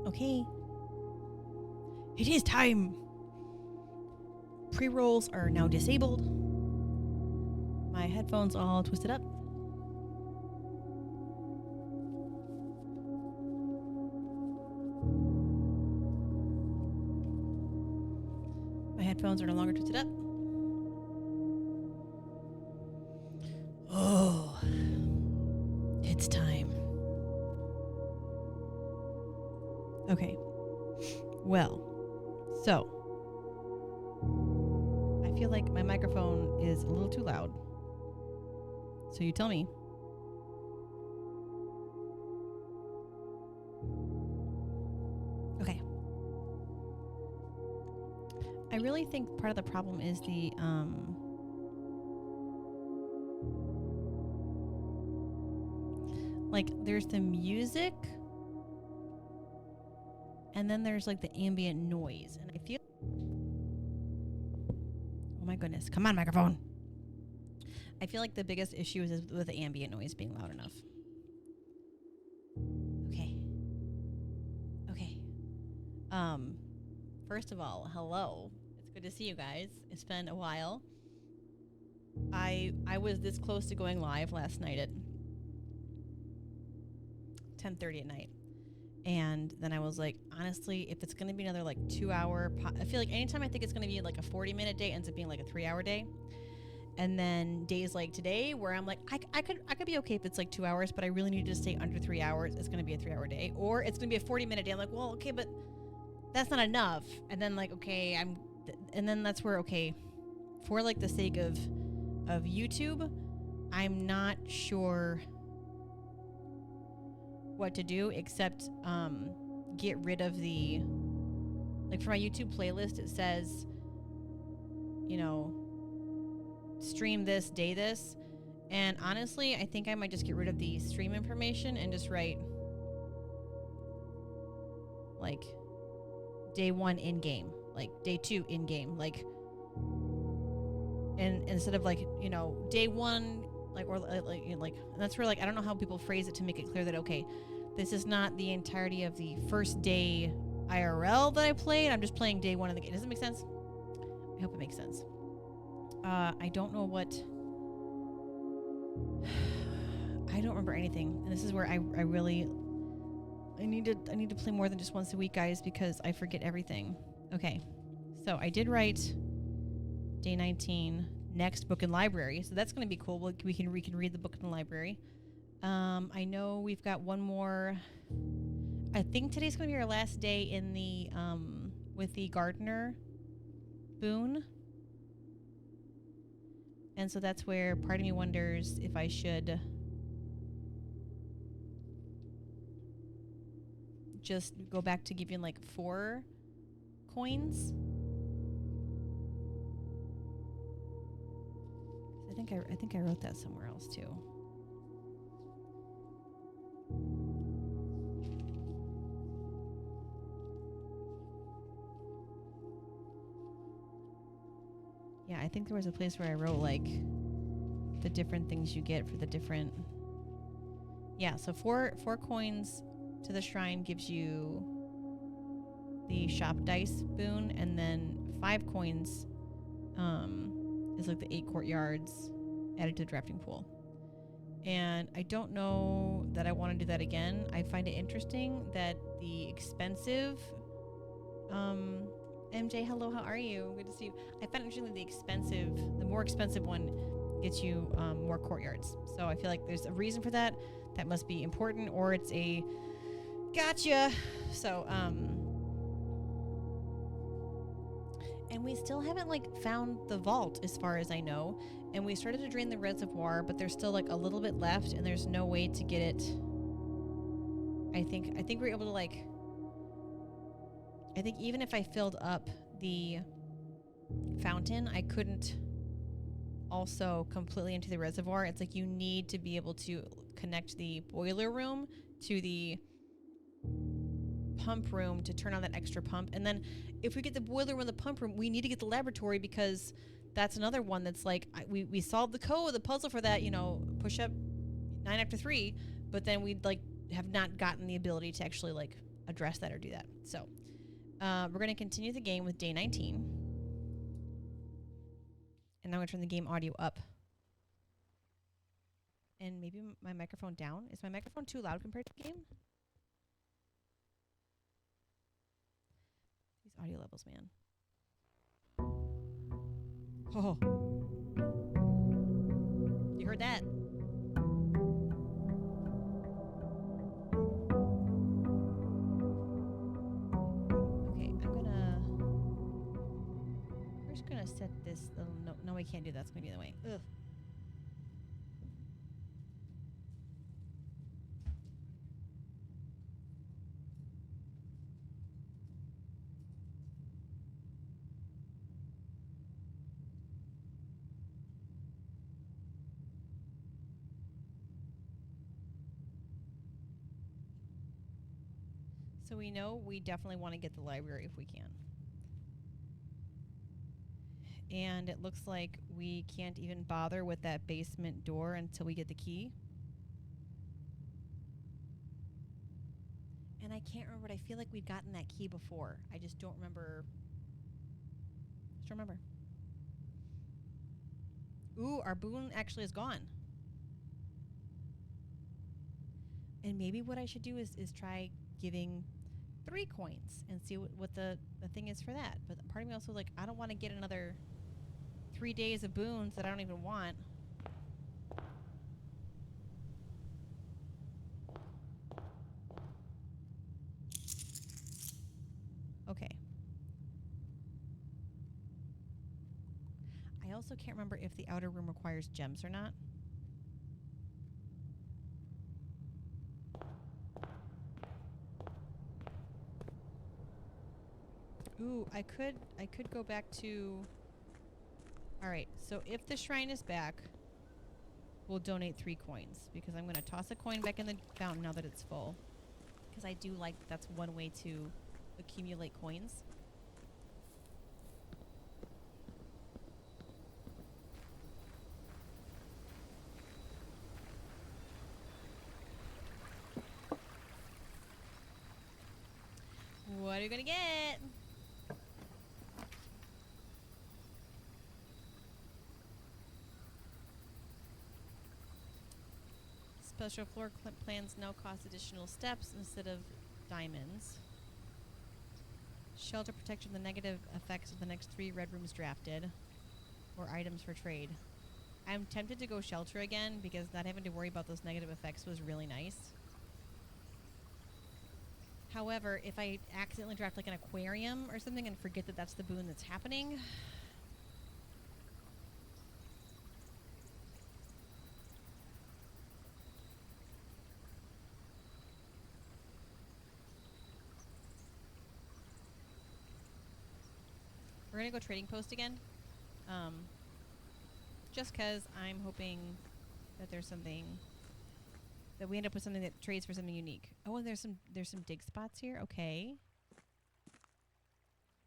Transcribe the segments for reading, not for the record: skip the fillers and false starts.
Okay. It is time. Pre-rolls are now disabled. My headphones all twisted up. My headphones are no longer twisted up. Oh, it's time. Okay. Well, so I feel like my microphone is a little too loud. So you tell me. Okay. I really think part of the problem is the like there's the music and then there's like the ambient noise, and I feel, oh my goodness, come on microphone. I feel like the biggest issue is with the ambient noise being loud enough. Okay. First of all, hello. It's good to see you guys. It's been a while. I was this close to going live last night at 10:30 at night. And then I was like, honestly, if it's going to be another like 2 hour, I feel like anytime I think it's going to be like a 40-minute day ends up being like a 3 hour day. And then days like today where I'm like, I could be okay if it's like 2 hours, but I really need to stay under 3 hours. It's going to be a 3 hour day, or it's going to be a 40-minute day. I'm like, well, okay, but that's not enough. And then like, okay, and then that's where, okay, for like the sake of YouTube, I'm not sure what to do except get rid of the, like for my YouTube playlist, it says, you know, stream this, day this. And honestly, I think I might just get rid of the stream information and just write like day 1 in game, like day 2 in game, like, and instead of like, you know, day 1, like, or like, you know, like, and that's where like I don't know how people phrase it to make it clear that okay, this is not the entirety of the first day IRL that I played. I'm just playing day 1 of the game. Does it make sense? I hope it makes sense. I don't know what. I don't remember anything, and this is where I really I need to play more than just once a week, guys, because I forget everything. Okay, so I did write day 19 next book in library, so that's going to be cool. We can read the book in the library. I know we've got one more. I think today's going to be our last day in the with the gardener boon. And so that's where part of me wonders if I should just go back to giving like 4 coins. I think I wrote that somewhere else too. Yeah, I think there was a place where I wrote like the different things you get for the different. Yeah, so 4 coins to the shrine gives you the shop dice boon, and then 5 coins is like the 8 courtyards added to the drafting pool. And I don't know that I want to do that again. I find it interesting that the expensive MJ, hello, how are you? Good to see you. I find it interesting that the more expensive one gets you more courtyards. So I feel like there's a reason for that. That must be important, or it's a gotcha. So, and we still haven't like found the vault as far as I know. And we started to drain the reservoir, but there's still like a little bit left, and there's no way to get it. I think we're able to like. I think even if I filled up the fountain, I couldn't also completely into the reservoir. It's like you need to be able to connect the boiler room to the pump room to turn on that extra pump. And then if we get the boiler room and the pump room, we need to get the laboratory, because that's another one that's like, we solved the code, the puzzle for that, you know, push up 9 after 3, but then we'd like have not gotten the ability to actually like address that or do that. So we're going to continue the game with day 19. And I'm going to turn the game audio up. And maybe my microphone down. Is my microphone too loud compared to the game? These audio levels, man. Oh. You heard that? Okay, we're just gonna set this little, no, we can't do that. It's gonna be in the way. Ugh. So we know we definitely want to get the library if we can. And it looks like we can't even bother with that basement door until we get the key. And I can't remember, but I feel like we'd gotten that key before. I just don't remember. Ooh, our boon actually is gone. And maybe what I should do is try giving 3 coins and see what the thing is for that. But part of me also is like, I don't want to get another 3 days of boons that I don't even want. Okay. I also can't remember if the outer room requires gems or not. Ooh, I could go back to... Alright, so if the shrine is back, we'll donate 3 coins. Because I'm going to toss a coin back in the fountain now that it's full. Because I do like that's one way to accumulate coins. What are you going to get? Special floor plans now cost additional steps instead of diamonds. Shelter protection, the negative effects of the next 3 red rooms drafted. Or items for trade. I'm tempted to go shelter again because not having to worry about those negative effects was really nice. However, if I accidentally draft like an aquarium or something and forget that that's the boon that's happening... We're going to go trading post again. Just because I'm hoping that there's something... that we end up with something that trades for something unique. Oh, and there's some dig spots here. Okay.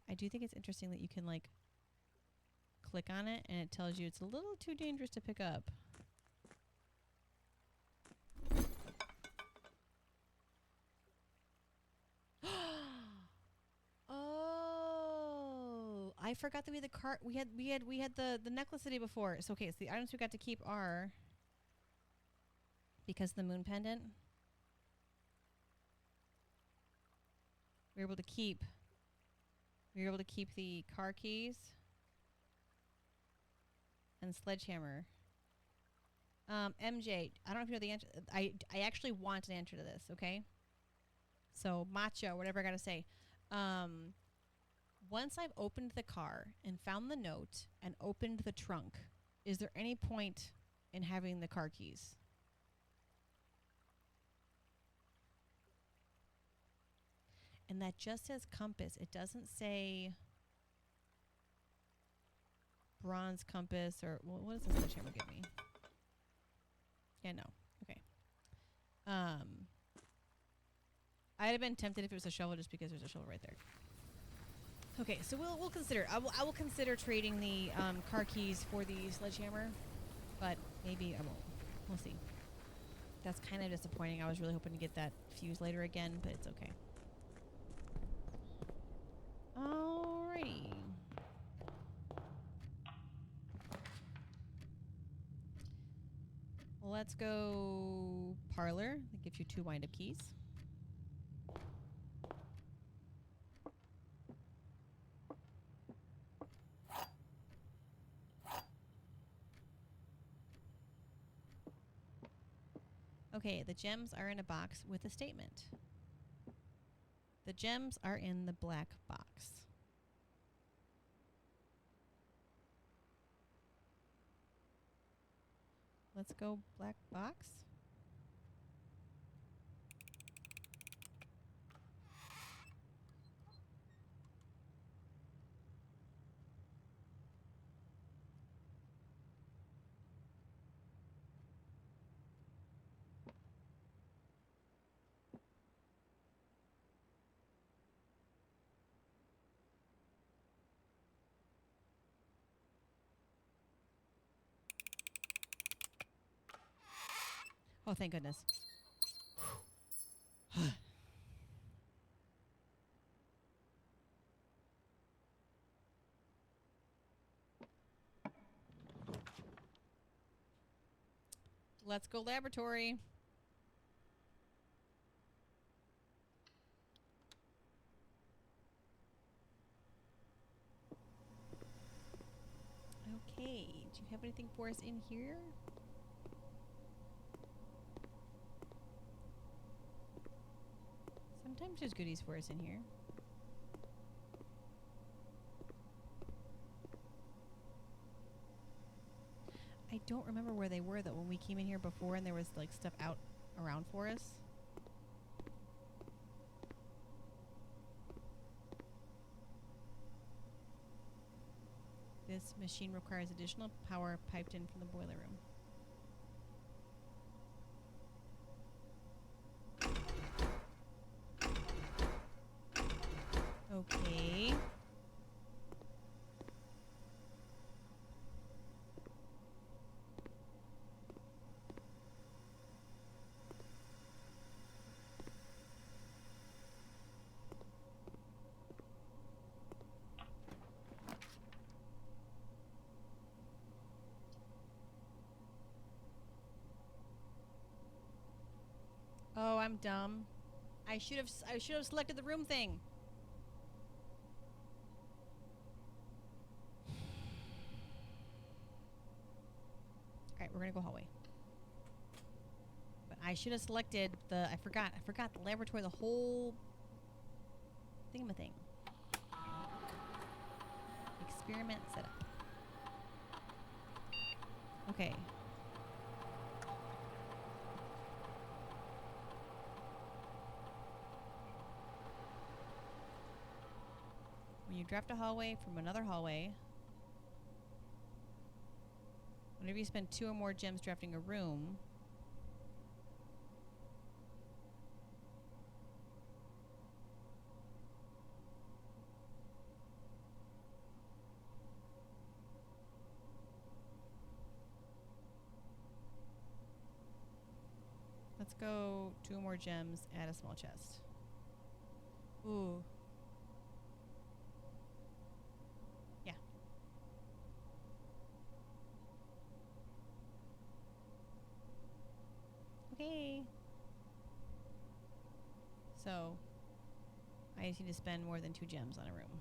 I do think it's interesting that you can, like, click on it and it tells you it's a little too dangerous to pick up. Oh, I forgot that we had the cart. We had the necklace the day before. So okay, so the items we got to keep are because of the moon pendant. We were able to keep the car keys and sledgehammer. MJ, I don't know if you know the answer. I actually want an answer to this, okay? So, macho, whatever I gotta say. Once I've opened the car and found the note and opened the trunk, is there any point in having the car keys? And that just says compass. It doesn't say bronze compass or... Well, what does the sledgehammer give me? Yeah, no. Okay. I'd have been tempted if it was a shovel just because there's a shovel right there. Okay, so we'll consider. I will consider trading the car keys for the sledgehammer, but maybe I won't. We'll see. That's kind of disappointing. I was really hoping to get that fuse later again, but it's okay. Alrighty. Let's go parlor. That gives you 2 wind-up keys. Okay, the gems are in a box with a statement. The gems are in the black box. Let's go black box. Oh, thank goodness. Let's go laboratory. Okay, do you have anything for us in here? Sometimes there's goodies for us in here. I don't remember where they were though when we came in here before and there was like stuff out around for us. This machine requires additional power piped in from the boiler room. Okay. Oh, I'm dumb. I should have selected the room thing. All right, we're gonna go hallway. But I should have selected the. I forgot the laboratory, the whole thingamathing. Experiment setup. Okay. When you draft a hallway from another hallway, whenever you spend 2 or more gems drafting a room, let's go 2 or more gems, add a small chest. Ooh. Yeah. Okay. So, I just need to spend more than 2 gems on a room.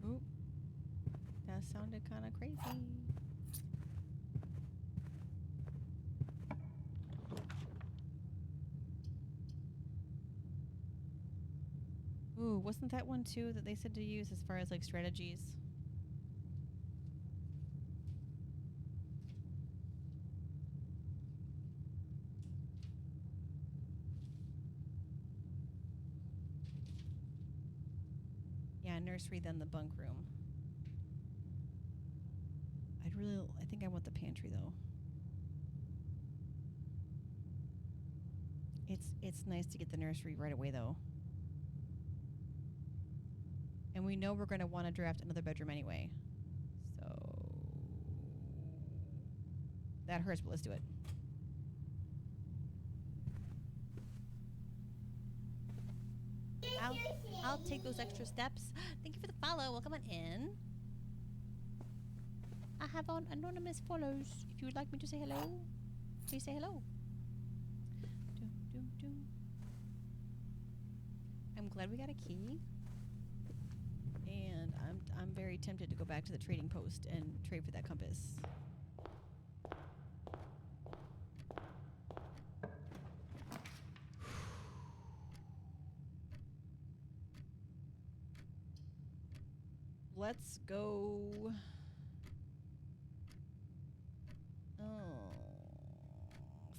Ooh. That sounded kind of crazy. Ooh, wasn't that one too that they said to use as far as like strategies? Yeah, nursery, then the bunk room. I think I want the pantry though. It's nice to get the nursery right away though. And we know we're going to want to draft another bedroom anyway. So That hurts, but let's do it. I'll take those extra steps. Thank you for the follow. Welcome on in. I have on anonymous follows. If you would like me to say hello, please say hello. Doom, doom, doom. I'm glad we got a key. And I'm very tempted to go back to the trading post and trade for that compass. Let's go. Oh,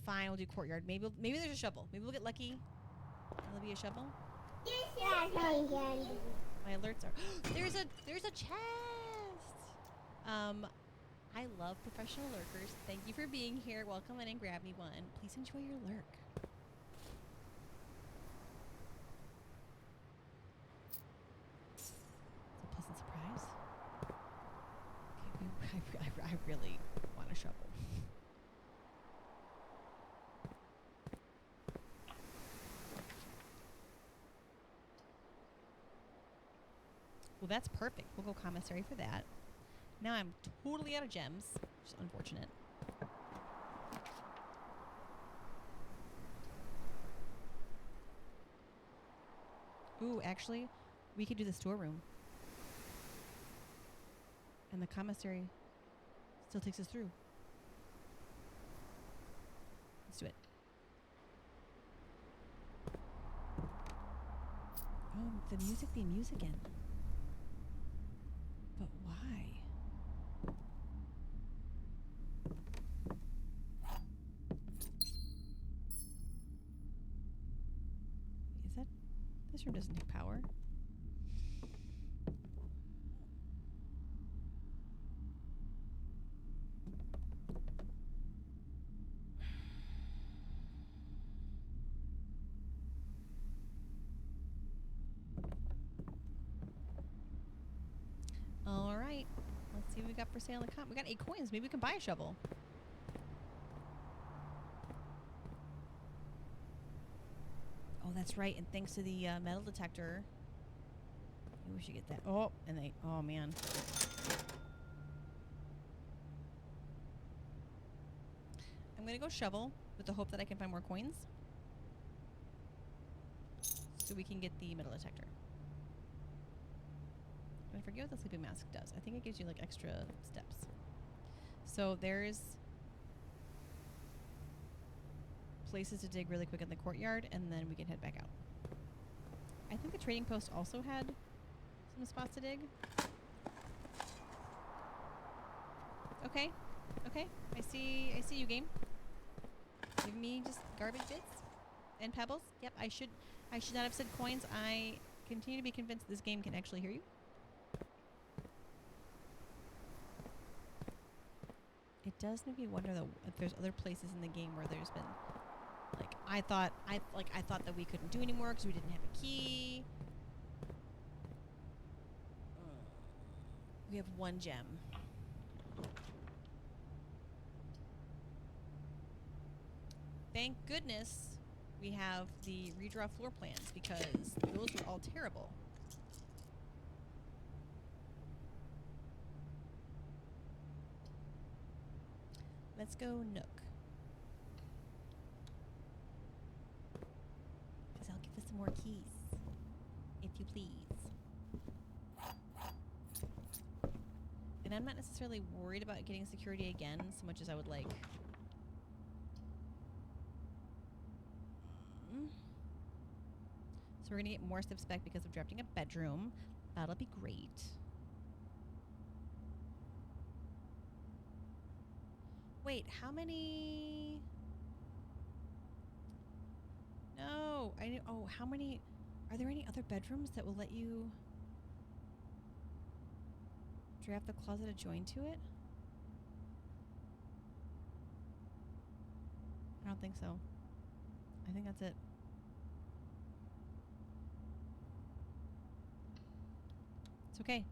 fine. We'll do courtyard. Maybe there's a shovel. Maybe we'll get lucky. Will there be a shovel? My alerts are. There's a chest. I love professional lurkers. Thank you for being here. Welcome in and grab me one. Please enjoy your lurk. It's a pleasant surprise. Okay, I really want a shovel. Well, that's perfect. We'll go commissary for that. Now I'm totally out of gems, which is unfortunate. Ooh, actually, we could do the storeroom. And the commissary still takes us through. Let's do it. Oh, the music being music again. But why? Is that... This room doesn't take power. All right. Let's see what we got for sale in the comp. We got 8 coins. Maybe we can buy a shovel. Oh, that's right. And thanks to the metal detector, maybe we should get that. Oh, and they... Oh, man. I'm going to go shovel with the hope that I can find more coins. So we can get the metal detector. I forget what the sleeping mask does. I think it gives you like extra steps. So there's places to dig really quick in the courtyard, and then we can head back out. I think the trading post also had some spots to dig. Okay, okay. I see you, game. Give me just garbage bits and pebbles. Yep, I should not have said coins. I continue to be convinced this game can actually hear you. It does make me wonder though if there's other places in the game where there's been like I thought that we couldn't do anymore because we didn't have a key. We have 1 gem. Thank goodness we have the redraw floor plans because those were all terrible. Let's go Nook. Because I'll give us some more keys. If you please. And I'm not necessarily worried about getting security again so much as I would like. So we're going to get more steps back because of drafting a bedroom. That'll be great. Wait, how many... No, I knew... Oh, how many... Are there any other bedrooms that will let you draft the closet adjoined to it? I don't think so. I think that's it. It's okay.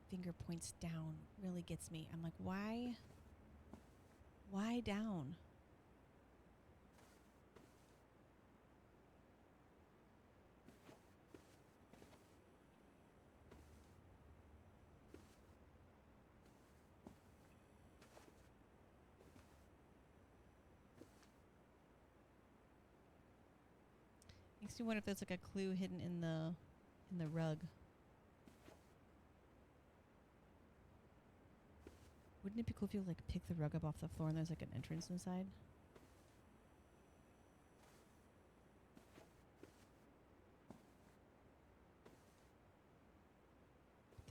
finger points down really gets me. I'm like, why? Why down? Makes me wonder if there's like a clue hidden in the rug. Wouldn't it be cool if you like pick the rug up off the floor and there's like an entrance inside?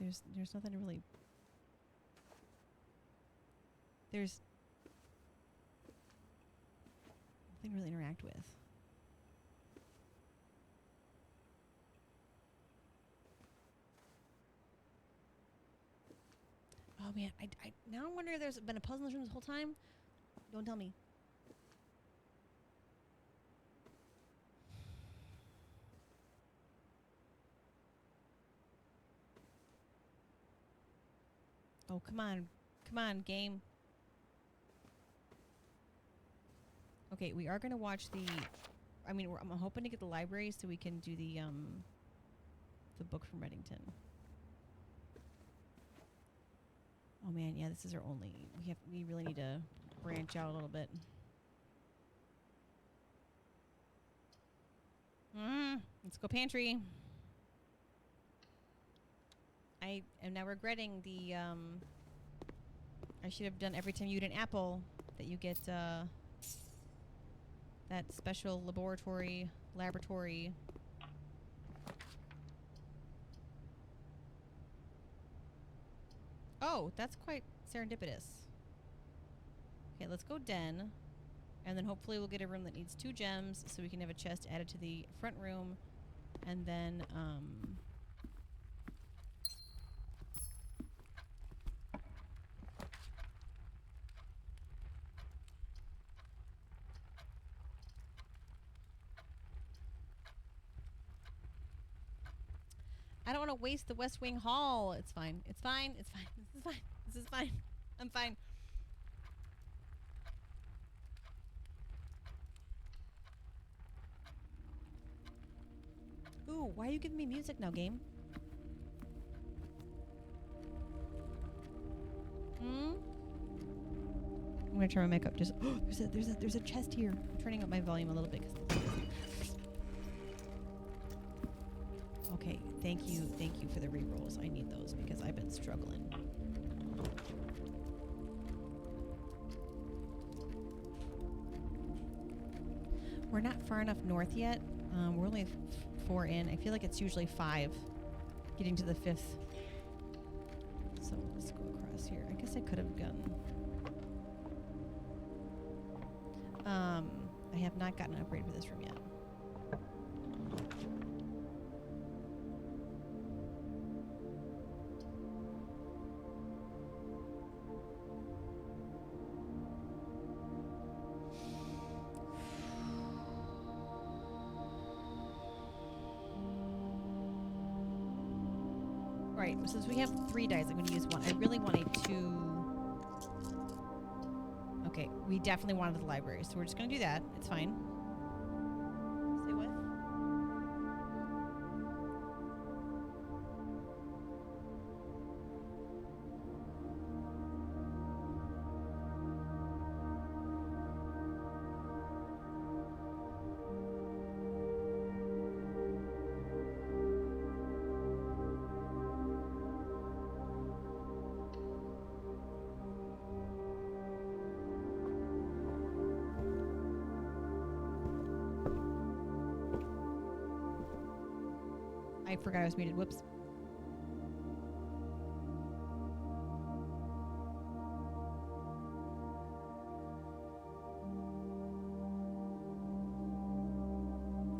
There's nothing to really. There's nothing to really interact with. Oh man, I now I'm wondering if there's been a puzzle in this room this whole time. Don't tell me. Oh, come on, game. Okay, we are gonna watch the. I mean, I'm hoping to get the library so we can do the book from Reddington. Oh man, yeah, this is our only. We really need to branch out a little bit. Let's go pantry. I am now regretting the I should have done every time you eat an apple that you get that special laboratory. Oh, that's quite serendipitous. Okay, let's go den. And then hopefully we'll get a room that needs 2 gems so we can have a chest added to the front room. And then, I don't want to waste the West Wing Hall. It's fine. It's fine. It's fine. This is fine. This is fine. I'm fine. Ooh, why are you giving me music now, game? I'm gonna turn my mic up. Just there's a chest here. I'm turning up my volume a little bit. Okay, thank you for the re-rolls. I need those because I've been struggling. We're not far enough north yet. We're only 4 in. I feel like it's usually 5 getting to the 5th. So let's go across here. I guess I could have gone. I have not gotten an upgrade for this room yet. Right, since we have 3 dice, I'm going to use 1. I really wanted to... Okay, we definitely wanted the library, so we're just going to do that. It's fine. Say what? I forgot I was muted. Whoops.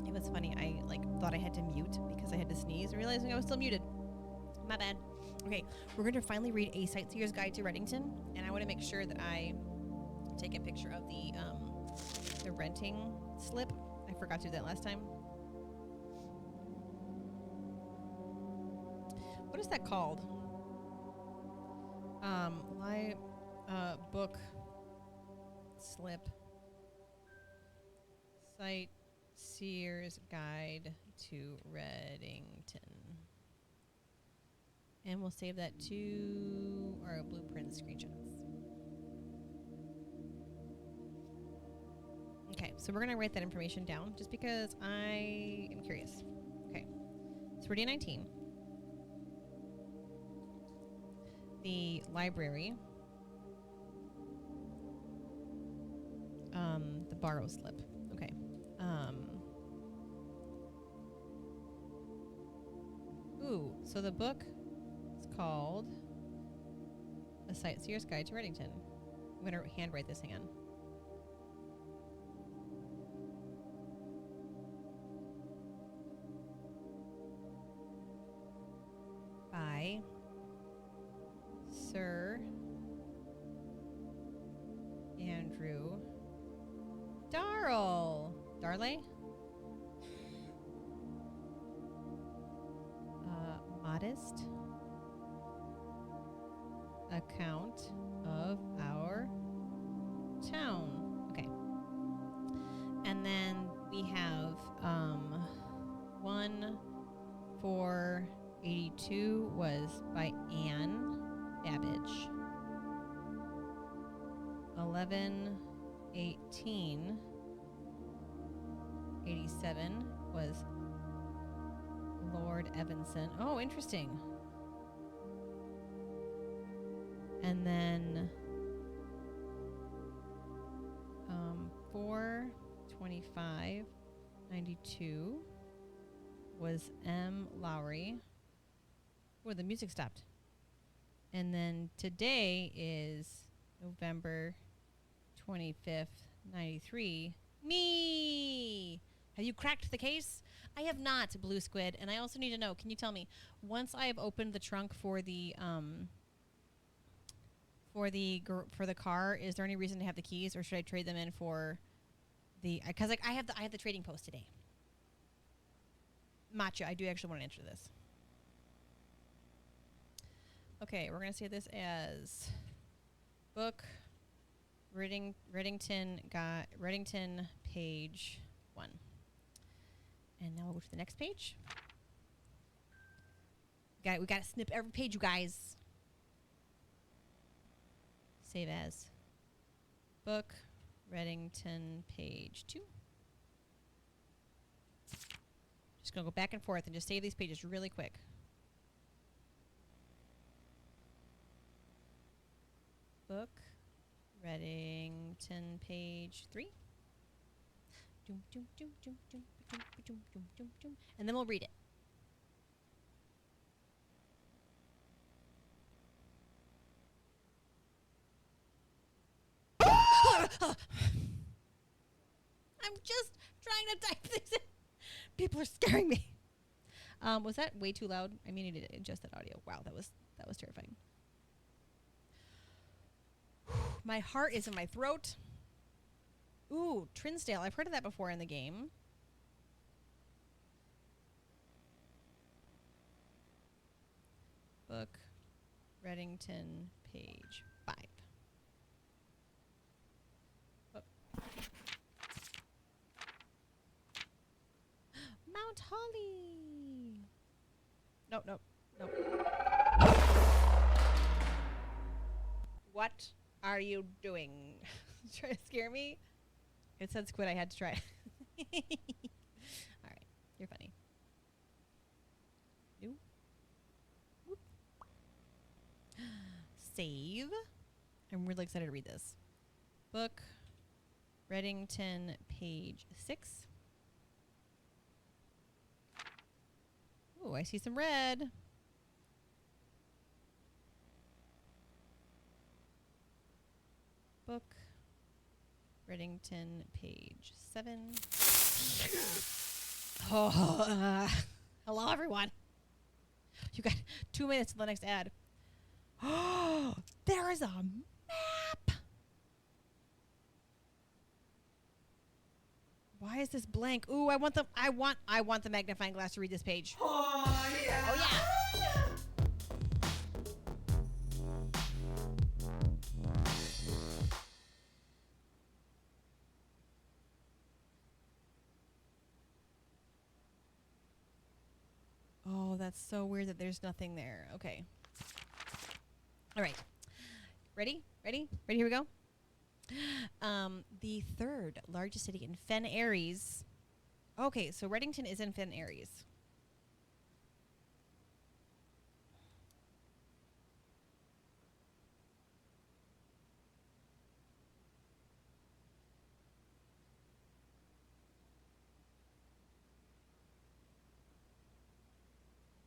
It was funny. I thought I had to mute because I had to sneeze, realizing I was still muted. My bad. Okay, we're going to finally read A Sightseer's Guide to Reddington, and I want to make sure that I take a picture of the renting slip. I forgot to do that last time. What is that called? Book slip. Sightseer's Guide to Reddington. And we'll save that to our blueprint screenshots. Okay, so we're going to write that information down just because I am curious. Okay, so for day 19, the library, the borrow slip. Okay. So the book is called A Sightseer's Guide to Reddington. I'm going to handwrite this again. By Sir Andrew Darley? Modest account of our town. Okay. And then we have 1/4/82 was by Anne Babbage. 11/18/87 was Lord Evanson. Oh, interesting. And then 4/25/92 was M. Lowry. Oh, the music stopped. And then today is November 25th, 93. Me! Have you cracked the case? I have not, Blue Squid. And I also need to know, can you tell me, once I have opened the trunk for the car, is there any reason to have the keys, or should I trade them in for the? Because like I have the trading post today. Matcha, I do actually want to answer this. Okay, we're gonna say this as book Reddington page 1. And now we'll go to the next page. We got to snip every page, you guys. Save as. Book, Reddington, page 2. Just going to go back and forth and just save these pages really quick. Book, Reddington, page 3. And then we'll read it. I'm just trying to type this in. People are scaring me. Was that way too loud? I mean, I need to adjust that audio. Wow, that was terrifying. My heart is in my throat. Ooh, Trinsdale. I've heard of that before in the game. Book, Reddington, page 5. Oh. Mount Holly. Nope. What are you doing? Trying to scare me? It said squid. I had to try it. All right. You're funny. New. Whoop. Save. I'm really excited to read this. Book, Reddington, page 6. Ooh, I see some red. Book, Reddington, page 7. Hello, everyone. You got 2 minutes to the next ad. Oh, there is a map. Why is this blank? Ooh, I want the magnifying glass to read this page. Oh yeah. that's so weird that there's nothing there. Okay. All right. Ready? Ready? Ready? Here we go. The third largest city in Fen Aries. Okay, so Reddington is in Fen Aries.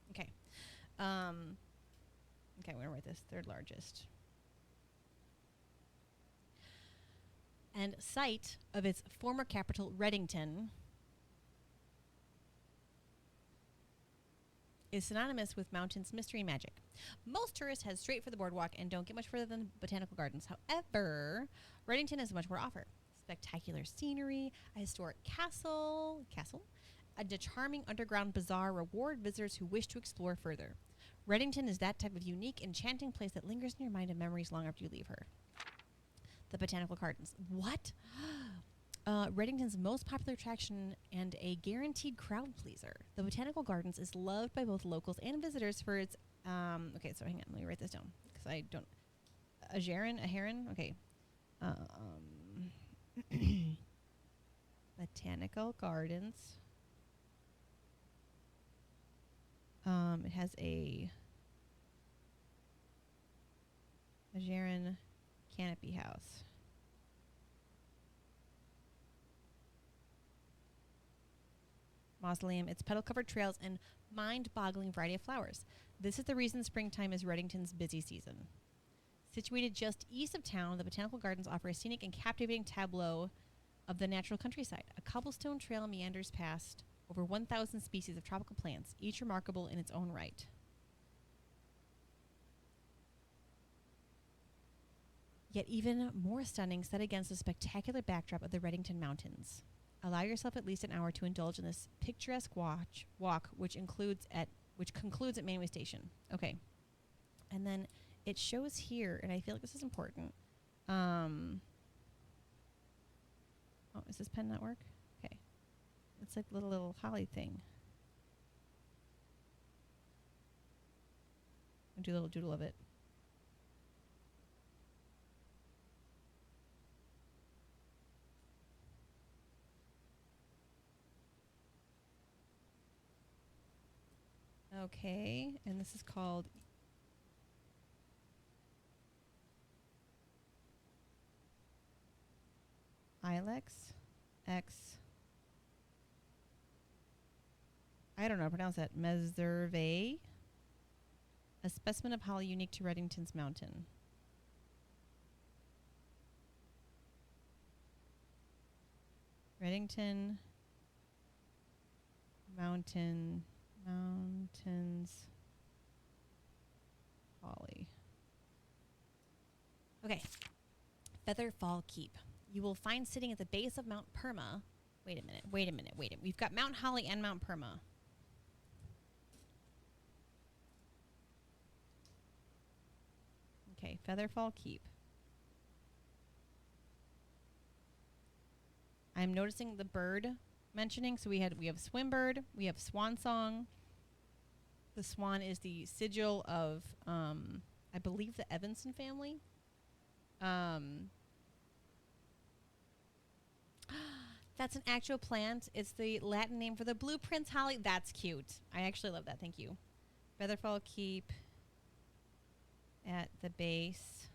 Okay. Okay, I'm going to write this third largest. And site of its former capital, Reddington, is synonymous with mountains, mystery, and magic. Most tourists head straight for the boardwalk and don't get much further than botanical gardens. However, Reddington has much more to offer. Spectacular scenery, a historic castle, a charming underground bazaar reward visitors who wish to explore further. Reddington is that type of unique, enchanting place that lingers in your mind and memories long after you leave her. The botanical gardens. What? Reddington's most popular attraction and a guaranteed crowd pleaser. The botanical gardens is loved by both locals and visitors for its. Okay, so hang on, let me write this down because I don't. A heron. Okay. Botanical gardens. It has a heron canopy house. Mausoleum, its petal-covered trails, and mind-boggling variety of flowers. This is the reason springtime is Reddington's busy season. Situated just east of town, the Botanical Gardens offer a scenic and captivating tableau of the natural countryside. A cobblestone trail meanders past over 1,000 species of tropical plants, each remarkable in its own right. Yet even more stunning, set against the spectacular backdrop of the Reddington Mountains. Allow yourself at least an hour to indulge in this picturesque walk, which concludes at Manway Station. Okay, and then it shows here, and I feel like this is important. Oh, is this pen not work? Okay, it's like little holly thing. I'll do a little doodle of it. Okay, and this is called Ilex X. I don't know how to pronounce that. Meserve, a specimen of holly unique to Reddington's mountain. Reddington mountains holly. Okay. Featherfall Keep. You will find sitting at the base of Mount Perma. Wait a minute. We've got Mount Holly and Mount Perma. Okay, Featherfall Keep. I'm noticing the bird mentioning. So we have Swimbird, we have Swan Song. The swan is the sigil of, I believe, the Evanson family. That's an actual plant. It's the Latin name for the blue prince holly. That's cute. I actually love that. Thank you. Featherfall Keep at the base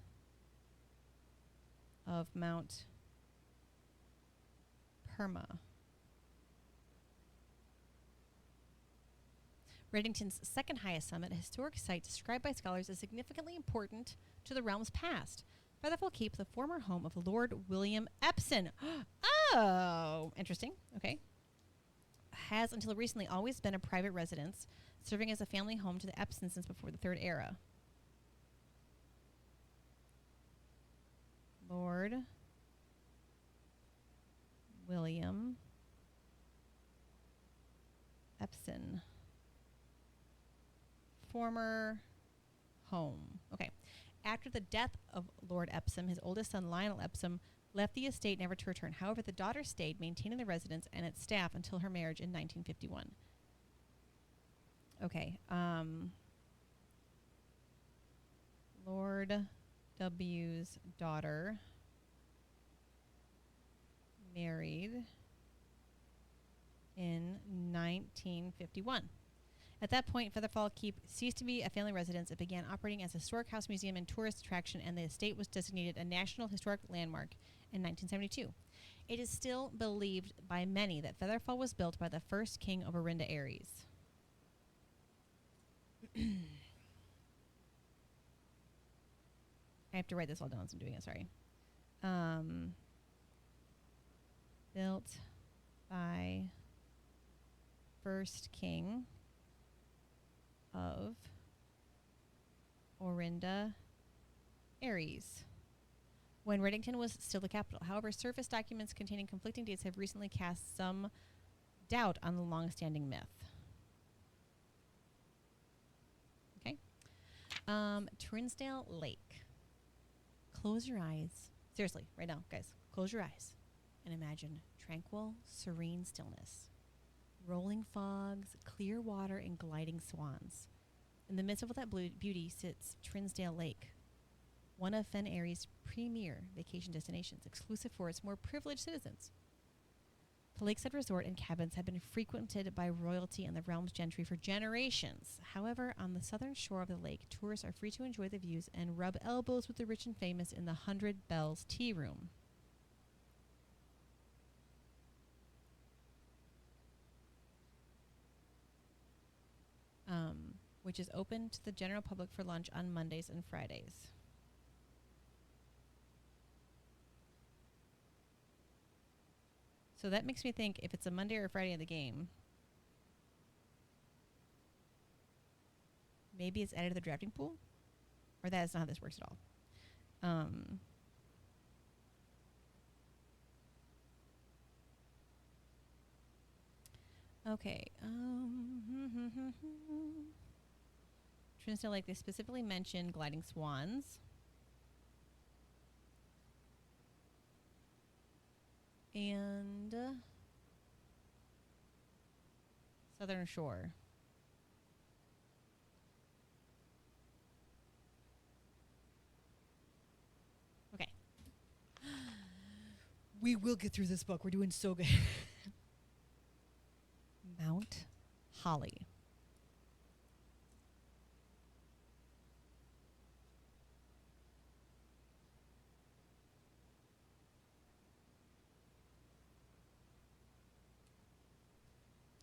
of Mount Perma. Reddington's second highest summit, a historic site described by scholars as significantly important to the realm's past. Featherfall Keep, the former home of Lord William Epsom. Oh, interesting. Okay. Has until recently always been a private residence, serving as a family home to the Epsons since before the Third Era. Lord William Epsom. Former home. Okay. After the death of Lord Epsom, his oldest son Lionel Epsom left the estate never to return. However, the daughter stayed, maintaining the residence and its staff until her marriage in 1951. Okay. Lord W's daughter married in 1951. At that point, Featherfall Keep ceased to be a family residence. It began operating as a historic house museum and tourist attraction, and the estate was designated a National Historic Landmark in 1972. It is still believed by many that Featherfall was built by the first king of Orinda Aries. I have to write this all down as I'm doing it, sorry. Built by first king of Orinda Aries, when Reddington was still the capital. However, surface documents containing conflicting dates have recently cast some doubt on the long-standing myth. Okay. Trinsdale Lake. Close your eyes. Seriously, right now, guys, close your eyes and imagine tranquil, serene stillness. Rolling fogs, clear water, and gliding swans. In the midst of all that beauty sits Trinsdale Lake, one of Fen Airy's premier vacation destinations, exclusive for its more privileged citizens. The lakeside resort and cabins have been frequented by royalty and the realm's gentry for generations. However, on the southern shore of the lake, tourists are free to enjoy the views and rub elbows with the rich and famous in the 100 Bells Tea Room. Which is open to the general public for lunch on Mondays and Fridays. So that makes me think if it's a Monday or a Friday of the game, maybe it's added to the drafting pool? Or that is not how this works at all. Okay. Trinsdale Lake, they specifically mentioned gliding swans. And Southern Shore. Okay. We will get through this book. We're doing so good. Mount Holly.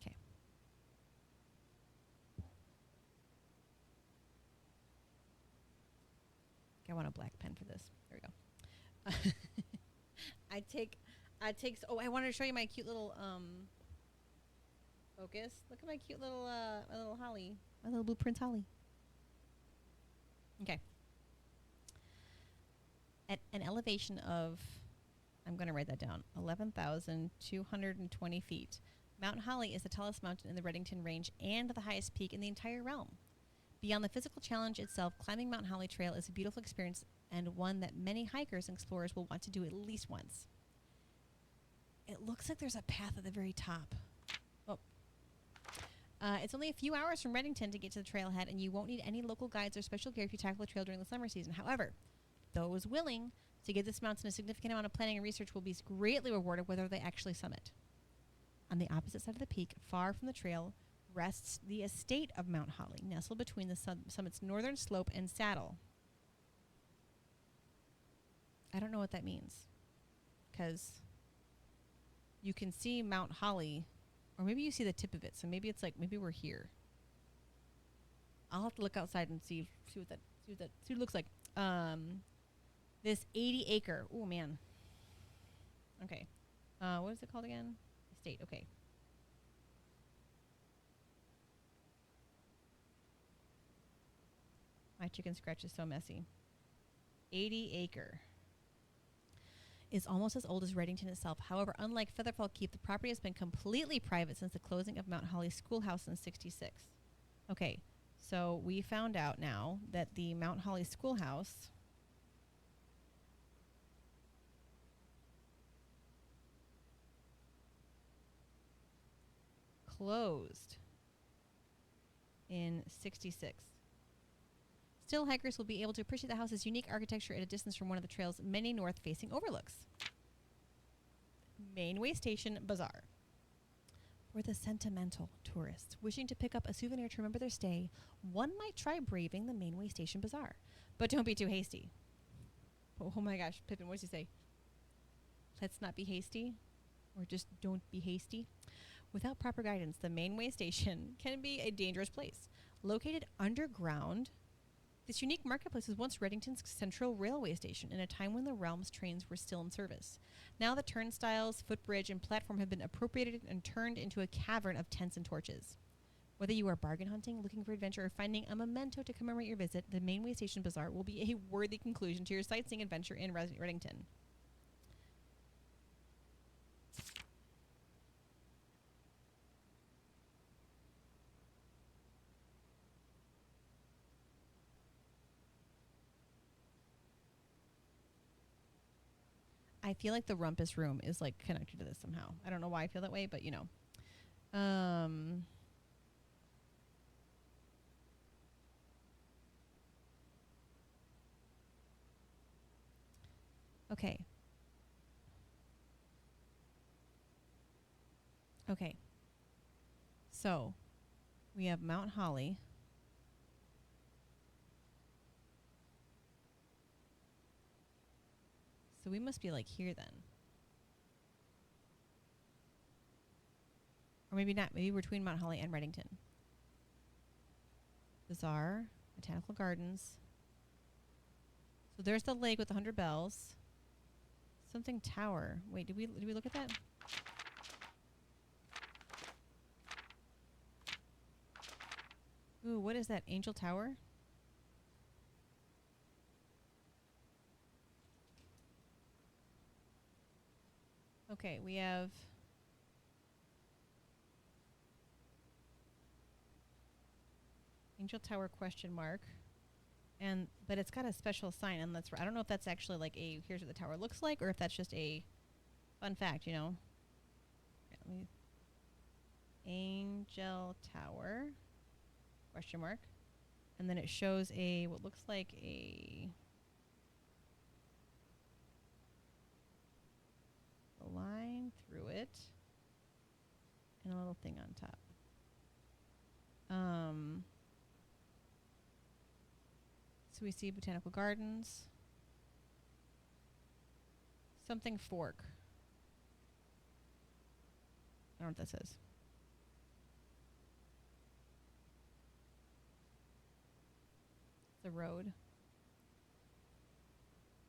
Okay. I want a black pen for this. There we go. I wanted to show you my cute little focus. Look at my cute little my little holly. My little blue Prince Holly. Okay. At an elevation of, I'm going to write that down, 11,220 feet. Mount Holly is the tallest mountain in the Reddington Range and the highest peak in the entire realm. Beyond the physical challenge itself, climbing Mount Holly Trail is a beautiful experience and one that many hikers and explorers will want to do at least once. It looks like there's a path at the very top. Oh. It's only a few hours from Reddington to get to the trailhead, and you won't need any local guides or special gear if you tackle the trail during the summer season. However, those willing to give this mountain a significant amount of planning and research will be greatly rewarded whether they actually summit. On the opposite side of the peak, far from the trail, rests the estate of Mount Holly, nestled between the summit's northern slope and saddle. I don't know what that means, because you can see Mount Holly, or maybe you see the tip of it, so maybe it's like, maybe we're here. I'll have to look outside and see what it looks like. This 80-acre, oh man. Okay. What is it called again? Estate, okay. My chicken scratch is so messy. 80-acre. Is almost as old as Reddington itself. However, unlike Featherfall Keep, the property has been completely private since the closing of Mount Holly Schoolhouse in '66. Okay, so we found out now that the Mount Holly Schoolhouse closed in 66. Still, hikers will be able to appreciate the house's unique architecture at a distance from one of the trail's many north-facing overlooks. Mainway Station Bazaar. For the sentimental tourists wishing to pick up a souvenir to remember their stay, one might try braving the Mainway Station Bazaar. But don't be too hasty. Oh my gosh, Pippin, what does he say? Let's not be hasty, or just don't be hasty. Without proper guidance, the Mainway Station can be a dangerous place. Located underground, this unique marketplace was once Reddington's central railway station in a time when the Realms trains were still in service. Now the turnstiles, footbridge, and platform have been appropriated and turned into a cavern of tents and torches. Whether you are bargain hunting, looking for adventure, or finding a memento to commemorate your visit, the Mainway Station Bazaar will be a worthy conclusion to your sightseeing adventure in Reddington. I feel like the rumpus room is like connected to this somehow. I don't know why I feel that way, but you know. Okay. Okay. So, we have Mount Holly. So we must be like here then. Or maybe not. Maybe we're between Mount Holly and Reddington. Bazaar, Botanical Gardens. So there's the lake with the 100 bells. Something tower. Wait, did we look at that? Ooh, what is that? Angel Tower? Okay, we have Angel Tower question mark. But it's got a special sign, and that's I don't know if that's actually like a here's what the tower looks like, or if that's just a fun fact, you know. Angel Tower question mark, and then it shows a what looks like a line through it, and a little thing on top. So we see Botanical Gardens. Something fork. I don't know what that says. The road.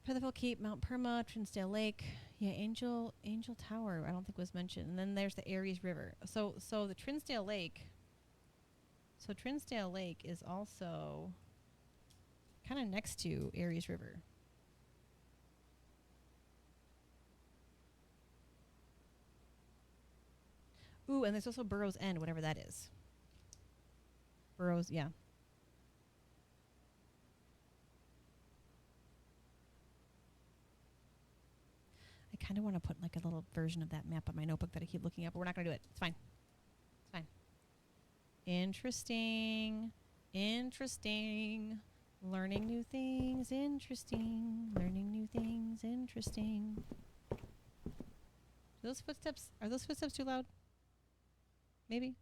Featherville Keep, Mount Perma, Trinsdale Lake. Yeah, Angel Tower I don't think was mentioned. And then there's the Aries River. So the Trinsdale Lake. So Trinsdale Lake is also kind of next to Aries River. Ooh, and there's also Burroughs End, whatever that is. Burroughs, yeah. I kind of want to put like a little version of that map on my notebook that I keep looking at, but we're not going to do it. It's fine. It's fine. Interesting. Interesting. Learning new things. Interesting. Learning new things. Interesting. Are those footsteps too loud? Maybe.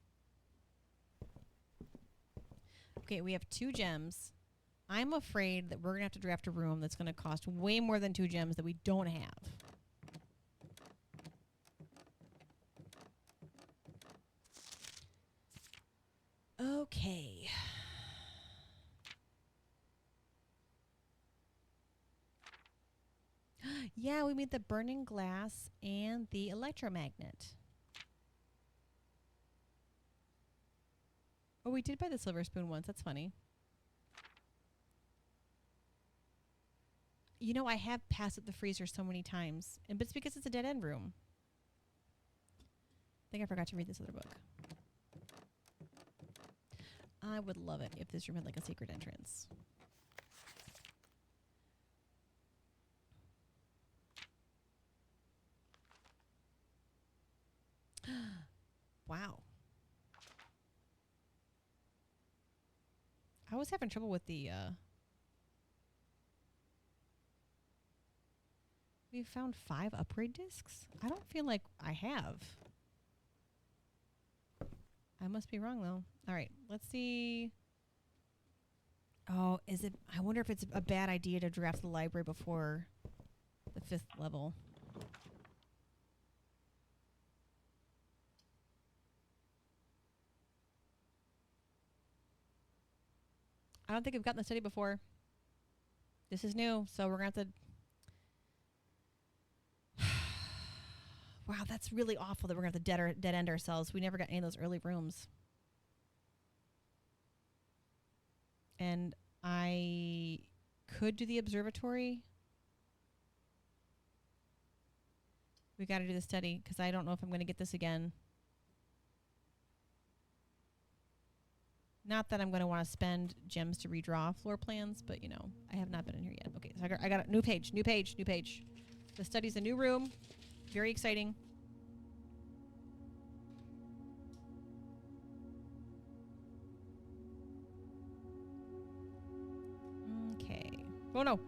Okay, we have 2 gems. I'm afraid that we're going to have to draft a room that's going to cost way more than 2 gems that we don't have. Okay. Yeah, we made the burning glass and the electromagnet. Oh, we did buy the silver spoon once. That's funny. You know, I have passed up the freezer so many times, but it's because it's a dead end room. I think I forgot to read this other book. I would love it if this room had like a secret entrance. Wow. was having trouble with the, we found 5 upgrade discs? I don't feel like I have. I must be wrong, though. All right, let's see. Oh, is it? I wonder if it's a bad idea to draft the library before the 5th level. I don't think we've gotten the study before. This is new, so we're going to have to... Wow, that's really awful that we're going to have to dead end ourselves. We never got any of those early rooms. And I could do the observatory. We got to do the study because I don't know if I'm going to get this again. Not that I'm going to want to spend gems to redraw floor plans, but, you know, I have not been in here yet. Okay, so I got a new page. The study's a new room. Very exciting. Okay. Oh, no.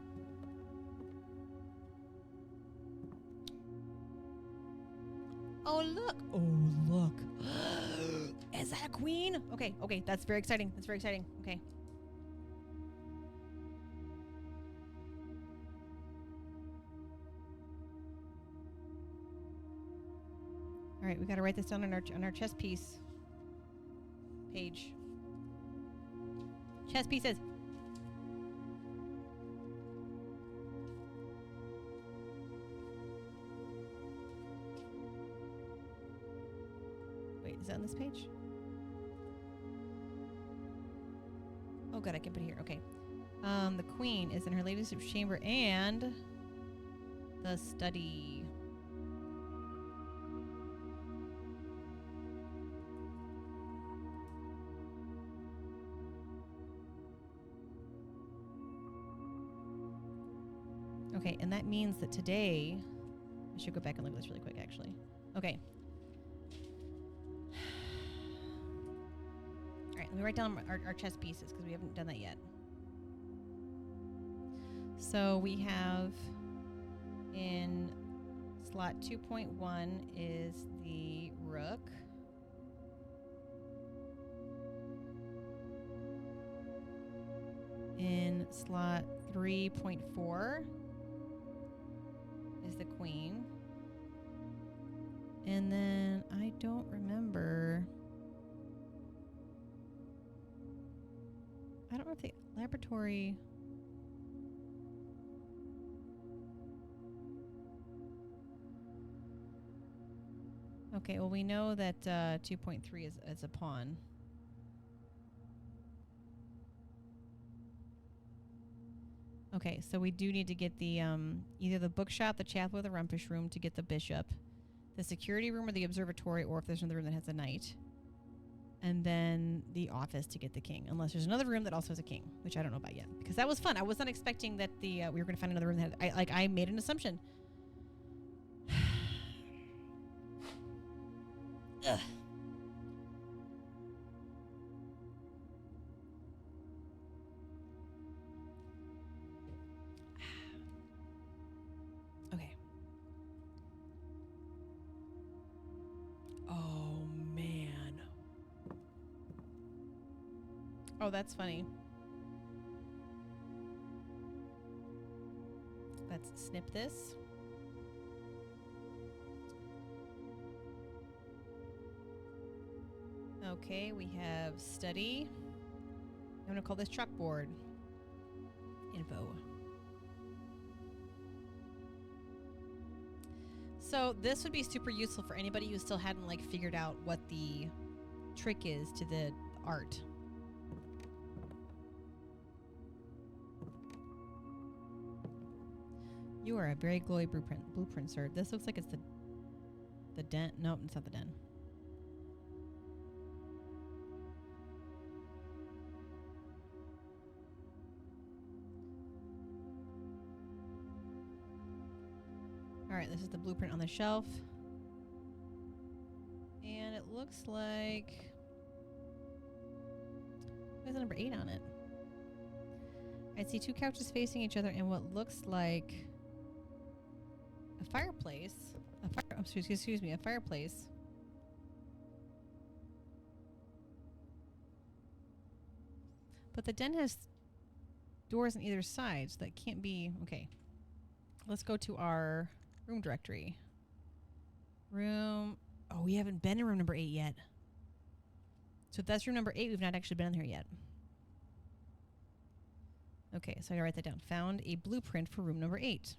Oh, look. Oh, look. Is that a queen? Okay, okay. That's very exciting. That's very exciting. Okay. All right, we got to write this down on our chess piece page. Chess pieces. Wait, is that on this page? Oh, good, I can put it here. Okay. The queen is in her latest chamber and the study. Okay, and that means that today, I should go back and look at this really quick, actually. Okay. All right, let me write down our chess pieces because we haven't done that yet. So we have in slot 2.1 is the rook. In slot 3.4 is the queen. And then I don't remember. I don't know if the laboratory. Okay, well, we know that 2.3 is a pawn. Okay, so we do need to get the either the bookshop, the chapel, or the rumpish room to get the bishop, the security room or the observatory, or if there's another room that has a knight, and then the office to get the king. Unless there's another room that also has a king, which I don't know about yet, because that was fun. I was not expecting that we were going to find another room that had, I made an assumption. Ugh. Okay. Oh, man. Oh, that's funny. Let's snip this. Okay, we have study. I'm going to call this chalkboard. Info. So this would be super useful for anybody who still hadn't like figured out what the trick is to the art. You are a very glowy blueprint, sir. This looks like it's the den. Nope, it's not the den. All right, this is the blueprint on the shelf. And it looks like... There's a number 8 on it. I see 2 couches facing each other and what looks like a fireplace. Excuse me, a fireplace. But the den has doors on either side, so that can't be... Okay. Let's go to our room directory. Room... Oh, we haven't been in room number 8 yet. So if that's room number 8, we've not actually been in here yet. Okay, so I gotta write that down. Found a blueprint for room number 8.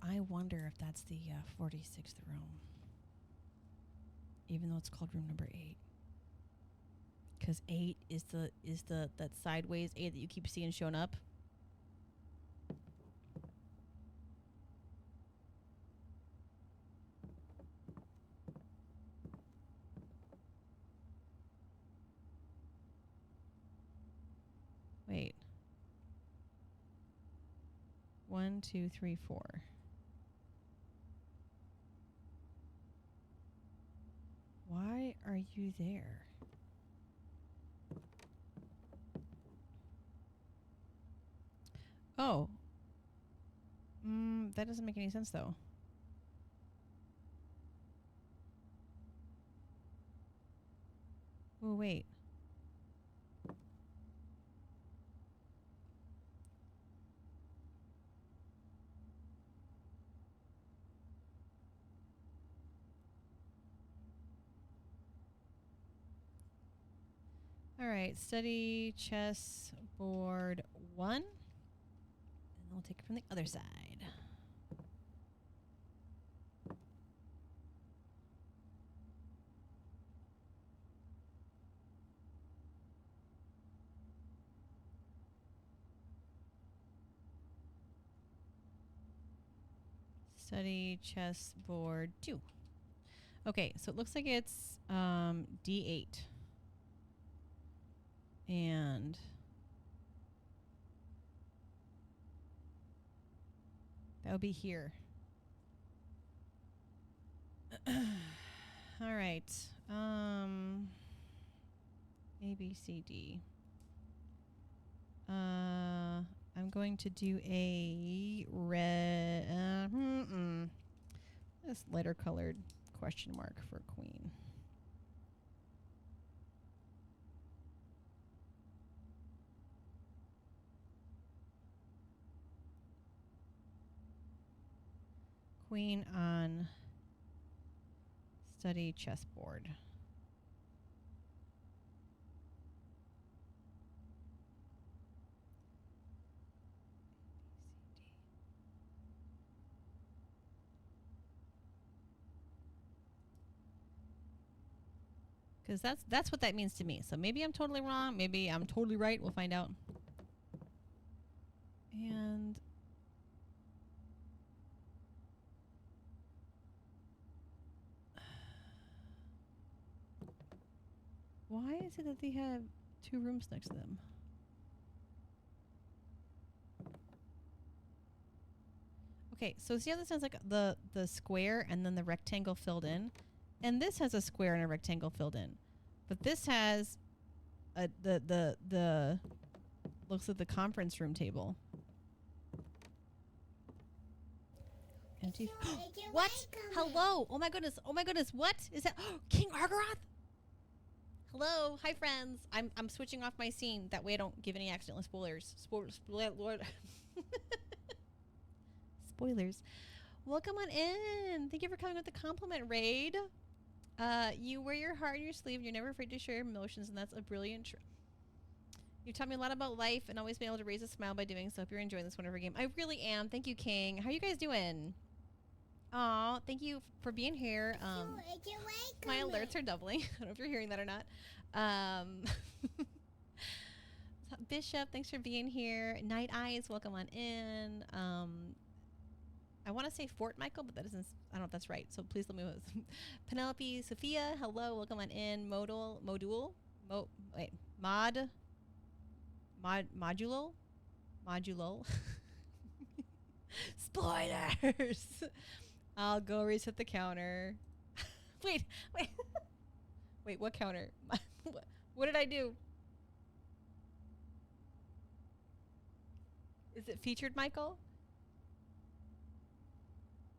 I wonder if that's the 46th room. Even though it's called room number 8. Because 8 is that sideways 8 that you keep seeing showing up. Wait. 1, 2, 3, 4. Why are you there? Oh. That doesn't make any sense though. Oh, wait. All right, study chess board 1. And we'll take it from the other side. Study chess board 2. Okay, so it looks like it's D8. And that would be here. All right. A, B, C, D. I'm going to do a red, this lighter colored question mark for queen. Queen on study chessboard. Because that's what that means to me. So maybe I'm totally wrong. Maybe I'm totally right. We'll find out. And why is it that they have 2 rooms next to them? Okay, so see how this has like the square and then the rectangle filled in? And this has a square and a rectangle filled in. But this has the looks like the conference room table. Empty. What? Hello. Oh my goodness. Oh my goodness. What is that? King Argaroth. Hello. Hi friends. I'm switching off my scene. That way I don't give any accidental spoilers. Spoilers. Welcome on in. Thank you for coming with the compliment raid. You wear your heart on your sleeve. You're never afraid to share your emotions, and that's a brilliant you taught me a lot about life and always been able to raise a smile by doing so. Hope you're enjoying this wonderful game. I really am. Thank you, King. How are you guys doing? Aw, thank you for being here. My alerts are doubling. I don't know if you're hearing that or not. Bishop, thanks for being here. Night Eyes, welcome on in. I want to say Fort Michael, but that isn't. I don't know if that's right. So please let me know. Penelope, Sophia, hello, welcome on in. Modulo, Modulol. Spoilers. I'll go reset the counter. wait, wait, wait. What counter? What did I do? Is it featured, Michael?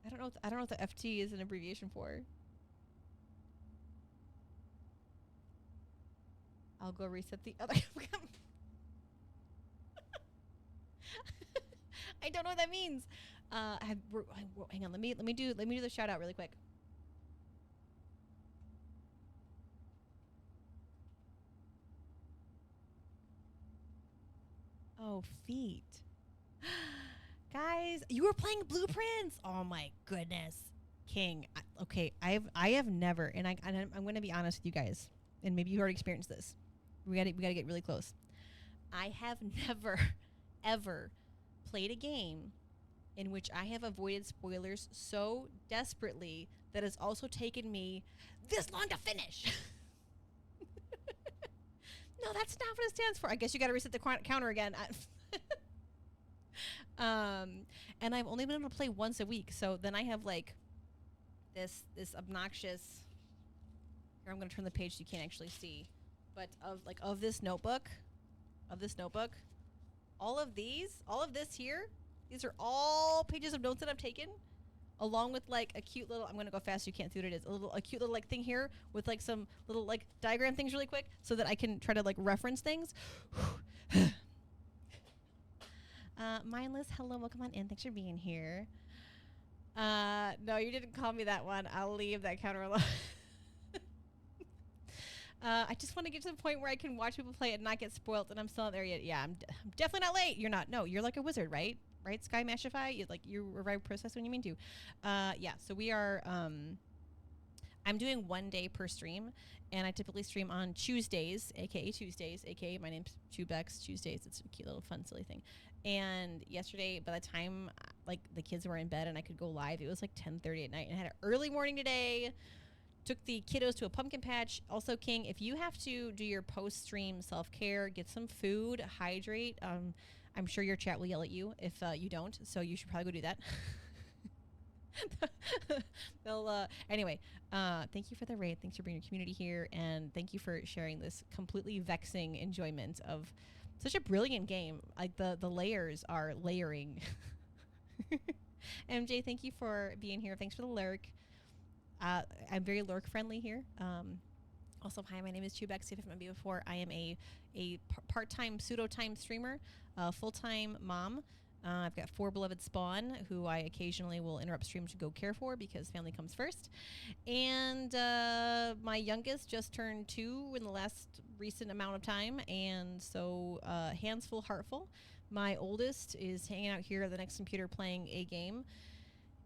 I don't know. I don't know what the FT is an abbreviation for. I'll go reset the other. I don't know what that means. Hang on. Let me do the shout out really quick. Oh, feet. Guys, you were playing Blueprints. Oh my goodness, King. Okay, I have never, and I'm going to be honest with you guys, and maybe you already experienced this. We got to get really close. I have never, ever played a game in which I have avoided spoilers so desperately that it's also taken me this long to finish. No, that's not what it stands for. I guess you got to reset the counter again. And I've only been able to play once a week, so then I have like this obnoxious. Here, I'm going to turn the page so you can't actually see, but of this notebook, all of this here, these are all pages of notes that I've taken, along with like a cute little. I'm going to go fast so you can't see what it is. A cute little like thing here with like some little like diagram things really quick so that I can try to like reference things. Mindless, hello, welcome on in. Thanks for being here. No, you didn't call me that one. I'll leave that counter alone. I just want to get to the point where I can watch people play it and not get spoiled, and I'm still not there yet. Yeah, I'm definitely not late. You're not. No, you're like a wizard, right? Right, Sky Mashify? You arrive process when you mean to. Yeah, so we are... I'm doing 1 day per stream, and I typically stream on Tuesdays, aka my name's Chubex Tuesdays. It's a cute little fun, silly thing. And yesterday, by the time like the kids were in bed and I could go live, it was like 10:30 at night. And I had an early morning today. Took the kiddos to a pumpkin patch. Also, King, if you have to do your post-stream self-care, get some food, hydrate. I'm sure your chat will yell at you if you don't, so you should probably go do that. Anyway, thank you for the raid. Thanks for bringing your community here, and thank you for sharing this completely vexing enjoyment of such a brilliant game. Like the layers are layering. MJ, thank you for being here. Thanks for the lurk. I'm very lurk friendly here. Also, hi, my name is Chubex. If you haven't met me before, I am a part-time pseudo-time streamer, full-time mom. I've got 4 beloved spawn who I occasionally will interrupt stream to go care for because family comes first. And my youngest just turned 2 in the last recent amount of time. And so hands full, heart full. My oldest is hanging out here at the next computer playing a game.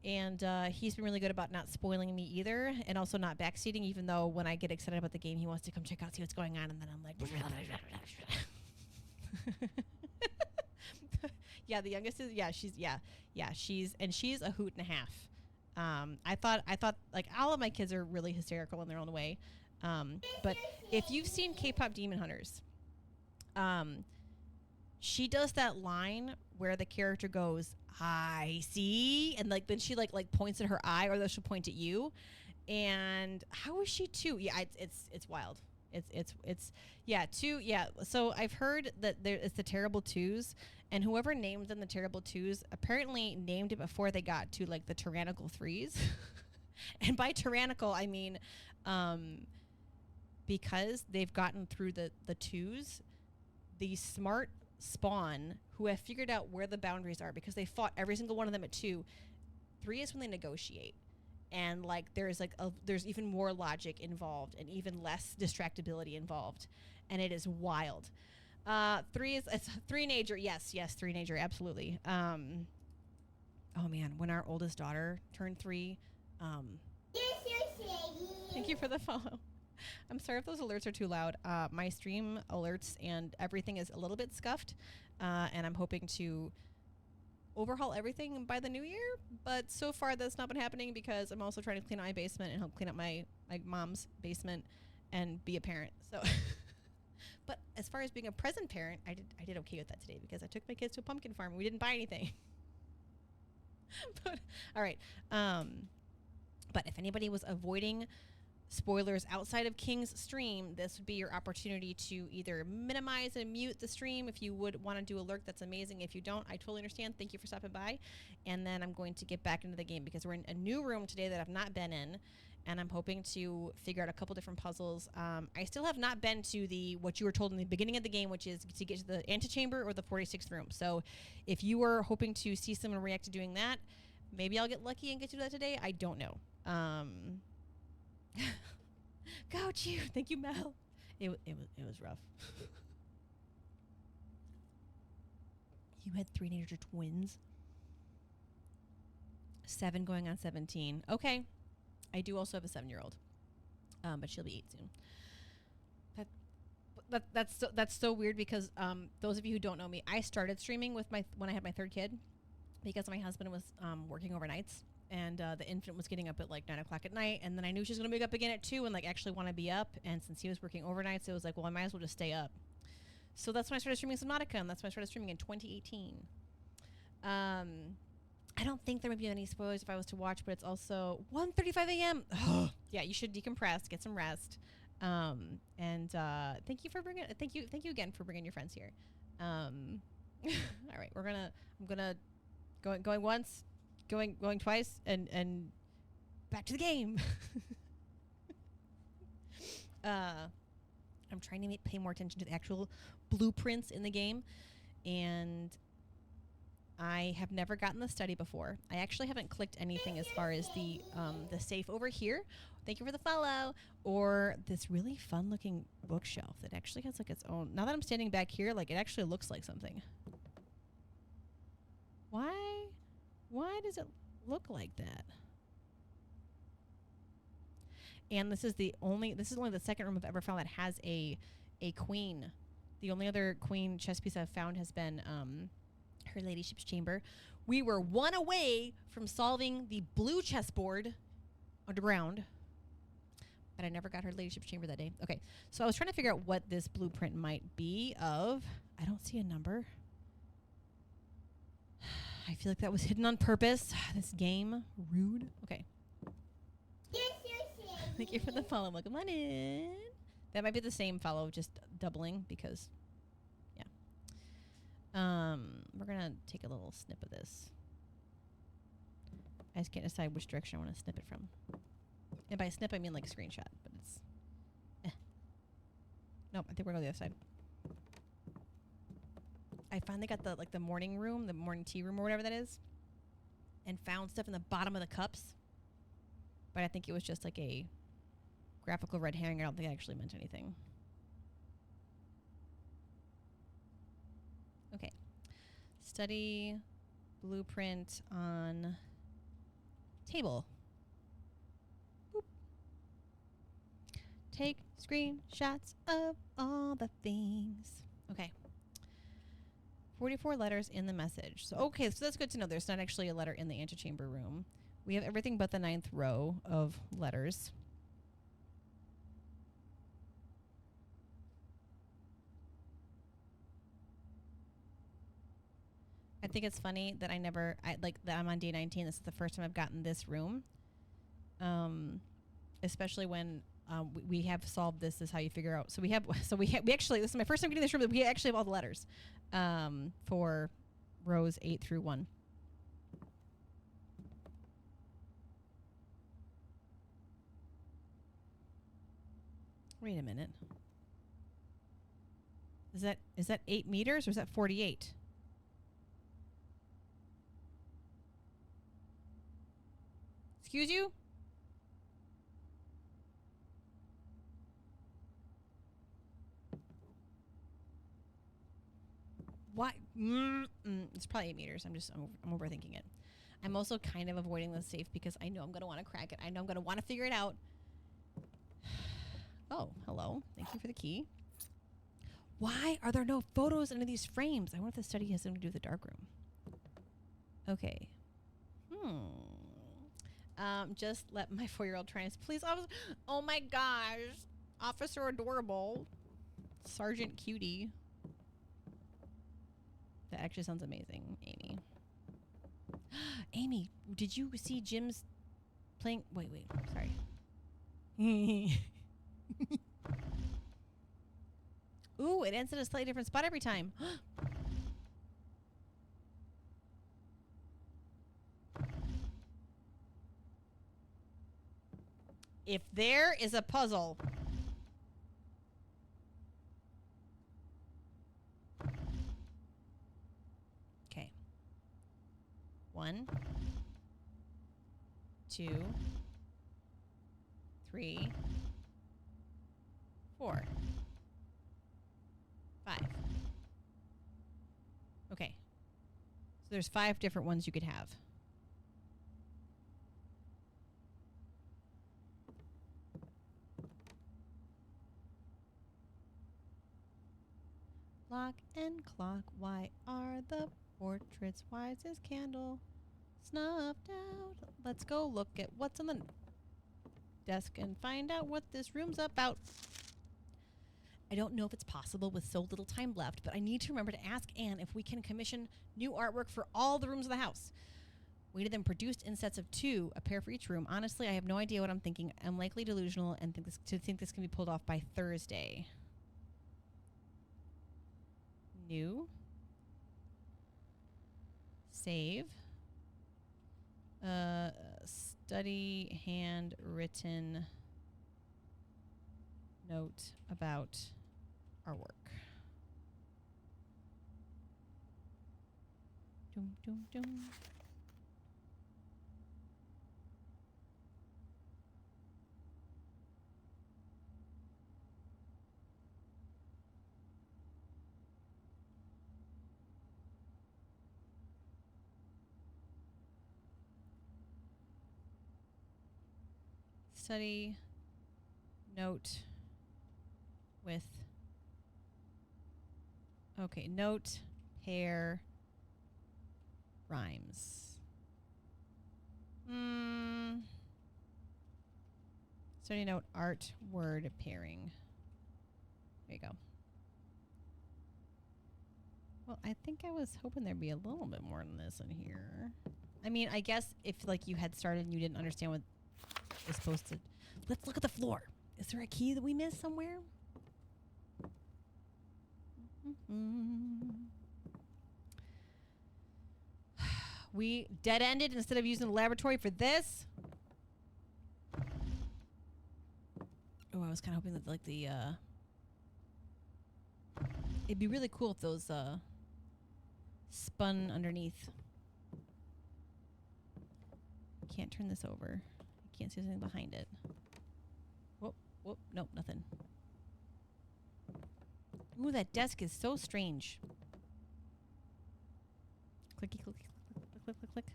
And he's been really good about not spoiling me either, and also not backseating, even though when I get excited about the game, he wants to come check out, see what's going on, and then I'm like... Yeah, the youngest is... she's a hoot and a half. I thought, like, all of my kids are really hysterical in their own way. But if you've seen K-pop Demon Hunters, she does that line where the character goes, I see, and like then she like points at her eye, or she'll point at you. And how is she too? Yeah, it's wild. It's yeah, two, yeah. So I've heard that it's the Terrible Twos, and whoever named them the Terrible Twos apparently named it before they got to like the Tyrannical Threes. And by tyrannical I mean because they've gotten through the twos, the smart spawn who have figured out where the boundaries are, because they fought every single one of them at 2. 3 is when they negotiate, and like there's even more logic involved and even less distractibility involved, and it is wild. 3 is it's 3-nager. Yes, 3-nager, absolutely. Oh man, when our oldest daughter turned 3, thank you for the follow. I'm sorry if those alerts are too loud. My stream alerts and everything is a little bit scuffed, and I'm hoping to overhaul everything by the new year. But so far that's not been happening because I'm also trying to clean out my basement and help clean up my mom's basement and be a parent. So But as far as being a present parent, I did okay with that today because I took my kids to a pumpkin farm and we didn't buy anything. But all right. But if anybody was avoiding spoilers outside of King's stream, this would be your opportunity to either minimize and mute the stream. If you would want to do a lurk, that's amazing. If you don't, I totally understand. Thank you for stopping by. And then I'm going to get back into the game because we're in a new room today that I've not been in, and I'm hoping to figure out a couple different puzzles. I still have not been to the what you were told in the beginning of the game, which is to get to the antechamber or the 46th room. So if you were hoping to see someone react to doing that, maybe I'll get lucky and get to that today. I don't know. Got you. Thank you, Mel. It was rough. You had 3 teenager twins. 7 going on 17. Okay. I do also have a 7-year-old. But she'll be 8 soon. That's so weird because those of you who don't know me, I started streaming with when I had my 3rd kid because my husband was working overnights. And the infant was getting up at like 9 o'clock at night. And then I knew she was going to wake up again at 2 and like actually want to be up. And since he was working overnights, it was like, well, I might as well just stay up. So that's when I started streaming Subnautica. And that's when I started streaming in 2018. I don't think there would be any spoilers if I was to watch, but it's also 1:35 a.m. Yeah, you should decompress, get some rest. And thank you again for bringing your friends here. All right, I'm gonna going once. Going twice and back to the game. I'm trying to pay more attention to the actual blueprints in the game, and I have never gotten the study before. I actually haven't clicked anything as far as the safe over here. Thank you for the follow. Or this really fun looking bookshelf that actually has like its own. Now that I'm standing back here, like it actually looks like something. Why does it look like that? And this is only the 2nd room I've ever found that has a queen. The only other queen chess piece I've found has been her ladyship's chamber. We were 1 away from solving the blue chessboard underground, but I never got her ladyship's chamber that day. Okay, so I was trying to figure out what this blueprint might be of. I don't see a number. I feel like that was hidden on purpose. This game, rude. Okay. Thank you for the follow. Welcome on in. That might be the same follow, just doubling because, yeah. We're gonna take a little snip of this. I just can't decide which direction I want to snip it from. And by snip, I mean like a screenshot, but it's. Nope, I think we're going to the other side. I finally got the morning room, the morning tea room or whatever that is, and found stuff in the bottom of the cups. But I think it was just like a graphical red herring. I don't think it actually meant anything. Okay. Study blueprint on table. Boop. Take screenshots of all the things. Okay. 44 letters in the message. So, okay, so that's good to know. There's not actually a letter in the antechamber room. We have everything but the 9th row of letters. I think it's funny that that I'm on day 19. This is the first time I've gotten this room. Especially when we have solved this is how you figure out. So we actually, this is my first time getting this room, but we actually have all the letters for rows 8 through 1. Wait a minute. Is that 8 meters or is that 48? Excuse you? What? It's probably 8 meters. I'm overthinking it. I'm also kind of avoiding the safe because I know I'm going to want to crack it. I know I'm going to want to figure it out. Oh, hello. Thank you for the key. Why are there no photos in these frames? I wonder if the study has something to do with the dark room. Okay. Just let my 4-year-old try and please. Oh my gosh. Officer Adorable. Sergeant Cutie. That actually sounds amazing, Amy. Amy, did you see Jim's playing? Wait, sorry. Ooh, it ends at a slightly different spot every time. If there is a puzzle. Okay. 1, 2, 3, 4, 5. Okay. So there's 5 different ones you could have. Lock and clock, why are the portraits white as candle? Snuffed out. Let's go look at what's on the desk and find out what this room's about. I don't know if it's possible with so little time left, but I need to remember to ask Anne if we can commission new artwork for all the rooms of the house. We need them produced in sets of 2, a pair for each room. Honestly, I have no idea what I'm thinking. I'm likely delusional and think this can be pulled off by Thursday. New. Save. Study handwritten note about our work. Dum, dum, dum. Study note with, okay, note, pair, rhymes. Study note, art, word pairing. There you go. Well, I think I was hoping there'd be a little bit more than this in here. I mean, I guess if like you had started and you didn't understand what is supposed to. Let's look at the floor. Is there a key that we missed somewhere? We dead-ended instead of using the laboratory for this. Oh, I was kind of hoping that like the it'd be really cool if those spun underneath. Can't turn this over. Can't see anything behind it. Whoop, whoop, nope, nothing. Ooh, that desk is so strange. Clicky, clicky, click, click, click, click, click.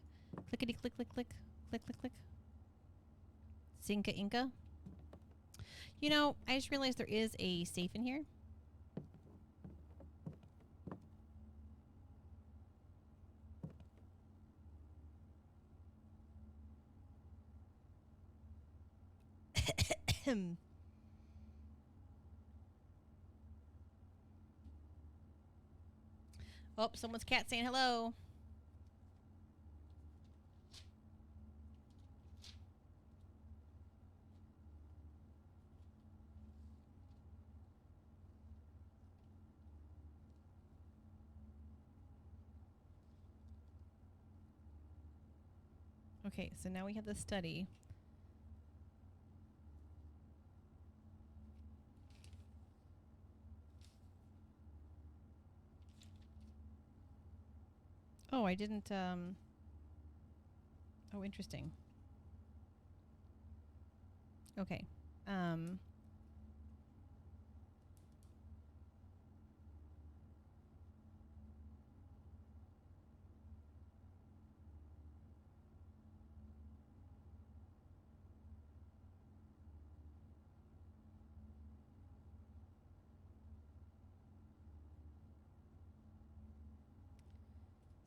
Clickety, click, click, click, click, click, click. Zinka Inca. You know, I just realized there is a safe in here. Oh, someone's cat saying hello. Okay, so now we have the study. Oh, I didn't, oh, interesting. Okay.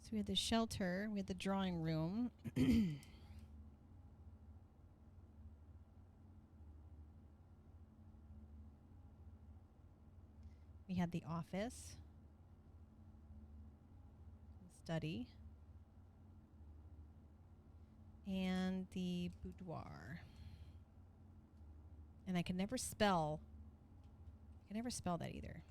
So we had the shelter, we had the drawing room. We had the office, study, and the boudoir. And I can never spell that either.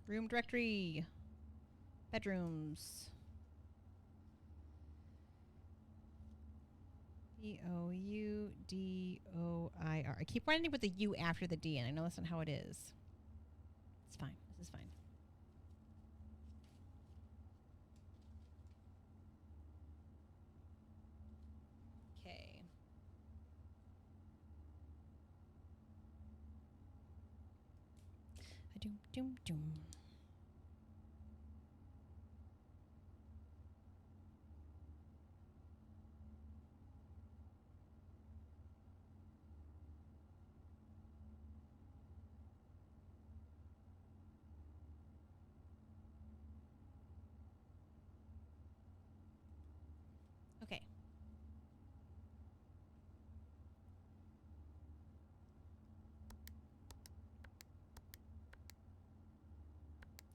Room directory. Bedrooms. Boudoir. I keep running with the U after the D, and I know that's not how it is. It's fine. This is fine. Okay. Doom, doom, doom. Okay.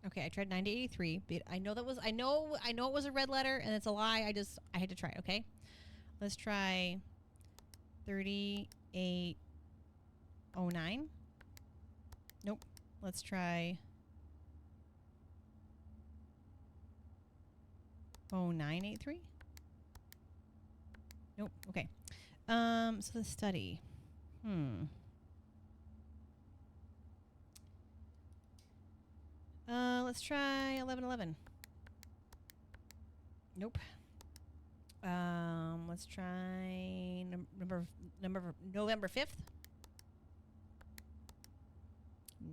Okay, I tried 9083, but I know it was a red letter and it's a lie. I had to try it, okay? Let's try 3809. Nope. Let's try 0983. Nope. Okay. So the study. Let's try 1111. Nope. Let's try November 5th.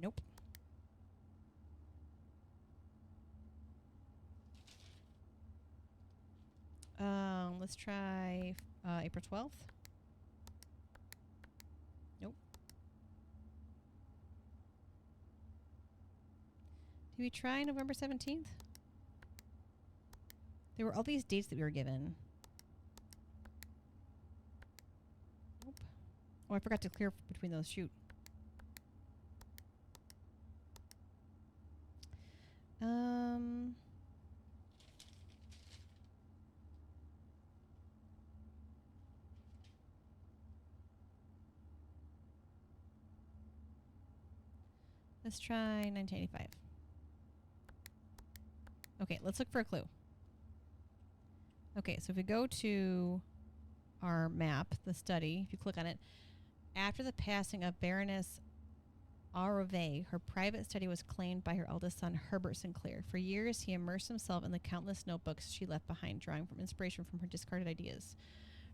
Nope. Let's try April 12th. Nope. Did we try November 17th? There were all these dates that we were given. Nope. Oh, I forgot to clear between those. Shoot. Let's try 1985. Okay, let's look for a clue. Okay, so if we go to our map, the study, if you click on it, after the passing of Baroness Arove, her private study was claimed by her eldest son, Herbert Sinclair. For years, he immersed himself in the countless notebooks she left behind, drawing from inspiration from her discarded ideas.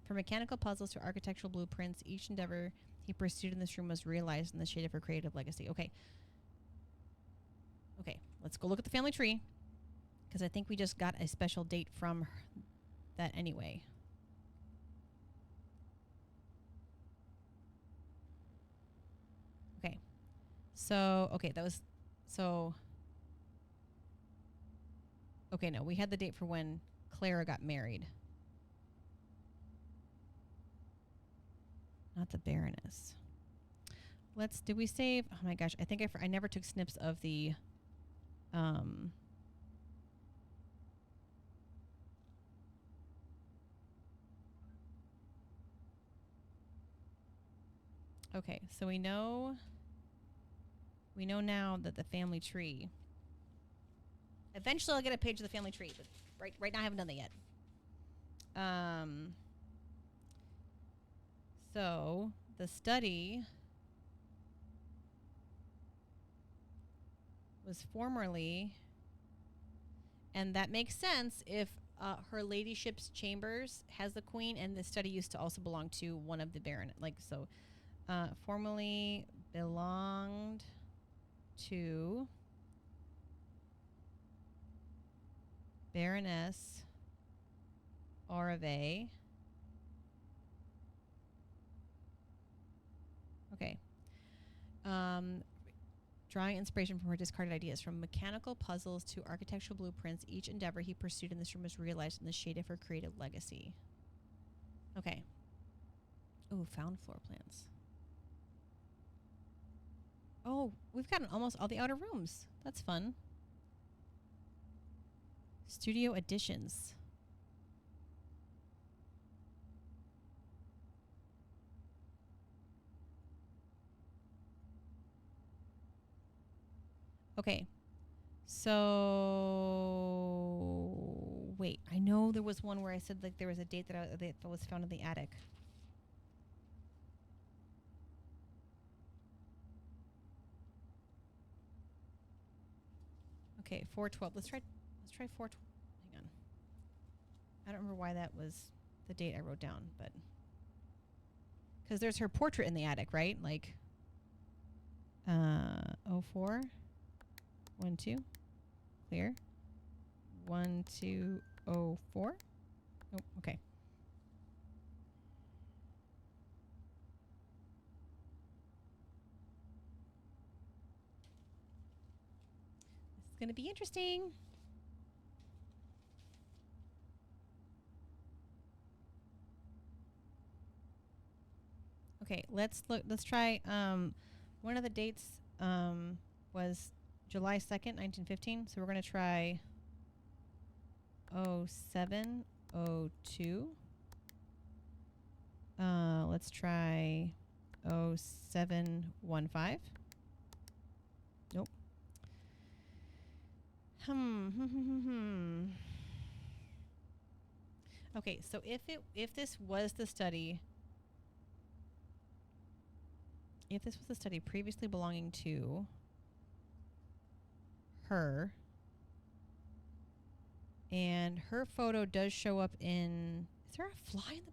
From mechanical puzzles to architectural blueprints, each endeavor he pursued in this room was realized in the shade of her creative legacy. Okay. Okay, let's go look at the family tree, because I think we just got a special date from that anyway. Okay. So, okay, that was... So... Okay, no, we had the date for when Clara got married. Not the Baroness. Did we save... Oh my gosh, I think I never took snips of the... Okay, so we know now that the family tree... Eventually I'll get a page of the family tree, but right now I haven't done that yet. So, the study was formerly... And that makes sense if her ladyship's chambers has the queen, and the study used to also belong to one of the baron. Formerly belonged to Baroness Arave. Okay. drawing inspiration from her discarded ideas. From mechanical puzzles to architectural blueprints, each endeavor he pursued in this room was realized in the shade of her creative legacy. Okay. Oh, found floor plans. Oh, we've gotten almost all the outer rooms. That's fun. Studio additions. Okay. So wait, I know there was one where I said like there was a date that was found in the attic. Okay, 412. Let's try 412. Hang on. I don't remember why that was the date I wrote down, but because there's her portrait in the attic, right? Like 04 12 clear 1204. Oh, okay. This is going to be interesting. Okay, let's look. Let's try. One of the dates was July 2nd, 1915. So we're going to try 0702. Let's try 0715. Nope. Okay, so if this was the study, previously belonging to her, and her photo does show up in... Is there a fly in the...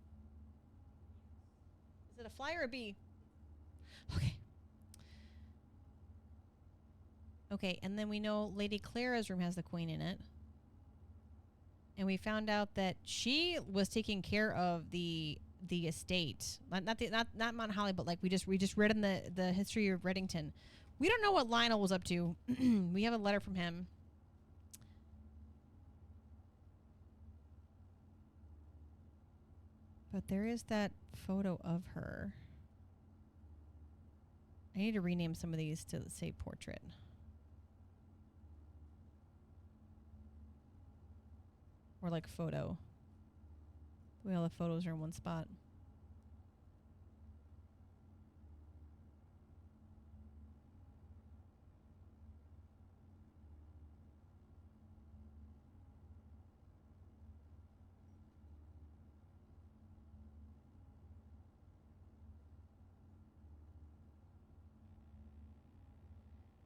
Is it a fly or a bee? Okay. Okay, and then we know Lady Clara's room has the queen in it. And we found out that she was taking care of the estate. Not Mount Holly, but like we just read in the history of Reddington. We don't know what Lionel was up to. We have a letter from him. But there is that photo of her. I need to rename some of these to say portrait. Or like photo. The way all the photos are in one spot.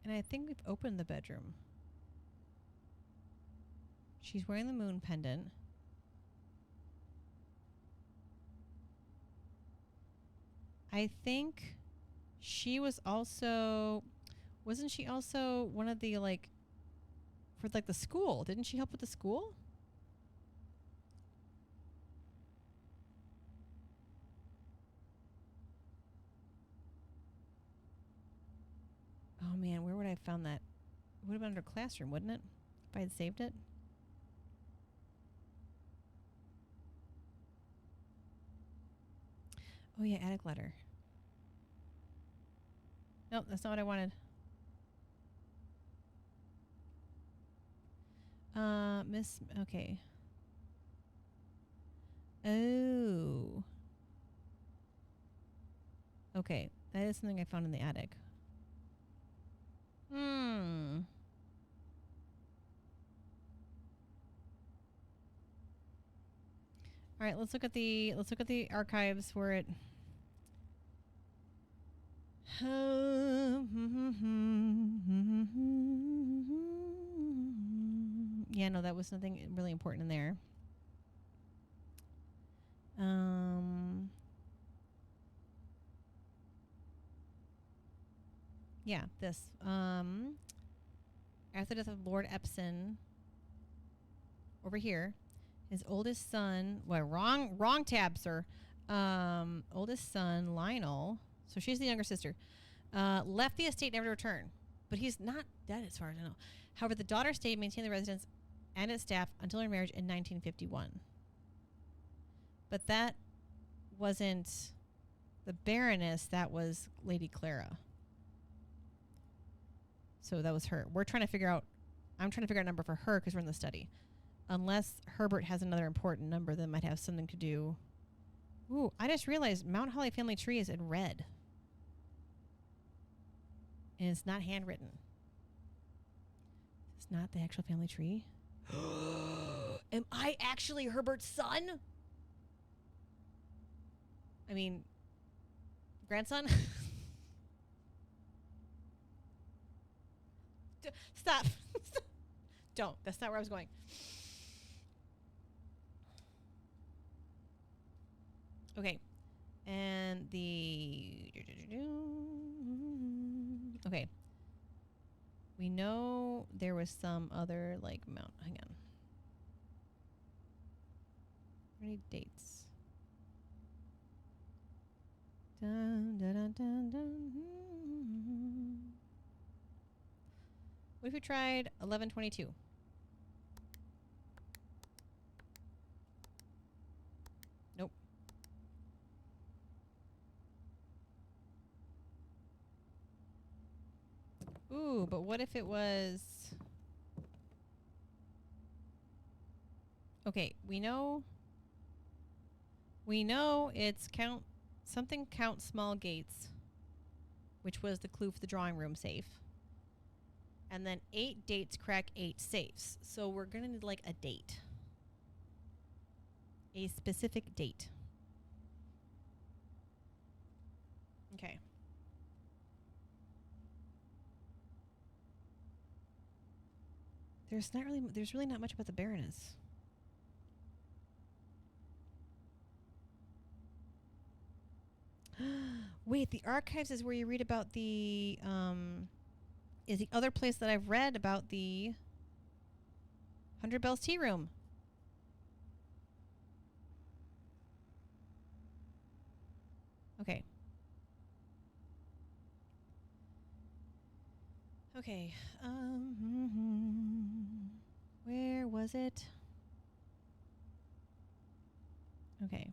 And I think we've opened the bedroom. She's wearing the moon pendant. I think she was also... Wasn't she also one of the, like... For, like, the school? Didn't she help with the school? Oh, man. Where would I have found that? It would have been under classroom, wouldn't it? If I had saved it? Oh, yeah. Attic letter. Nope, that's not what I wanted. Miss... Okay. Oh. Okay. That is something I found in the attic. All right, let's look at the archives where it... Yeah, no, that was nothing really important in there. Yeah, this. After the death of Lord Epsom, over here, his oldest son... Well, wrong tab, sir. Oldest son, Lionel... So she's the younger sister. Left the estate, never to return. but he's not dead as far as I know. However, the daughter stayed, maintained the residence and its staff until her marriage in 1951. But that wasn't the Baroness, that was Lady Clara. So that was her. I'm trying to figure out a number for her because we're in the study. Unless Herbert has another important number that might have something to do. Ooh, I just realized Mount Holly family tree is in red. And it's not handwritten. It's not the actual family tree. Am I actually Herbert's son? I mean, grandson? Stop. Don't. That's not where I was going. Okay. And okay. We know there was some other, like, mount. Hang on. We need dates. Dun, dun, dun, dun, dun. What if we tried 1122? Nope. Ooh, but what if it was... Okay, we know it's count small gates, which was the clue for the drawing room safe. And then 8 dates crack 8 safes. So we're going to need like a date. A specific date. Okay. There's really not much about the Baroness. Wait, the archives is where you read about the is the other place that I've read about the 100 Bells Tea Room. Okay. Okay. Where was it? Okay.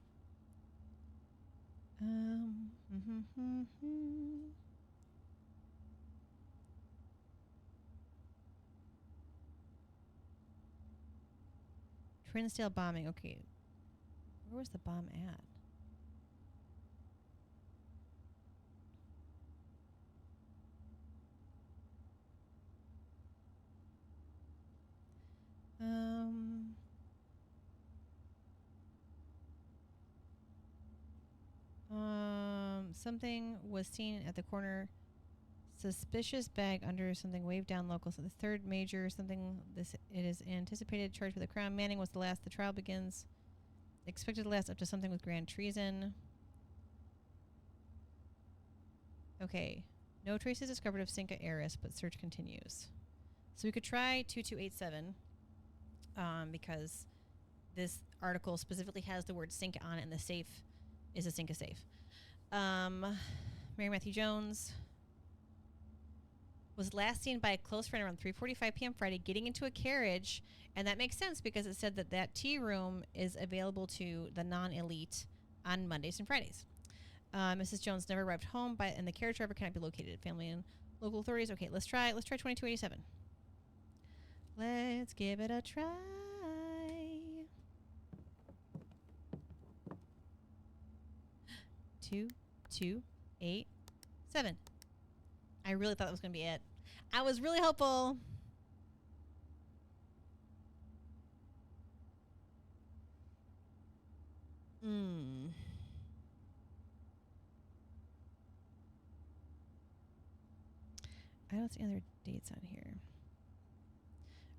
Trinsdale bombing. Okay. Where was the bomb at? Something was seen at the corner. Suspicious bag under something waved down local. So the third major something. It is anticipated charged with the crown. Manning was the last. The trial begins. Expected to last up to something with grand treason. Okay. No traces discovered of Cinca heiress, but search continues. So we could try 2287. Because this article specifically has the word Cinca on it, and the safe is a Cinca safe. Mary Matthew Jones was last seen by a close friend around 3:45 p.m. Friday getting into a carriage, and that makes sense because it said that tea room is available to the non-elite on Mondays and Fridays. Mrs. Jones never arrived home, and the carriage driver cannot be located. Family and local authorities. Okay, let's try 2287. Let's give it a try. 2287. I really thought that was going to be it. I was really hopeful. I don't see other dates on here.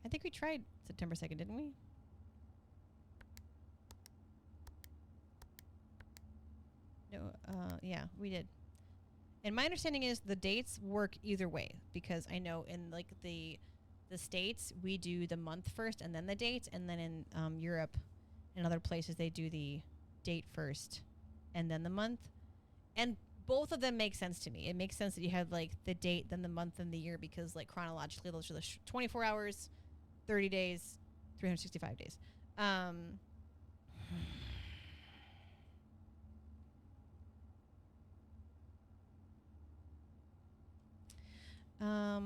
I think we tried September 2nd, didn't we? No, yeah, we did. And my understanding is the dates work either way, because I know in like the States we do the month first and then the date, and then in Europe and other places they do the date first and then the month. And both of them make sense to me. It makes sense that you have like the date, then the month, and the year, because like chronologically those are the 24 hours, 30 days, 365 days.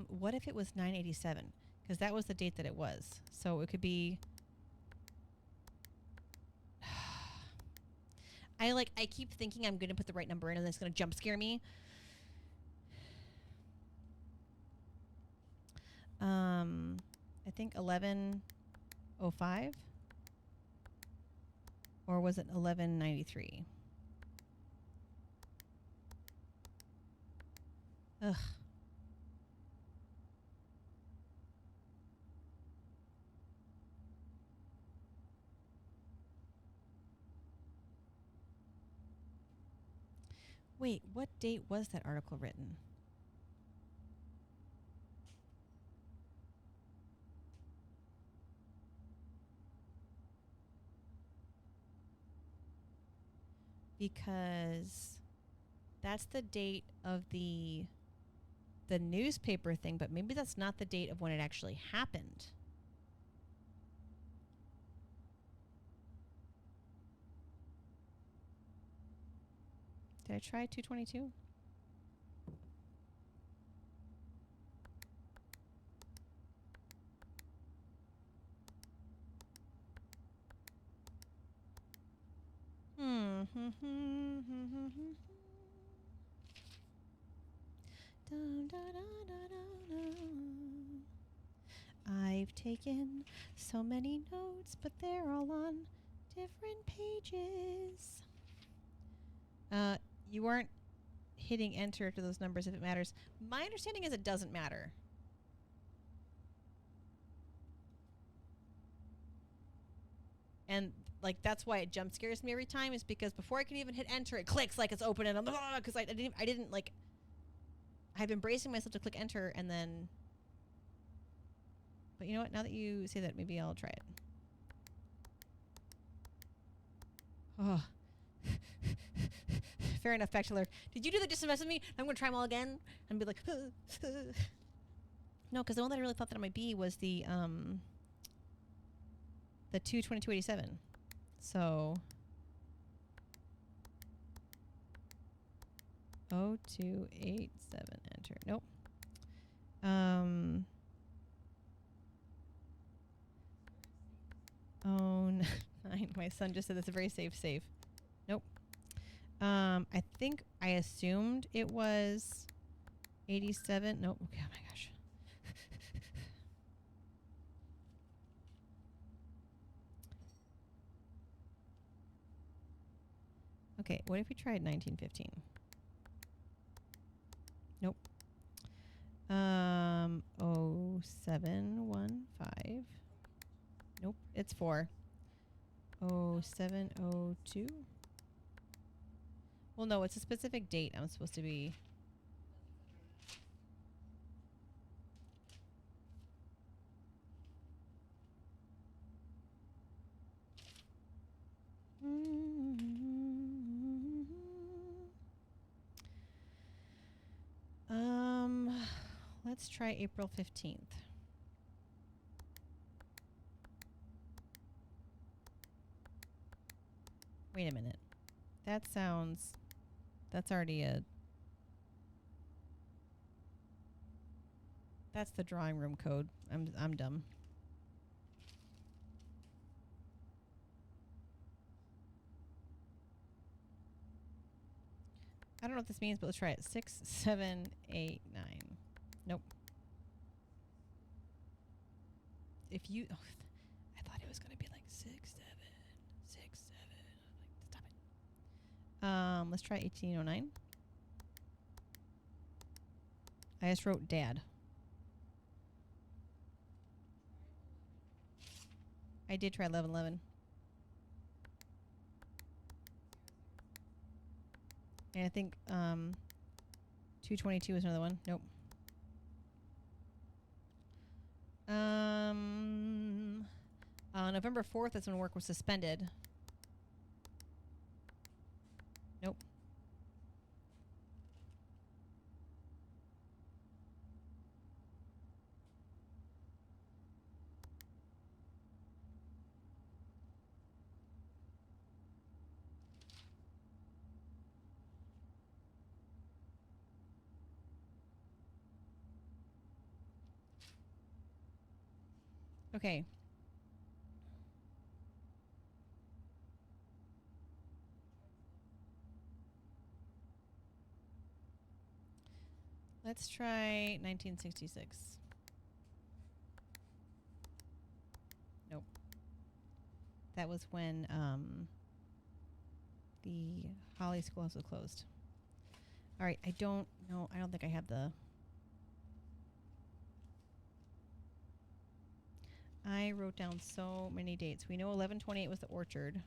What if it was 987? Because that was the date that it was. So it could be. I keep thinking I'm going to put the right number in and it's going to jump scare me. I think 1105, or was it 1193? Ugh. Wait, what date was that article written? Because that's the date of the newspaper thing, but maybe that's not the date of when it actually happened. Did I try 222? I've taken so many notes, but they're all on different pages. You aren't hitting enter to those numbers if it matters. My understanding is it doesn't matter. And like that's why it jump scares me every time, is because before I can even hit enter, it clicks like it's open, and I'm because I didn't like. I've been bracing myself to click enter, and then. But you know what? Now that you say that, maybe I'll try it. Oh. Fair enough, Bachelor. Did you do that just to mess with me? I'm going to try them all again and be like, no, because the one that I really thought that it might be was the 22287. So 0287, enter. Nope. Oh, 9. My son just said that's a very safe save. Nope. I think I assumed it was 87. Nope. Okay, oh my gosh. Okay, what if we tried 1915? Nope. 0715. Nope, it's 4. 0702. Well, no, it's a specific date I'm supposed to be. Let's try April 15th. Wait a minute. That sounds. That's already a. That's the drawing room code. I'm dumb. I don't know what this means, but let's try it. 6, 7, 8, 9. Nope. If you, I thought it was gonna be like 6, 7, 6, 7. Like, stop it. Let's try 1809. I just wrote dad. I did try 1111. And I think 222 is another one. Nope. November 4th, that's when work was suspended. Nope. Okay. Let's try 1966. Nope. That was when the Holly Schoolhouse was closed. All right, I don't know. I don't think I have the... I wrote down so many dates. We know 11/28 was the Orchard.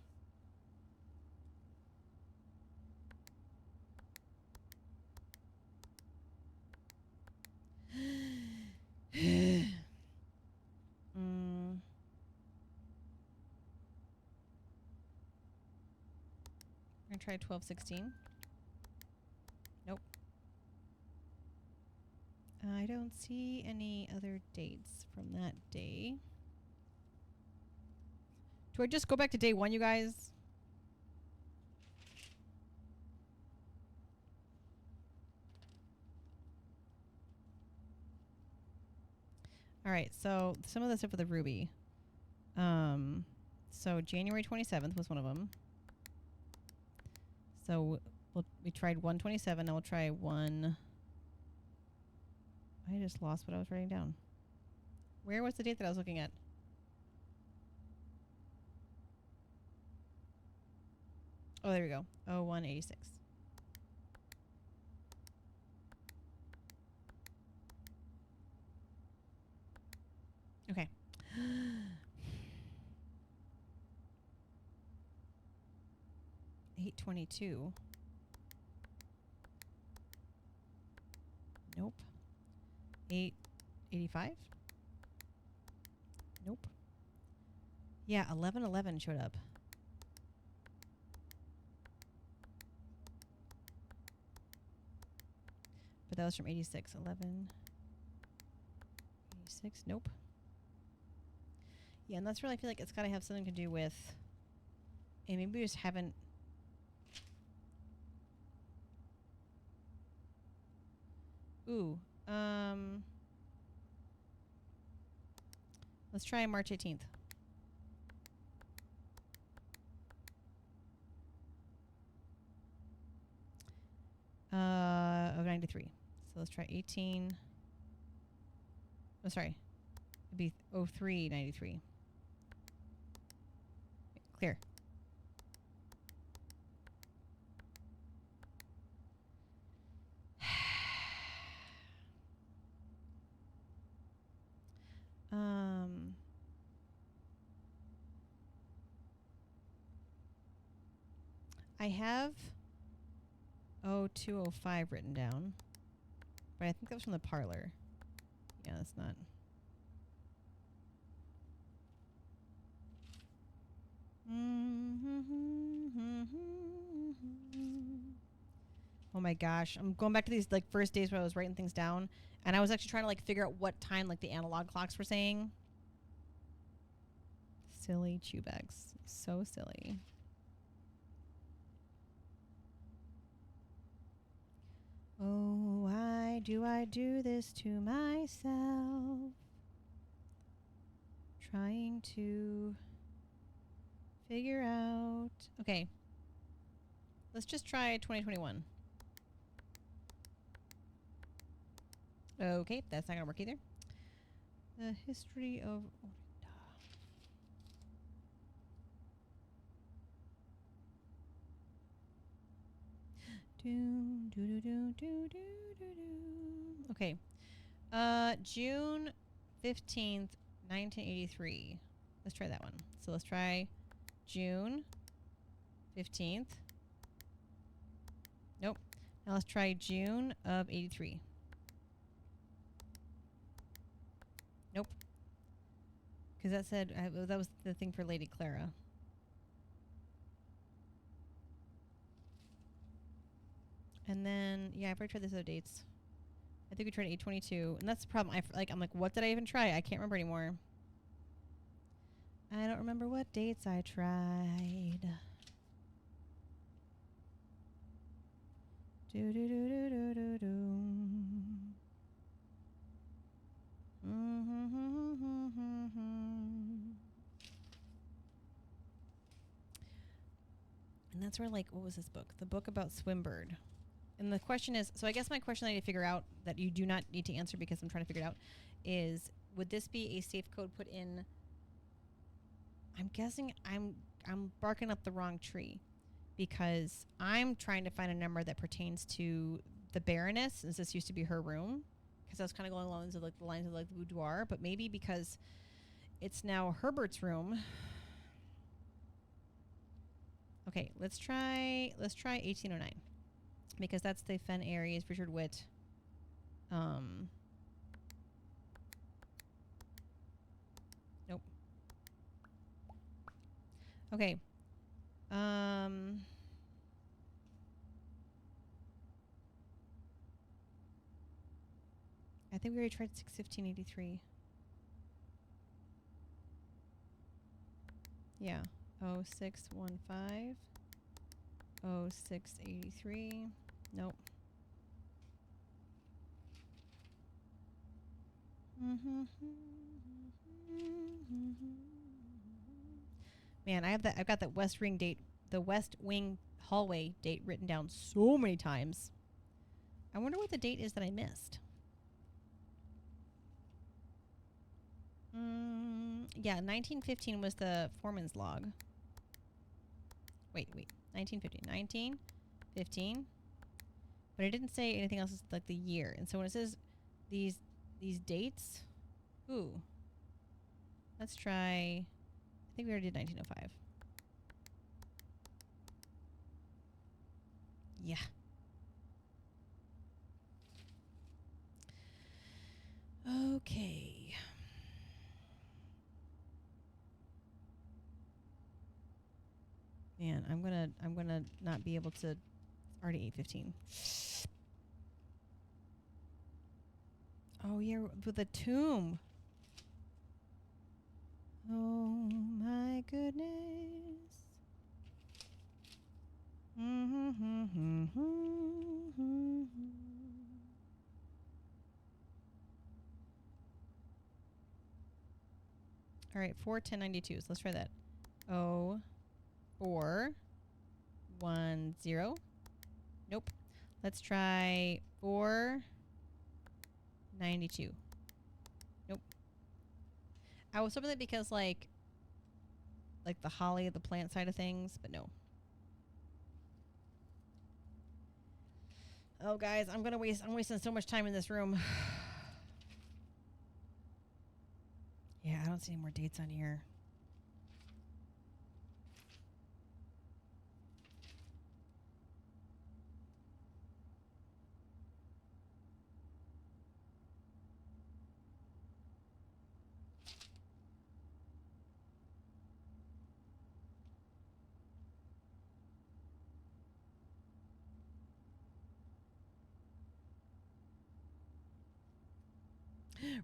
I'm going to try 12/16. Nope. I don't see any other dates from that day. Do I just go back to day 1, you guys? All right, so some of the stuff with the Ruby. So January 27th was one of them. So we tried 1/27. Now we'll try 1. I just lost what I was writing down. Where was the date that I was looking at? Oh, there we go. 01/86. Okay. 8/22. Nope. 8/85. Nope. Yeah, 11/11 showed up. But that was from 86. 11/86. Nope. Yeah, and that's really, I feel like it's got to have something to do with, and maybe we just haven't. Ooh. Let's try March 18th. Of 93. So let's try 18. Oh, sorry. It'd be 03/93. Clear. I have 02/05 written down, but I think that was from the parlor. Yeah, that's not. Oh my gosh, I'm going back to these like first days where I was writing things down, and I was actually trying to like figure out what time like the analog clocks were saying. Silly chew bags, so silly. Oh, why do I do this to myself? Trying to figure out. Okay. Let's just try 2021. Okay, that's not going to work either. The history of Okay. June 15th, 1983. Let's try that one. So let's try June 15th. Nope. Now let's try June of 83. Nope. Because that said, that was the thing for Lady Clara. And then, yeah, I've already tried those other dates. I think we tried 8/22, and that's the problem. I'm like, what did I even try? I can't remember anymore. I don't remember what dates I tried. Do do do do do do do. that's where, like, what was this book? The book about Swimbird. And the question is, so I guess my question I need to figure out that you do not need to answer because I'm trying to figure it out is, would this be a safe code put in? I'm guessing I'm barking up the wrong tree because I'm trying to find a number that pertains to the Baroness, since this used to be her room, because I was kind of going along like the lines of like the boudoir, but maybe because it's now Herbert's room. Okay, let's try 1809 because that's the Fen Aries, Richard Witt. Nope. Okay. I think we already tried 61583. Yeah. 0615. 0683. Nope. Man, I've got that West Wing date, the West Wing hallway date written down so many times. I wonder what the date is that I missed. Yeah, 1915 was the foreman's log. Wait. 1915. 1915. But it didn't say anything else like the year. And so when it says these dates, ooh. Let's try, I think we already did 1905. Yeah. Okay. Man, I'm gonna not be able to. It's already 8:15. Oh yeah, with a tomb. Oh my goodness. All right, 41092. So let's try that. 0410. Nope. Let's try 492. Nope. I was hoping that because like the holly, the plant side of things, but no. Oh guys, I'm wasting so much time in this room. Yeah, I don't see any more dates on here.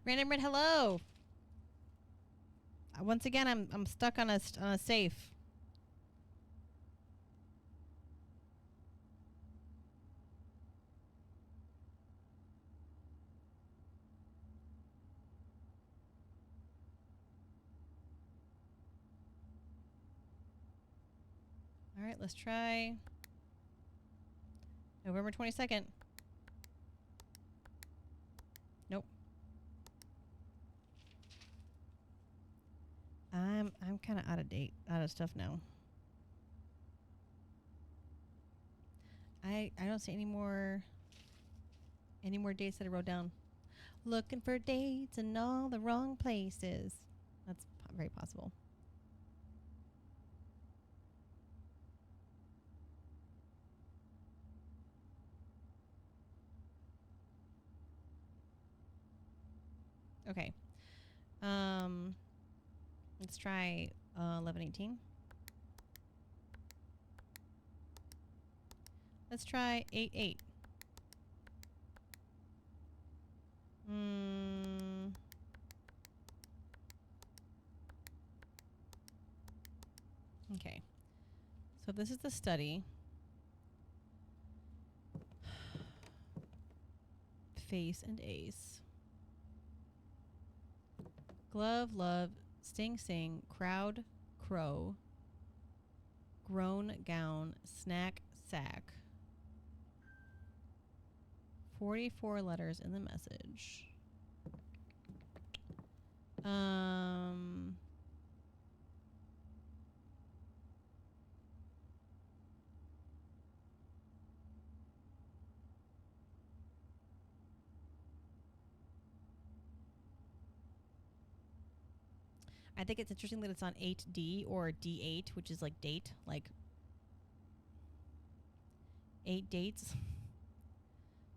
Random Red, hello. Once again, I'm stuck on a safe. All right, let's try November 22nd. Nope. I'm kind of out of stuff now. I don't see any more dates that I wrote down. Looking for dates in all the wrong places. That's very possible. Okay. Let's try 1118. Let's try 88. Okay. So this is the study. Face and ace. Glove, love, sting, sing, crowd, crow. Grown gown, snack sack. 44 letters in the message. I think it's interesting that it's on 8D or D8, which is like date, like 8 dates.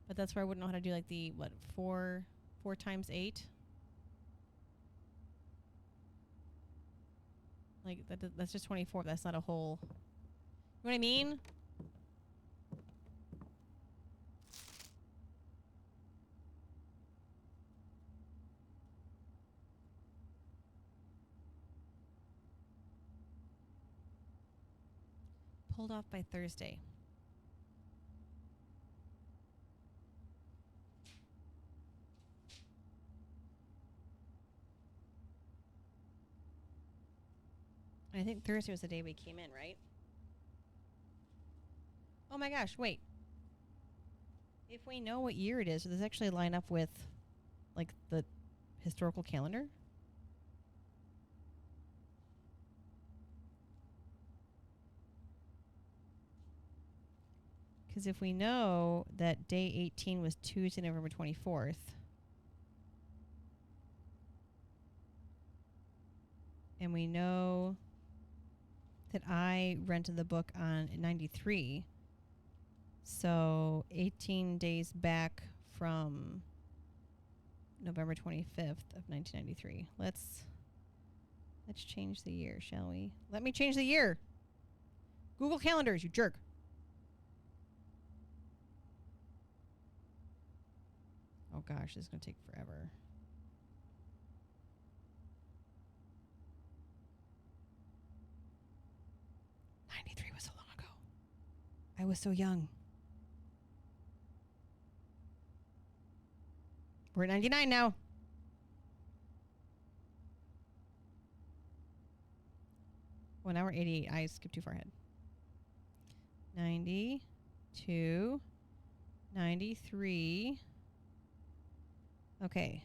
But that's where I wouldn't know how to do like the, what, 4 times 8? Like, that's just 24. That's not a whole... You know what I mean? Pulled off by Thursday. I think Thursday was the day we came in, right? Oh my gosh, wait. If we know what year it is, does this actually line up with, like, the historical calendar? Because if we know that day 18 was Tuesday, November 24th, and we know that I rented the book on 93, so 18 days back from November 25th of 1993. Let's change the year, shall we? Let me change the year. Google Calendars, you jerk. Oh gosh, this is going to take forever. '93 was so long ago. I was so young. We're at 99 now. Well, now we're 88. I skipped too far ahead. 92, 93. Okay.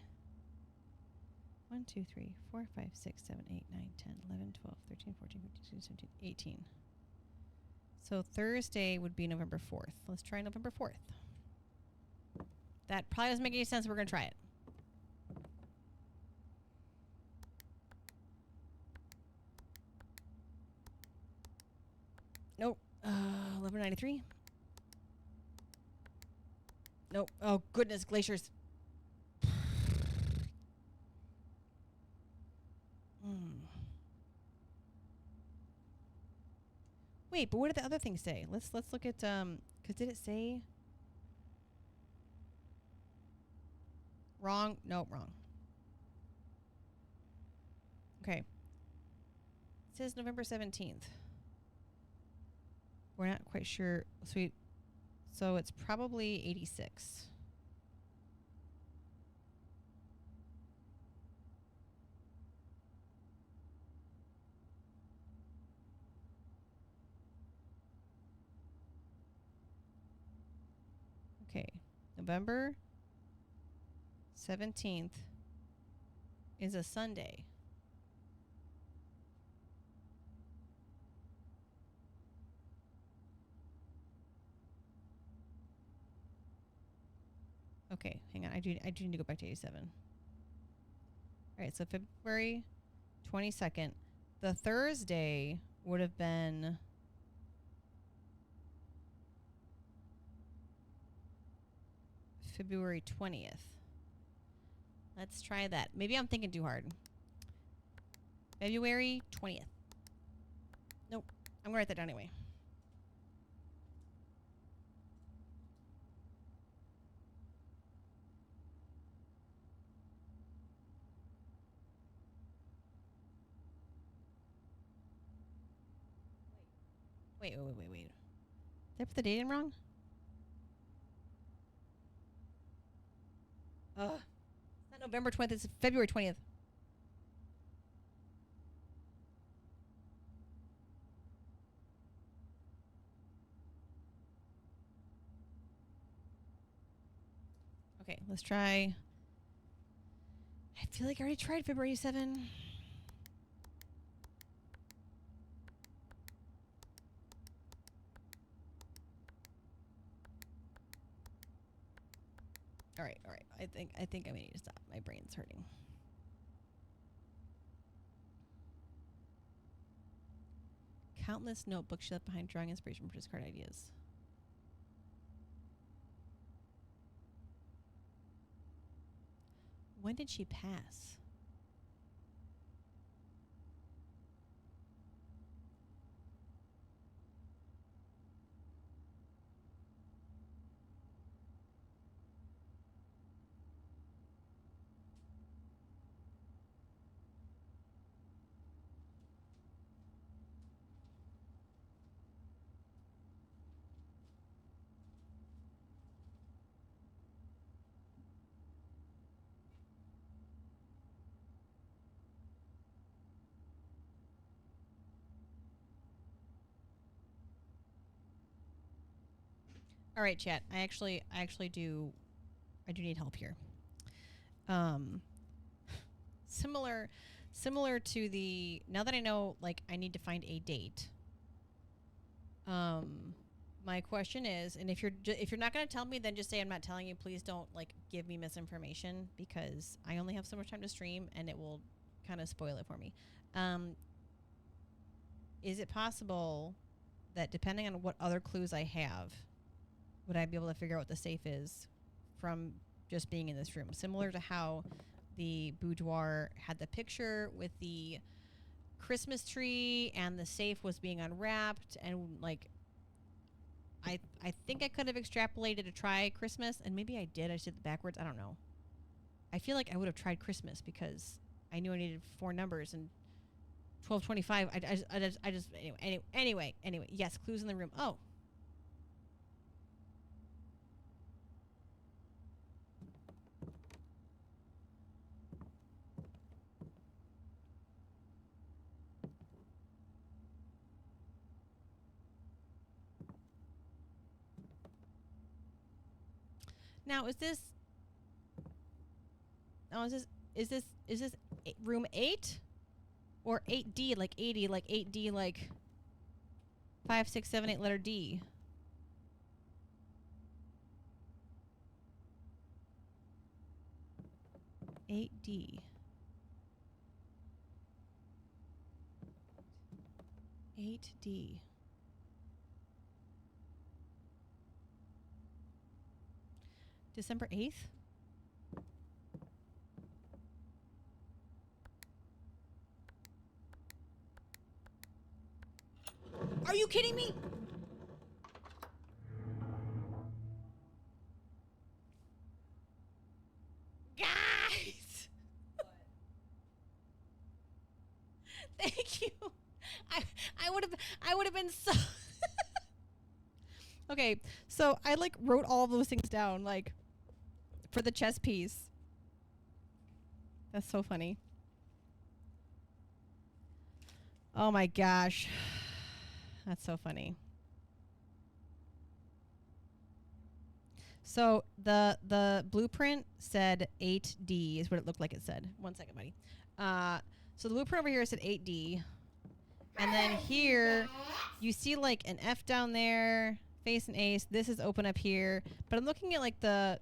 1, 2, 3, 4, 5, 6, 7, 8, 9, 10, 11, 12, 13, 14, 15, 16, 17, 18. So Thursday would be November 4th. Let's try November 4th. That probably doesn't make any sense. We're going to try it. Nope. 1193. Nope. Oh, goodness. Glaciers. Wait, but what did the other thing say? Let's look at because did it say wrong? Nope, wrong. Okay. It says November 17th. We're not quite sure. So it's probably 86. Okay, November 17th is a Sunday. Okay, hang on. I do need to go back to 87. All right, so February 22nd. The Thursday would have been February 20th. Let's try that. Maybe I'm thinking too hard. February 20th. Nope. I'm going to write that down anyway. Wait. Did I put the date in wrong? It's not November 20th. It's February 20th. Okay, let's try. I feel like I already tried February 7. All right. I think I may need to stop. My brain's hurting. Countless notebooks she left behind, drawing inspiration for discard ideas. When did she pass? All right, chat. I actually do need help here. Um similar to the, now that I know, like, I need to find a date. My question is, and if you're not going to tell me, then just say I'm not telling you. Please don't, like, give me misinformation, because I only have so much time to stream and it will kind of spoil it for me. Is it possible that, depending on what other clues I have, would I be able to figure out what the safe is from just being in this room? Similar to how the boudoir had the picture with the Christmas tree and the safe was being unwrapped, and, like, I think I could have extrapolated to try Christmas, and maybe I did. I just did it backwards. I don't know. I feel like I would have tried Christmas because I knew I needed 4 numbers, and 1225. I just anyway. Yes, clues in the room. Oh. Now, is this room 8 or 8D, like 80, like 8D, like 5, 6, 7, 8 letter D? Eight D. 8D. December 8th? Are you kidding me? Guys! Thank you. I would have been so Okay, so I, like, wrote all of those things down, like, for the chess piece. That's so funny. Oh my gosh. That's so funny. So the blueprint said 8D is what it looked like it said. 1 second, buddy. So the blueprint over here said 8D. And then here you see, like, an F down there, face and ace. This is open up here. But I'm looking at, like, the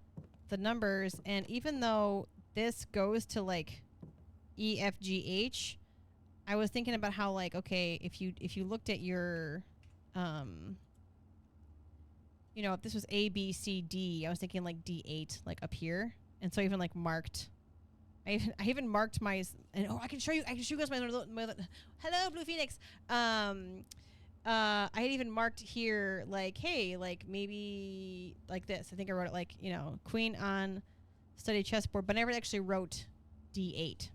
numbers, and even though this goes to, like, E, F, G, H, I was thinking about how, like, okay, if you looked at your you know, if this was A, B, C, D, I was thinking, like, D8, like, up here. And so I even, like, marked, I even marked my, and I can show you guys my hello, Blue Phoenix. I had even marked here, like, hey, like, maybe like this. I think I wrote it, like, you know, queen on study chessboard, but I never actually wrote D8.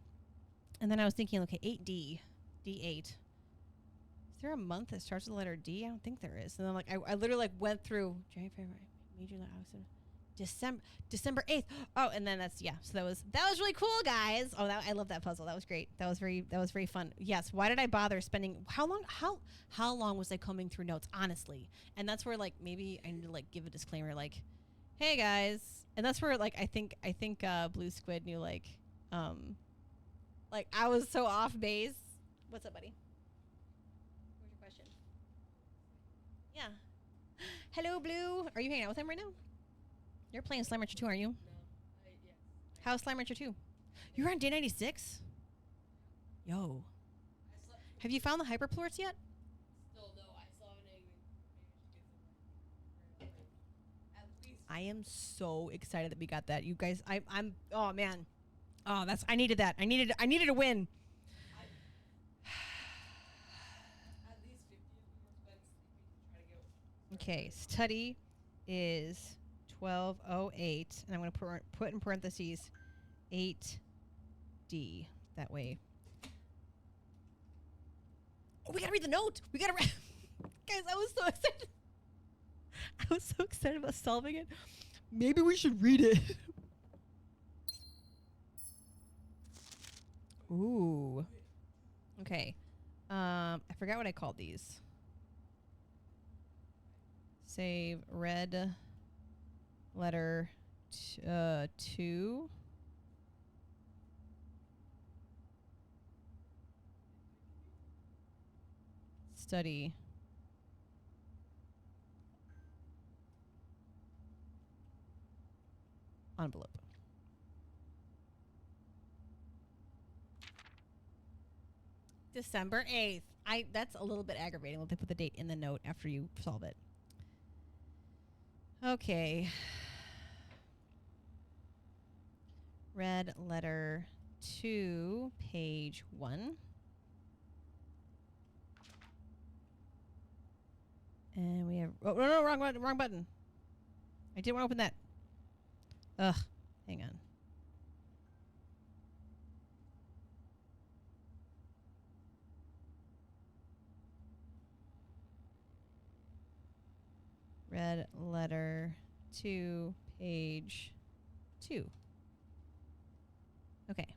And then I was thinking, okay, 8D, D8. Is there a month that starts with the letter D? I don't think there is. And then, like, I literally, like, went through January, February, major, December 8th. Oh, and then that's, yeah. So that was really cool, guys. Oh, I love that puzzle. That was great. That was very fun. Yes. Why did I bother spending how long was I combing through notes, honestly? And that's where, like, maybe I need to, like, give a disclaimer, like, hey guys, And that's where I think Blue Squid knew like I was so off base. What's up, buddy? What's your question? Yeah. Hello, Blue. Are you hanging out with him right now? You're playing Slime Rancher 2, aren't you? How's Slime Rancher 2? You're on day 96? Yo. Have you found the hyperplorts yet? Still no, I still haven't managed to get at least. I am so excited that we got that. You guys, I'm oh man. Oh, I needed that. I needed a win. At least 50 of them were spent sleeping to try to get. Okay, study is 1208, and I'm going to put in parentheses 8D. That way. Oh, we got to read the note. We got to read. Guys, I was so excited. I was so excited about solving it. Maybe we should read it. Ooh. Okay. I forgot what I called these. Save red letter 2. Study. Envelope. December 8th. That's a little bit aggravating when they put the date in the note after you solve it. Okay. Red letter 2, page 1. And we have no, wrong button. I didn't want to open that. Ugh, hang on. Red letter 2, page 2. Okay.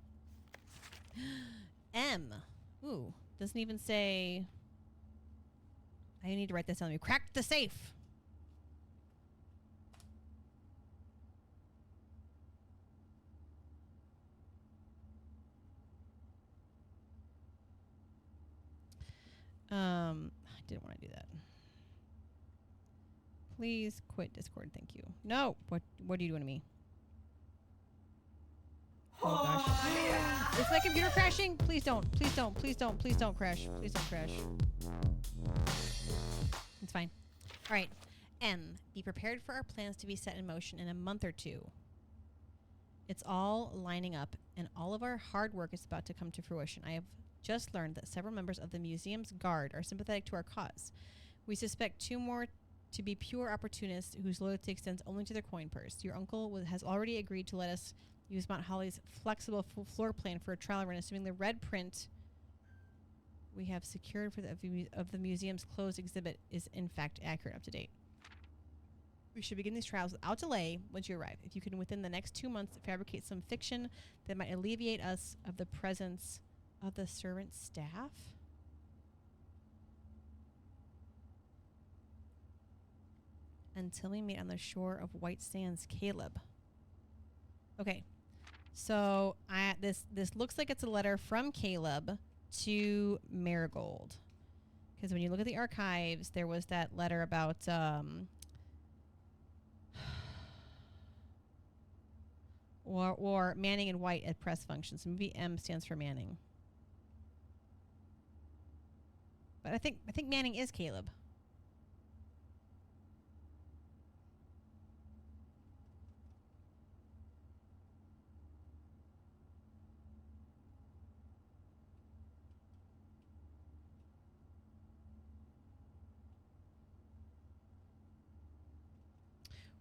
M. Ooh, doesn't even say. I need to write this down. We cracked the safe. I didn't want to do that. Please quit Discord. Thank you. No. What are you doing to me? Oh gosh. Is my computer crashing? Please don't. Please don't. Please don't. Please don't crash. Please don't crash. It's fine. All right. M. Be prepared for our plans to be set in motion in a month or two. It's all lining up, and all of our hard work is about to come to fruition. I have just learned that several members of the museum's guard are sympathetic to our cause. We suspect 2 more to be pure opportunists whose loyalty extends only to their coin purse. Your uncle has already agreed to let us use Mount Holly's flexible floor plan for a trial run, assuming the red print we have secured for the museum's closed exhibit is in fact accurate, up to date. We should begin these trials without delay once you arrive. If you can, within the next 2 months, fabricate some fiction that might alleviate us of the presence of the servant staff. Until we meet on the shore of White Sands, Caleb. Okay, so this looks like it's a letter from Caleb to Marigold, because when you look at the archives, there was that letter about or Manning and White at press functions. So maybe M stands for Manning, but I think Manning is Caleb.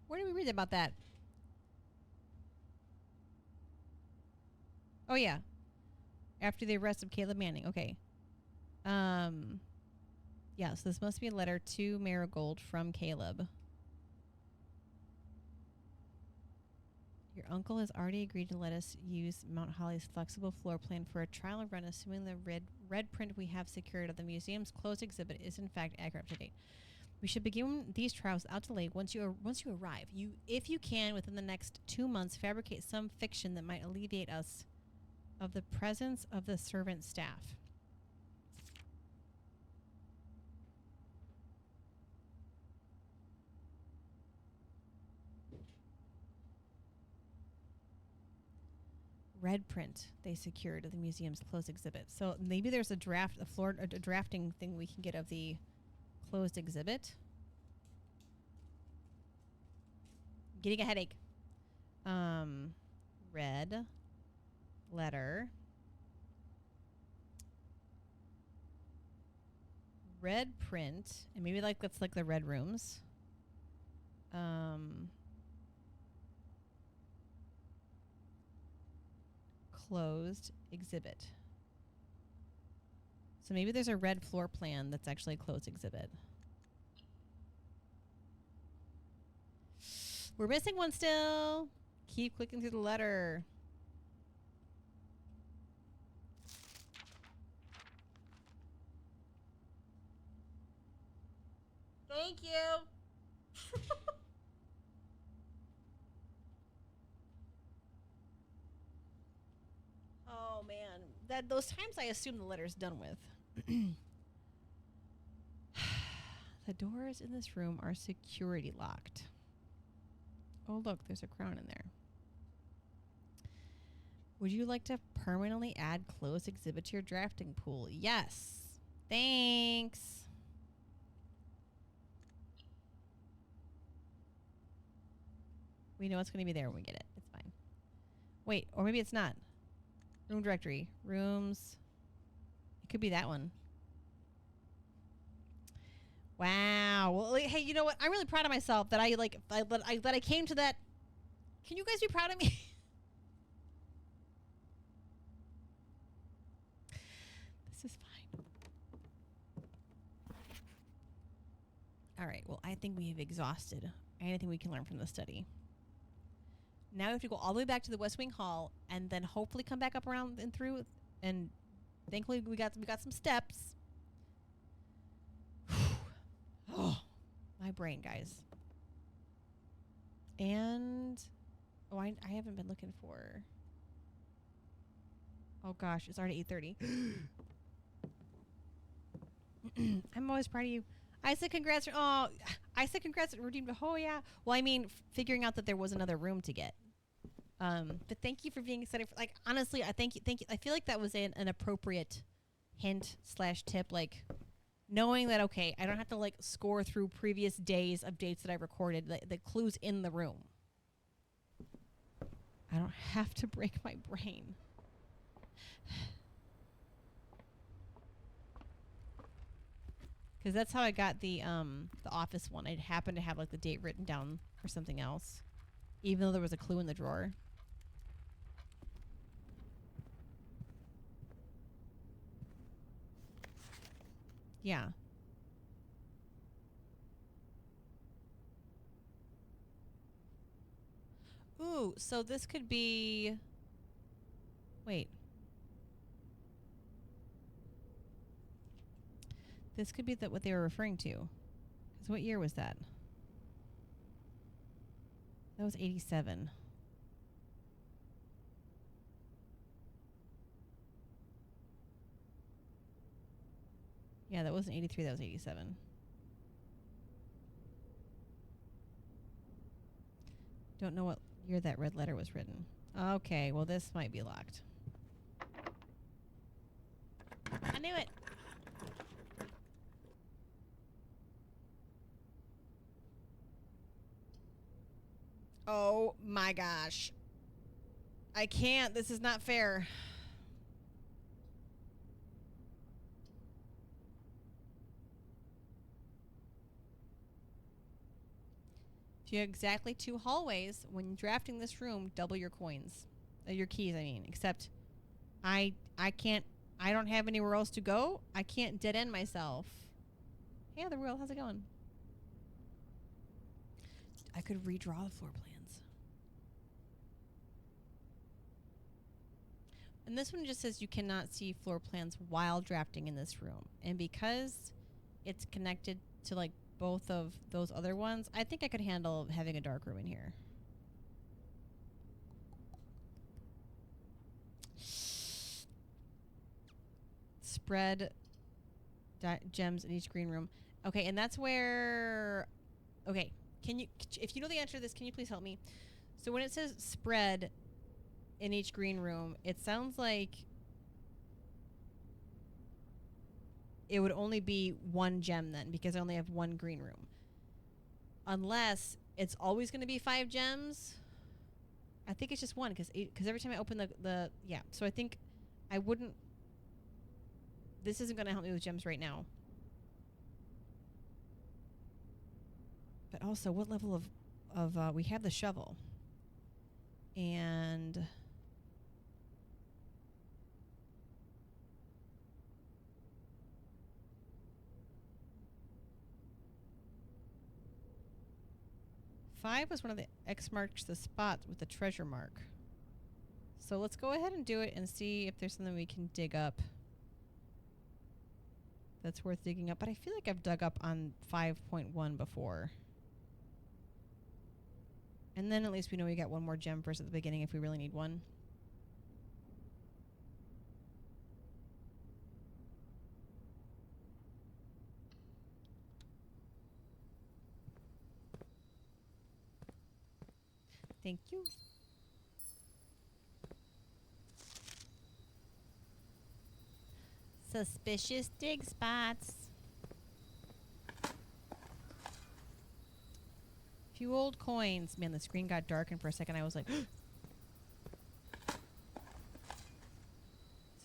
Where did we read about that? Oh, yeah. After the arrest of Caleb Manning. Okay. Yeah, so this must be a letter to Marigold from Caleb. Your uncle has already agreed to let us use Mount Holly's flexible floor plan for a trial run, assuming the red print we have secured of the museum's closed exhibit is in fact accurate, up to date. We should begin these trials without delay. Once you arrive, if you can, within the next 2 months, fabricate some fiction that might alleviate us of the presence of the servant staff. Red print they secured at the museum's closed exhibit. So maybe there's a drafting thing we can get of the closed exhibit. Getting a headache. Red letter. Red print, and maybe like that's like the red rooms. Closed exhibit. So maybe there's a red floor plan that's actually a closed exhibit. We're missing one still. Keep clicking through the letter. Thank you. Oh man, those times I assume the letter's done with. The doors in this room are security locked. Oh look, there's a crown in there. Would you like to permanently add closed exhibit to your drafting pool? Yes. Thanks. We know it's going to be there when we get it. It's fine. Wait, or maybe it's not. Room directory. Rooms. It could be that one. Wow. Well, hey, you know what? I'm really proud of myself that I came to that. Can you guys be proud of me? This is fine. All right. Well, I think we have exhausted anything we can learn from the study. Now we have to go all the way back to the West Wing Hall and then hopefully come back up around and through. And thankfully we got some steps. Oh, my brain, guys. And I haven't been looking for. Oh gosh, it's already 8:30. I'm always proud of you. I said congrats. Oh, I said congrats at redeemed. Oh yeah. Well, I mean, figuring out that there was another room to get. But thank you for being excited. Like honestly, I thank you. I feel like that was an appropriate hint / tip. Like knowing that okay, I don't have to like score through previous days of dates that I recorded. The clues in the room. I don't have to break my brain. Because that's how I got the office one. I happened to have like the date written down for something else, even though there was a clue in the drawer. Yeah. Ooh, so this could be. Wait. This could be what they were referring to. Because what year was that? That was 87. Yeah, that wasn't 83, that was 87. Don't know what year that red letter was written. Okay, well this might be locked. I knew it! Oh my gosh. I can't. This is not fair. If you have exactly 2 hallways, when drafting this room, double your coins. Your keys, I mean. Except I can't. I don't have anywhere else to go. I can't dead end myself. Hey, other world, how's it going? I could redraw the floor plans. And this one just says you cannot see floor plans while drafting in this room. And because it's connected to like both of those other ones, I think I could handle having a dark room in here. Spread gems in each green room. Okay, and that's where... Okay, can you... If you know the answer to this, can you please help me? So when it says spread in each green room, it sounds like it would only be one gem then, because I only have one green room. Unless it's always going to be 5 gems. I think it's just one, because every time I open the... Yeah, so I think I wouldn't... This isn't going to help me with gems right now. But also, what level of we have the shovel. And... Five was one of the X marks the spot with the treasure mark. So let's go ahead and do it and see if there's something we can dig up that's worth digging up. But I feel like I've dug up on 5.1 before. And then at least we know we got one more gem first at the beginning if we really need one. Thank you. Suspicious dig spots. Few old coins. Man, the screen got dark and for a second I was like...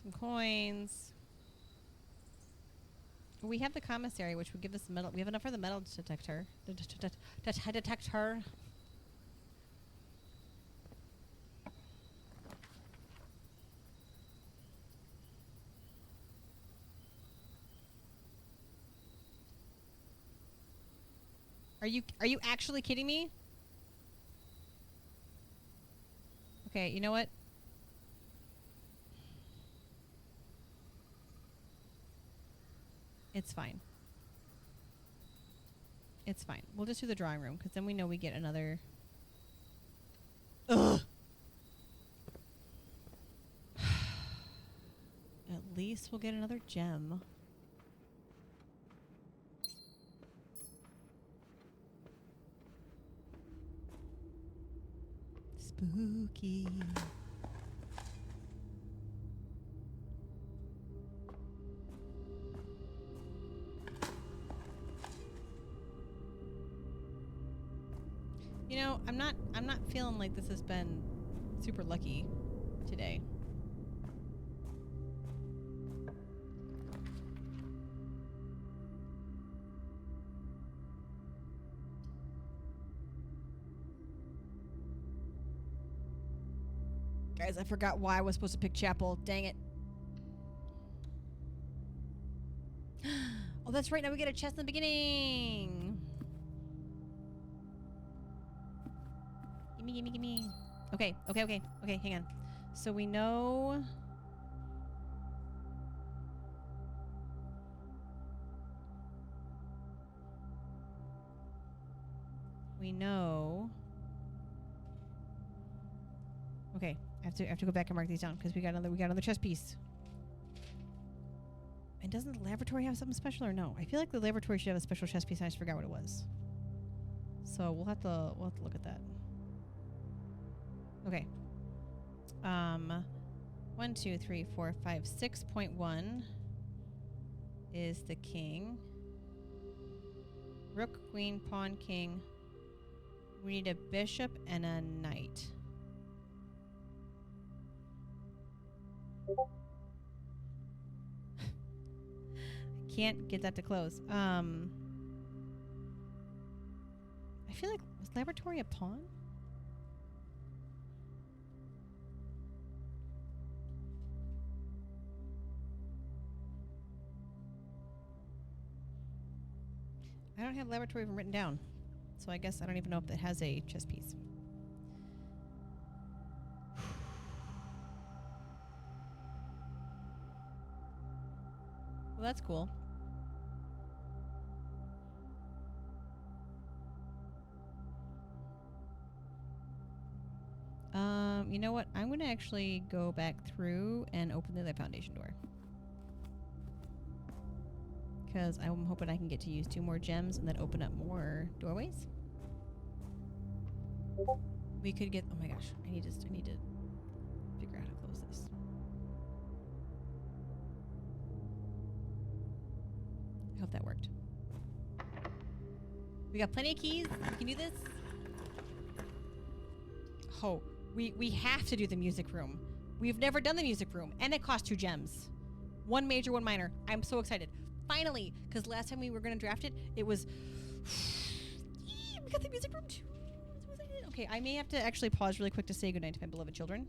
Some coins. We have the commissary, which would give us metal. We have enough for the metal detector. Detector. Are you actually kidding me? Okay, you know what? It's fine. It's fine. We'll just do the drawing room, because then we know we get another... Ugh! At least we'll get another gem. Spooky. You know, I'm not feeling like this has been super lucky today. Guys, I forgot why I was supposed to pick chapel. Dang it. Oh, that's right. Now we get a chest in the beginning. Gimme, gimme, gimme. Okay, hang on. So we know... Okay, I have to go back and mark these down because we got another chest piece. And doesn't the laboratory have something special or no? I feel like the laboratory should have a special chest piece and I just forgot what it was. So we'll have to look at that. Okay. 1, 2, 3, 4, 5, 6.1 is the king. Rook, queen, pawn, king. We need a bishop and a knight. I can't get that to close. I feel like, was laboratory a pawn? I don't have laboratory even written down. So I guess I don't even know if it has a chess piece. Well, that's cool. know what? I'm going to actually go back through and open the other foundation door. Because I'm hoping I can get to use 2 more gems and then open up more doorways. We could get... Oh my gosh. I need to figure out how to close this. I hope that worked. We got plenty of keys. We can do this. Oh, we have to do the music room. We've never done the music room, and it costs 2 gems. 1 major, 1 minor. I'm so excited. Finally, because last time we were going to draft it, it was... we got the music room too. So excited. Okay, I may have to actually pause really quick to say goodnight to my beloved children.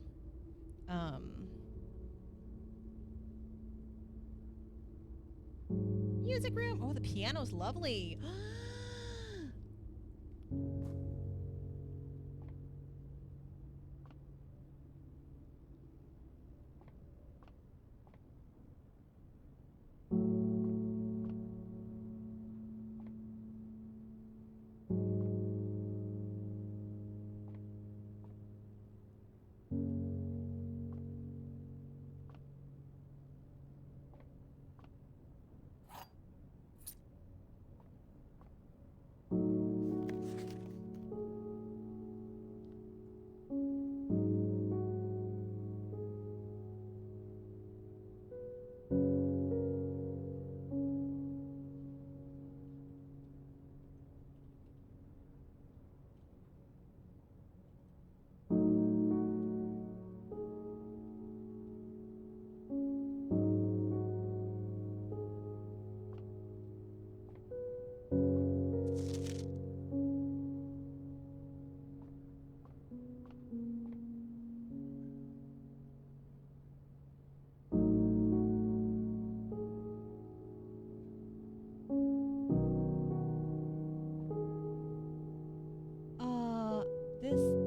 Music room. Oh, the piano's lovely.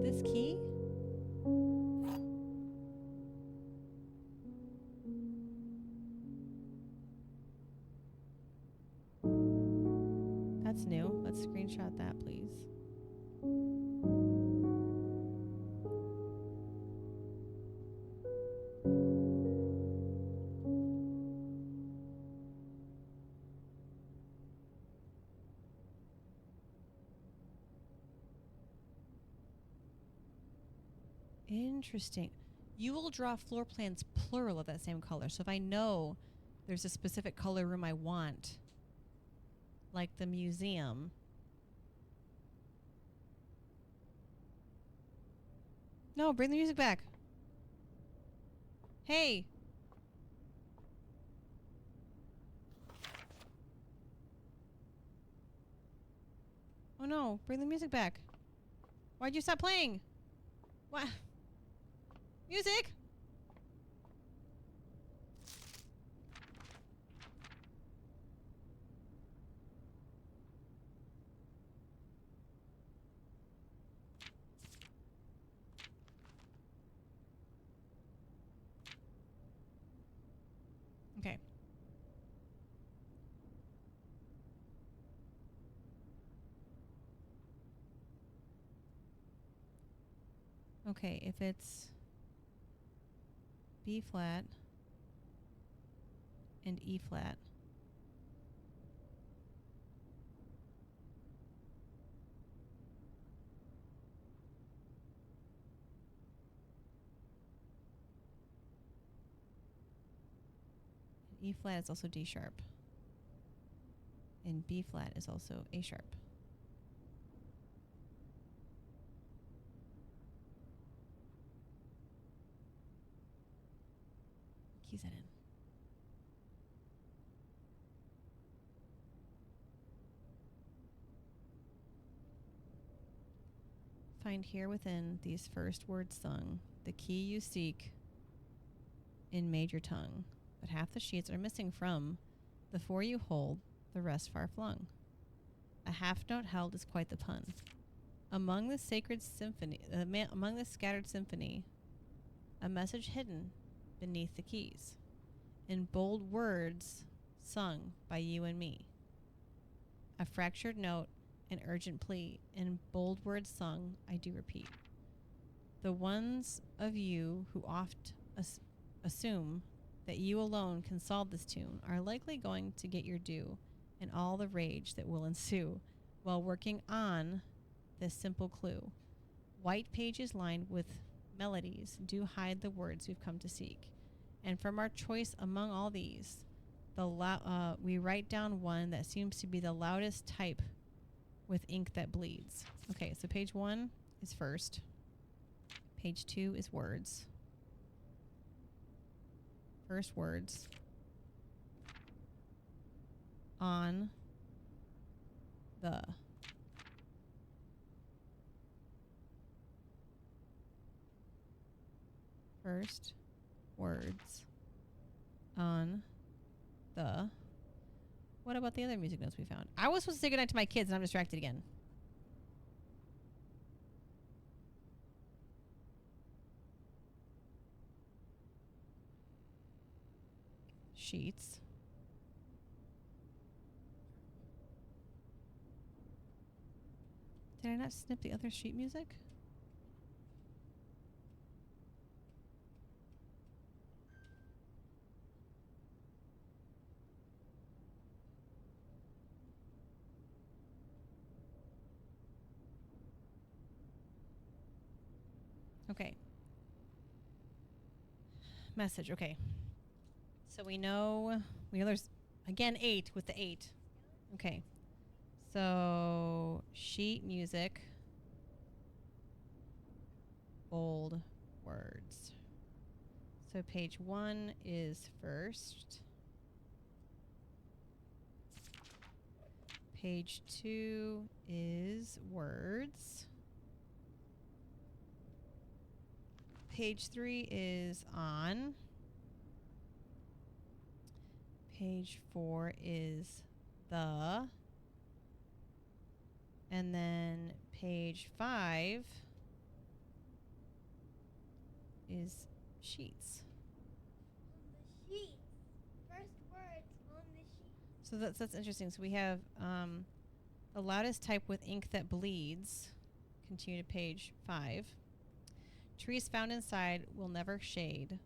This key? That's new. Let's screenshot that, please. Interesting. You will draw floor plans plural of that same color. So if I know there's a specific color room I want, like the museum. No, bring the music back. Hey. Oh no, bring the music back. Why'd you stop playing? What? Music? Okay. Okay, if it's B flat and E flat. E flat is also D sharp. And B flat is also A sharp. Keys that in. Find here within these first words sung the key you seek in major tongue, but half the sheets are missing from the 4 you hold, the rest far flung. A half note held is quite the pun. Among the sacred symphony, among the scattered symphony, a message hidden beneath the keys, in bold words sung by you and me. A fractured note, an urgent plea, in bold words sung, I do repeat. The ones of you who oft assume that you alone can solve this tune are likely going to get your due and all the rage that will ensue while working on this simple clue. White pages lined with melodies do hide the words we've come to seek. And from our choice among all these, we write down one that seems to be the loudest type with ink that bleeds. Okay, so page 1 is first. Page 2 is words. First words. On the. First words. On the. What about the other music notes we found? I was supposed to say goodnight to my kids and I'm distracted again. Sheets. Did I not snip the other sheet music? Okay. Message, okay. So we know there's, again, 8 with the 8. Okay. So, sheet music. Bold words. So page 1 is first. Page 2 is words. Page 3 is on. Page 4 is the. And then page 5 is sheets. On the sheets. First words on the sheets. So that's interesting. So we have the loudest type with ink that bleeds. Continue to page 5. Trees found inside will never shade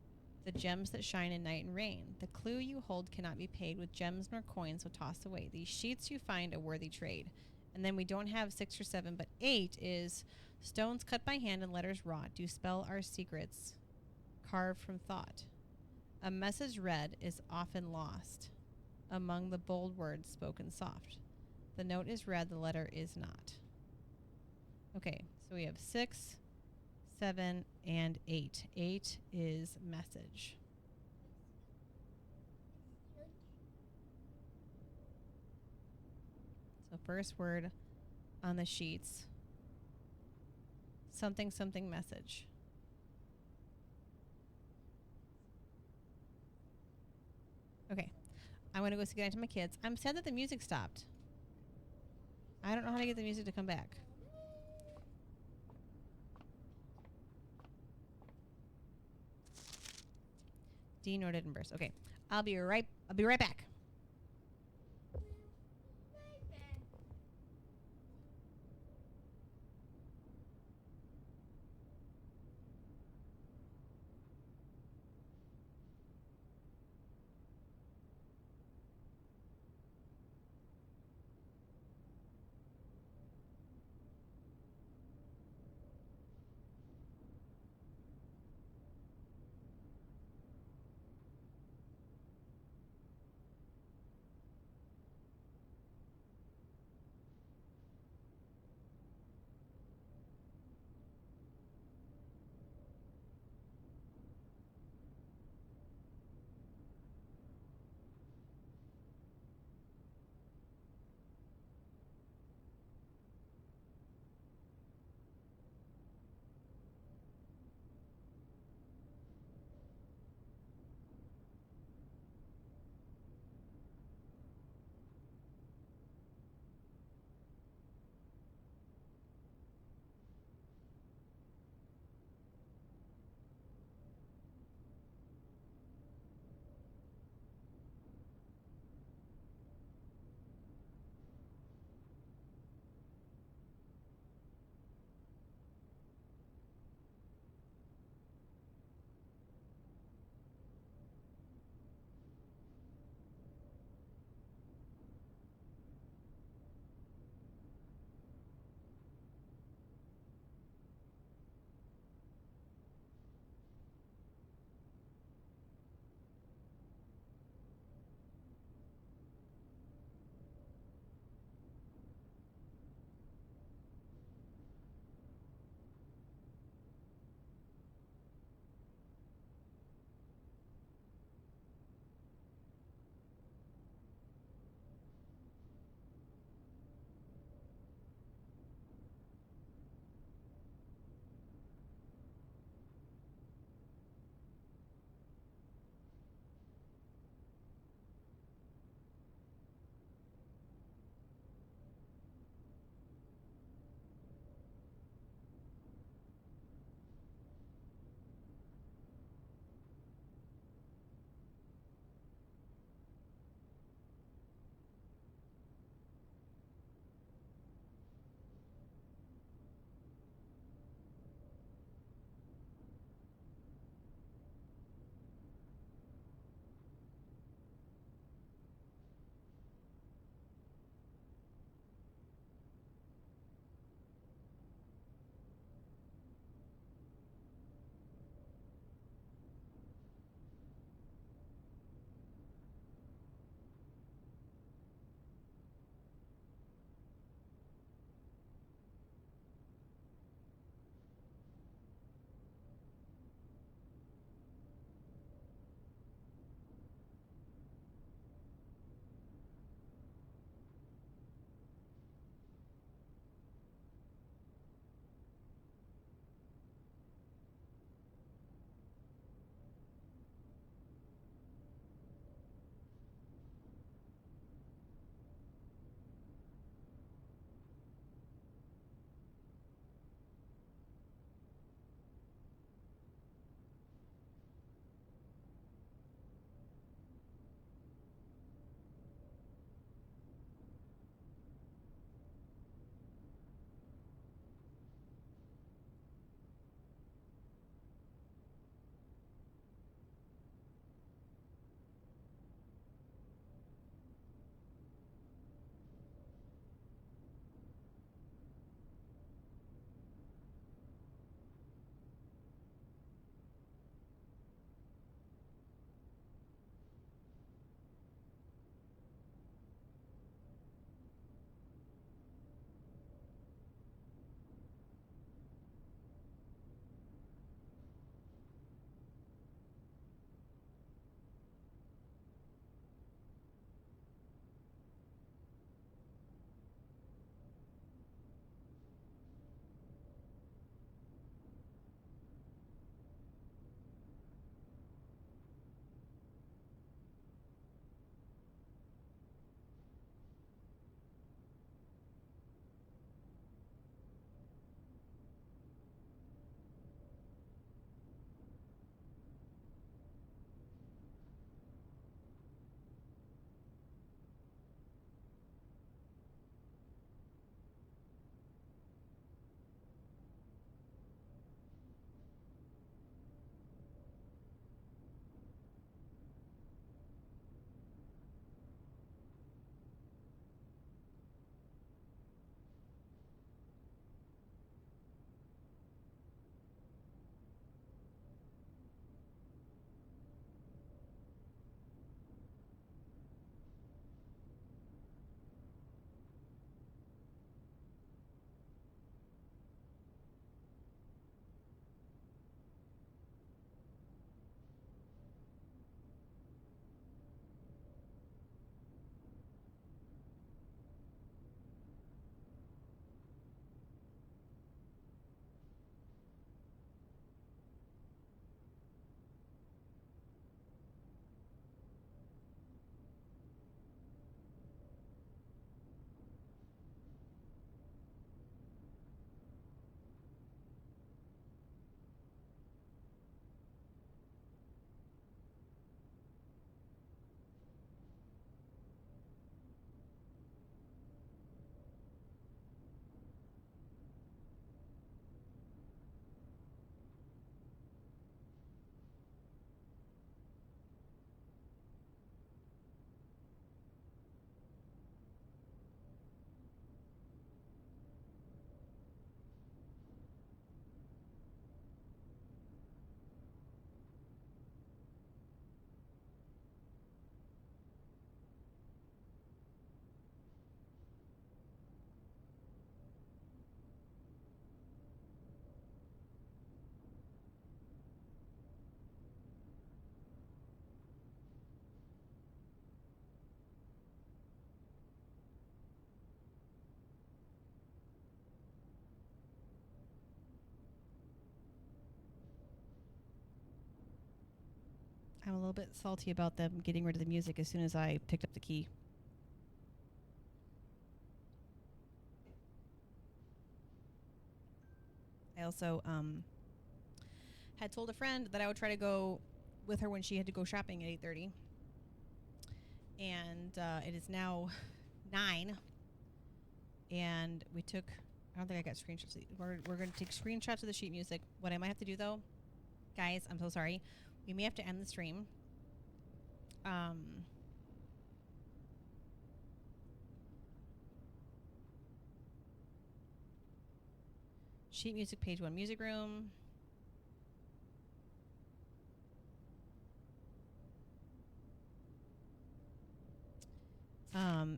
the gems that shine in night and rain. The clue you hold cannot be paid with gems nor coins, so toss away. These sheets you find a worthy trade. And then we don't have 6 or 7, but 8 is stones cut by hand and letters wrought do spell our secrets, carved from thought. A message read is often lost among the bold words spoken soft. The note is read, the letter is not. Okay, so we have 6, 7, and 8. 8 is message. So first word on the sheets. Something, something message. Okay. I want to go say goodnight to my kids. I'm sad that the music stopped. I don't know how to get the music to come back. D noted in verse. Okay. I'll be right back. I'm a little bit salty about them getting rid of the music as soon as I picked up the key. I also had told a friend that I would try to go with her when she had to go shopping at 8:30, and it is now 9, and we took. I don't think I got screenshots. We're going to take screenshots of the sheet music. What I might have to do though, guys, I'm so sorry. We may have to end the stream. Sheet music, page 1, music room.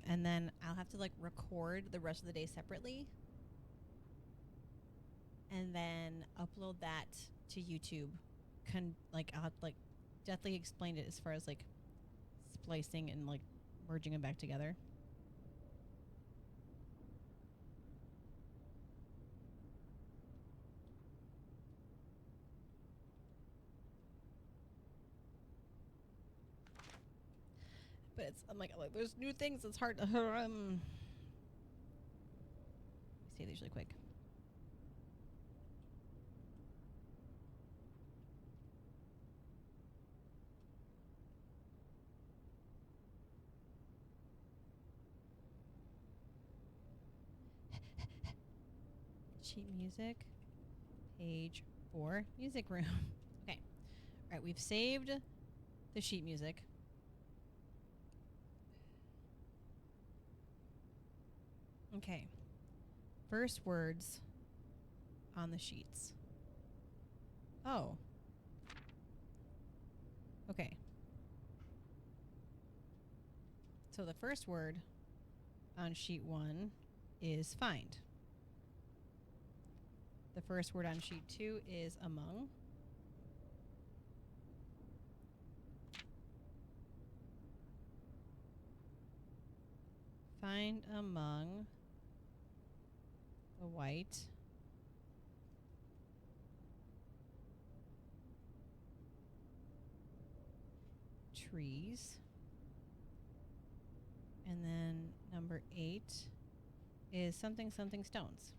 And then I'll have to like record the rest of the day separately, and then upload that to YouTube. I'll have to like definitely explain it as far as like splicing and like merging them back together. But I'm like there's new things. It's hard to let me say these really quick. Sheet music, page 4, music room. Okay. All right, we've saved the sheet music. Okay. First words on the sheets. Oh. Okay. So the first word on sheet 1 is find. The first word on sheet 2 is among. Find among the white trees. And then number 8 is something something stones.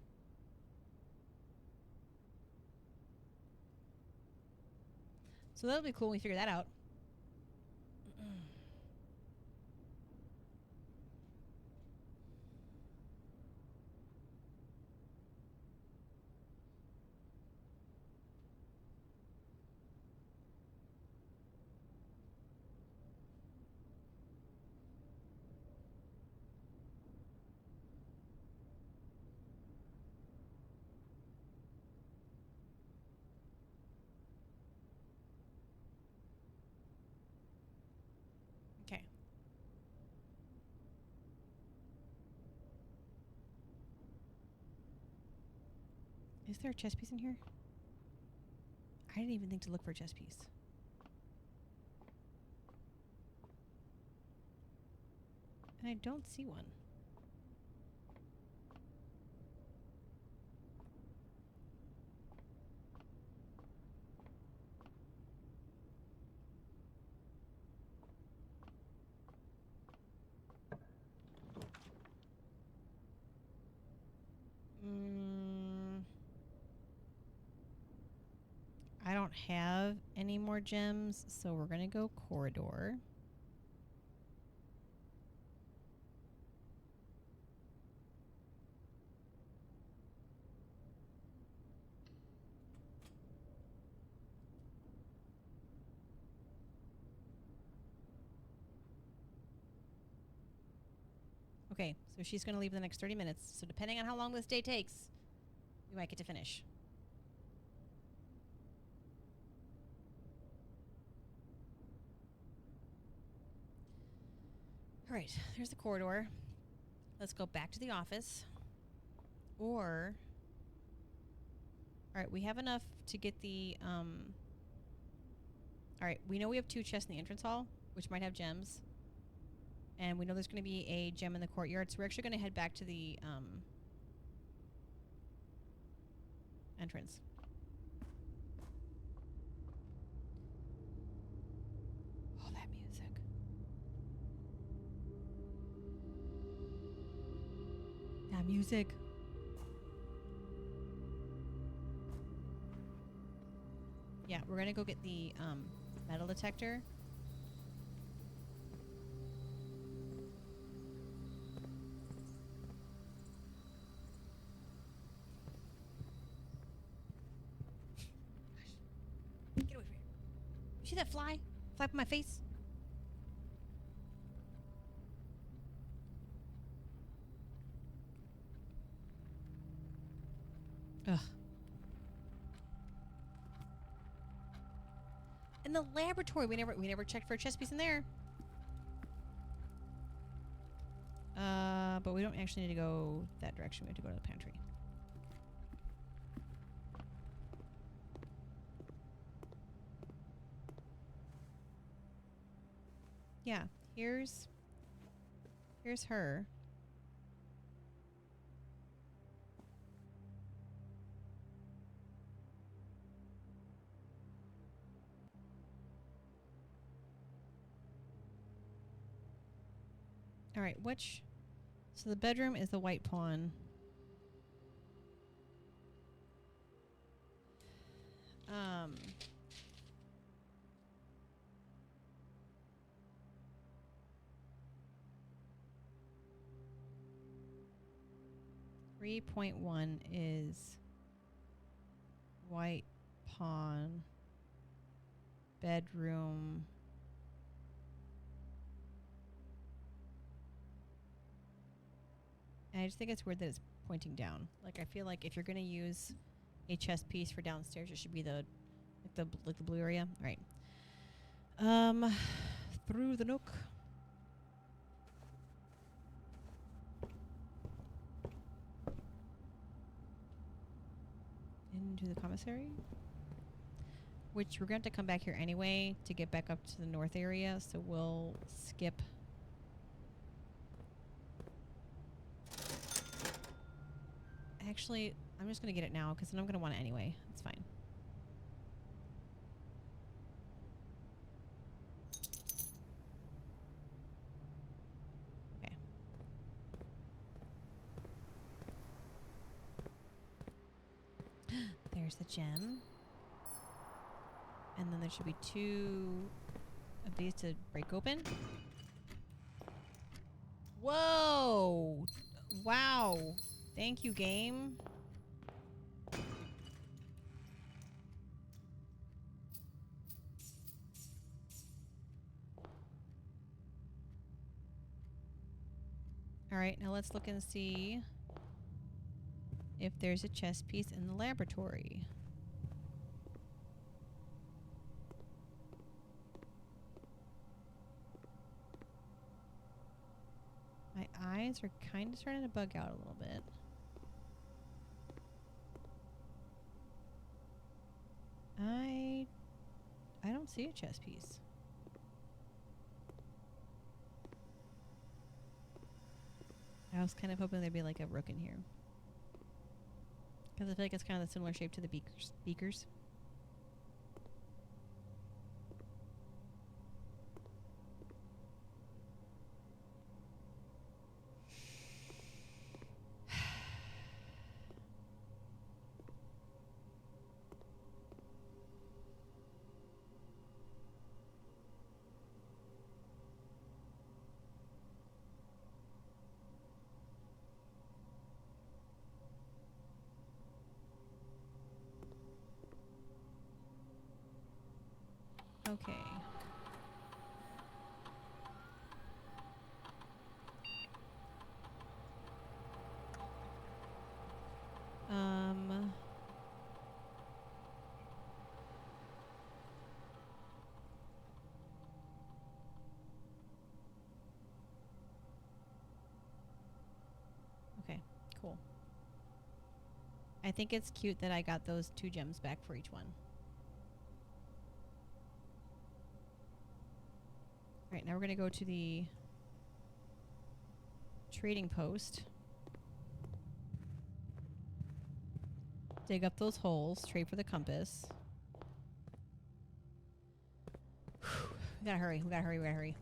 So that'll be cool when we figure that out. Okay. Is there a chess piece in here? I didn't even think to look for a chess piece. And I don't see one. I don't have any more gems, so we're going to go corridor. Okay, so she's going to leave in the next 30 minutes. So depending on how long this day takes, we might get to finish. All right, there's the corridor. Let's go back to the office. Or, all right, we have enough to get the, all right, we know we have 2 chests in the entrance hall, which might have gems. And we know there's going to be a gem in the courtyard, so we're actually going to head back to the entrance. Yeah, music. Yeah, we're gonna go get the metal detector. Get away from here. You see that fly? Fly up in my face? Ugh. In the laboratory, we never checked for a chess piece in there. But we don't actually need to go that direction. We have to go to the pantry. Yeah, here's her. All right, which? So the bedroom is the white pawn. 3.1 is white pawn bedroom. And I just think it's weird that it's pointing down. Like, I feel like if you're gonna use a chess piece for downstairs, it should be the blue area. All right. Through the nook. Into the commissary. Which we're going to have to come back here anyway to get back up to the north area, so we'll skip. Actually, I'm just going to get it now because then I'm going to want it anyway. It's fine. Okay. There's the gem. And then there should be 2 of these to break open. Whoa! Wow. Thank you, game. Alright, now let's look and see if there's a chess piece in the laboratory. My eyes are kind of starting to bug out a little bit. I don't see a chess piece. I was kind of hoping there'd be like a rook in here. Because I feel like it's kind of the similar shape to the beakers. Okay. Okay, cool. I think it's cute that I got those 2 gems back for each one. Alright, now we're going to go to the trading post. Dig up those holes, trade for the compass. We gotta hurry, we gotta hurry, we gotta hurry.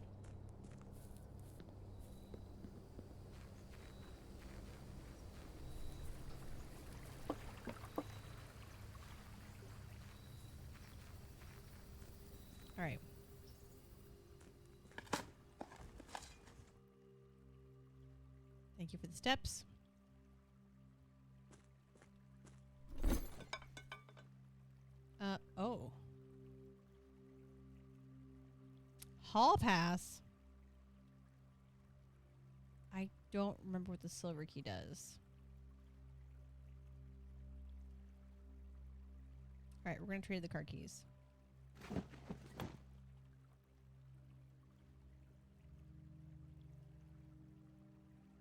Thank you for the steps. Oh. Hall pass. I don't remember what the silver key does. All right, we're going to trade the car keys.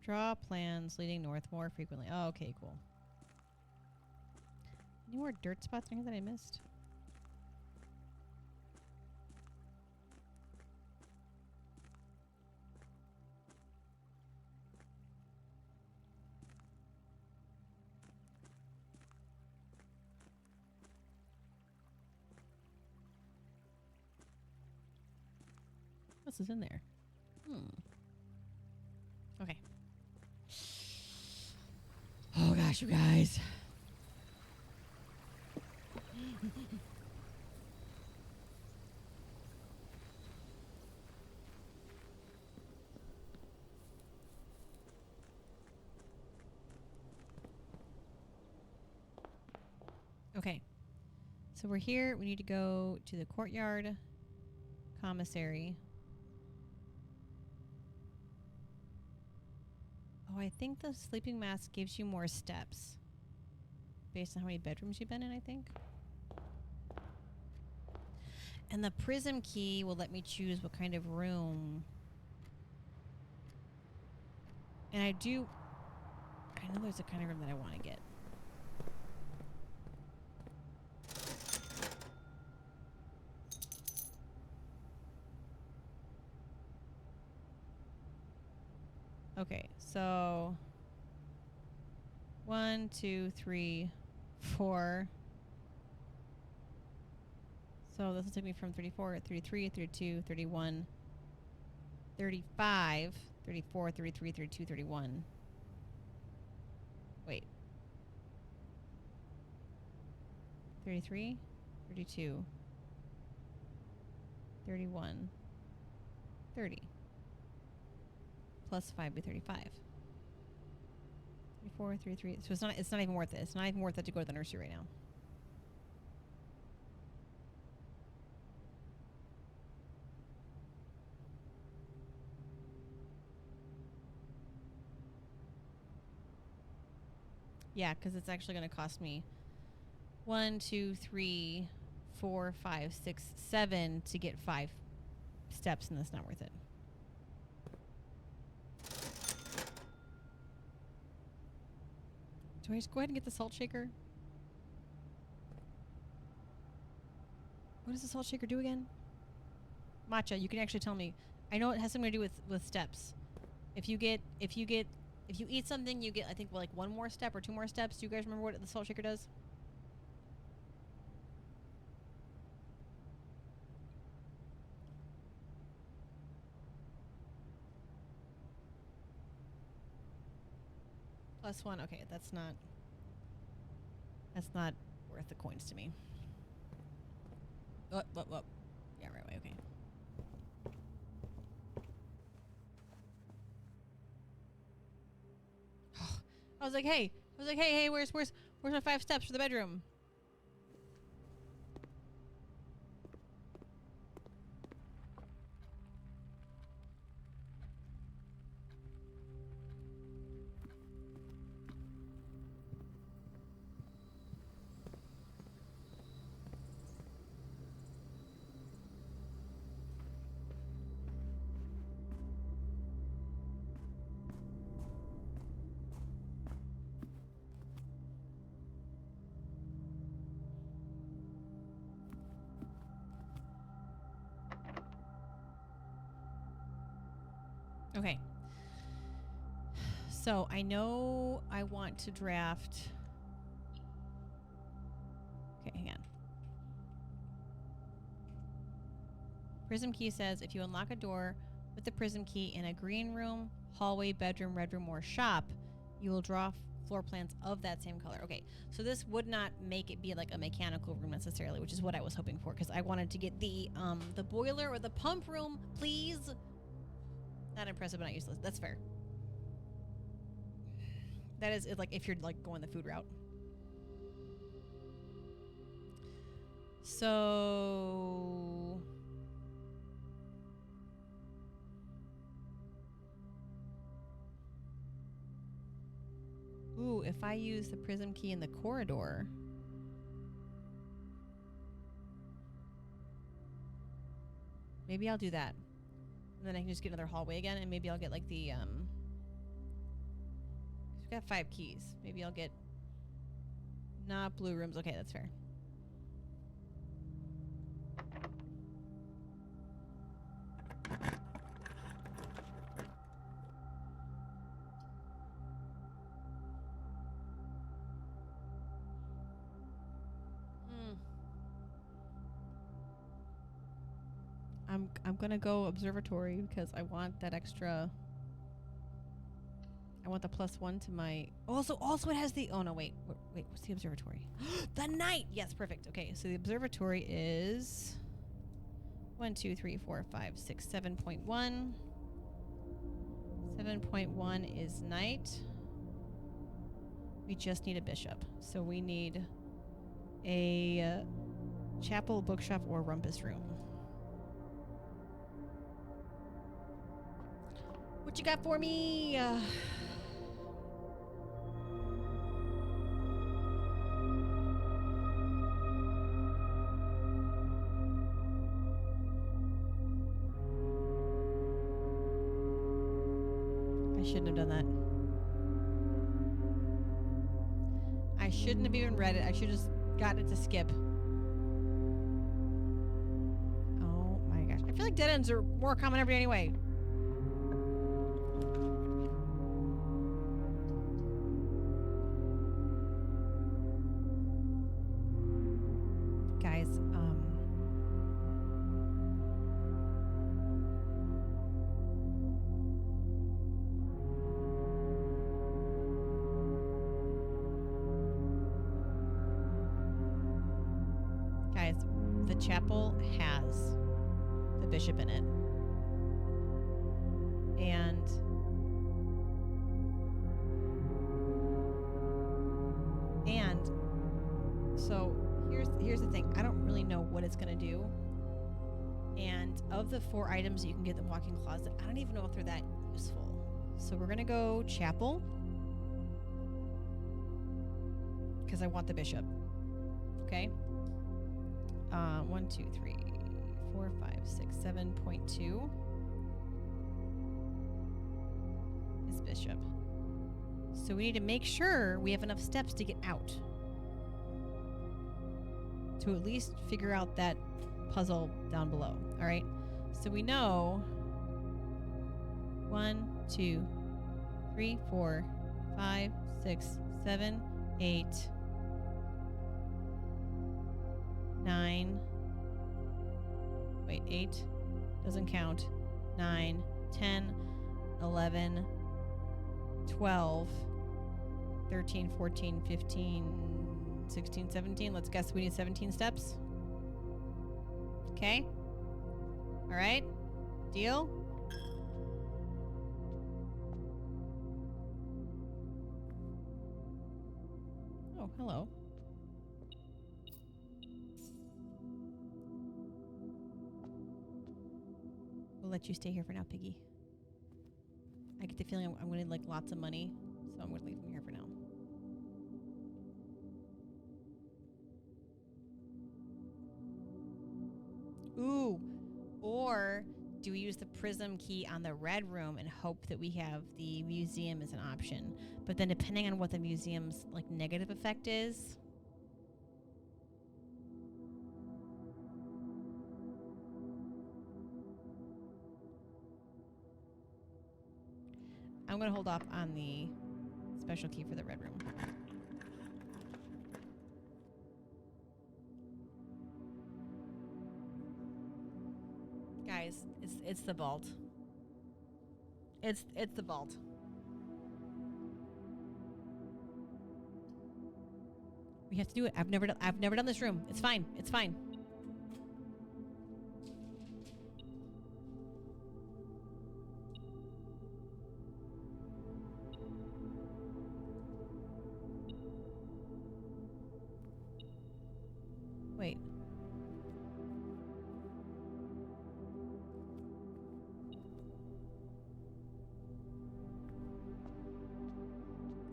Draw plans leading north more frequently. Oh, okay, cool. Any more dirt spots in here that I missed? What's in there? Okay. Oh gosh, you guys. Okay. So we're here. We need to go to the courtyard commissary. Oh, I think the sleeping mask gives you more steps based on how many bedrooms you've been in, I think. And the prism key will let me choose what kind of room. And I know there's a kind of room that I want to get. Okay, so 1, 2, 3, 4. So this will take me from 34, 33, 32, 31, 35, 34, 33, 32, 31. Wait. 33, 32, 31, 30. Plus 5 would be 35. 34, 33. So it's not even worth it. It's not even worth it to go to the nursery right now. Yeah, because it's actually going to cost me 1, 2, 3, 4, 5, 6, 7 to get 5 steps, and that's not worth it. Do I just go ahead and get the salt shaker? What does the salt shaker do again? Matcha, you can actually tell me. I know it has something to do with steps. If you eat something, you get, I think, like 1 more step or 2 more steps. Do you guys remember what the salt shaker does? +1. Okay, that's not worth the coins to me. Oh. Yeah, right way. Okay. I was like, hey, where's my 5 steps for the bedroom? Okay. So I know I want to draft. Okay, hang on. Prism key says if you unlock a door with the prism key in a green room, hallway, bedroom, red room, or shop, you will draw floor plans of that same color. Okay, so this would not make it be like a mechanical room necessarily, which is what I was hoping for, because I wanted to get the boiler or the pump room, please. Not impressive, but not useless. That's fair. That is like if you're like going the food route. So ooh, if I use the prism key in the corridor, maybe I'll do that. And then I can just get another hallway again, and maybe I'll get like the 'cause we've got 5 keys. Maybe I'll get not blue rooms. Okay, that's fair. I'm gonna go observatory because I want that extra. I want the +1 to my. Also it has the. Oh no, wait. What's the observatory? The night. Yes, perfect. Okay, so the observatory is 1, 2, 3, 4, 5, 6, 7.1. 7.1 is night. We just need a bishop, so we need a chapel, bookshop, or rumpus room. What you got for me? I shouldn't have done that. I shouldn't have even read it. I should have just gotten it to skip. Oh my gosh. I feel like dead ends are more common every day anyway. Guys, the chapel has the bishop in it. And so here's the thing. I don't really know what it's going to do. And of the 4 items that you can get in the walk-in closet, I don't even know if they're that useful. So we're going to go chapel because I want the bishop. Okay? 1, 2, 3, 4, 5, 6, 7.2 is bishop. So we need to make sure we have enough steps to get out. To at least figure out that puzzle down below. Alright? So we know 1, 2, 3, 4, 5, 6, 7, 8, 9. Wait, 8 doesn't count. 9, 10, 11, 12, 13, 14, 15, 16, 17. Let's guess we need 17 steps. Okay? All right? Deal? Oh, hello. We'll let you stay here for now, Piggy. I get the feeling I'm going to need like lots of money, so I'm going to leave him here for now. Ooh, or do we use the prism key on the red room and hope that we have the museum as an option? But then depending on what the museum's like negative effect is, I'm going to hold off on the special key for the red room. Guys, it's the vault. It's the vault. We have to do it. I've never done this room. It's fine. It's fine.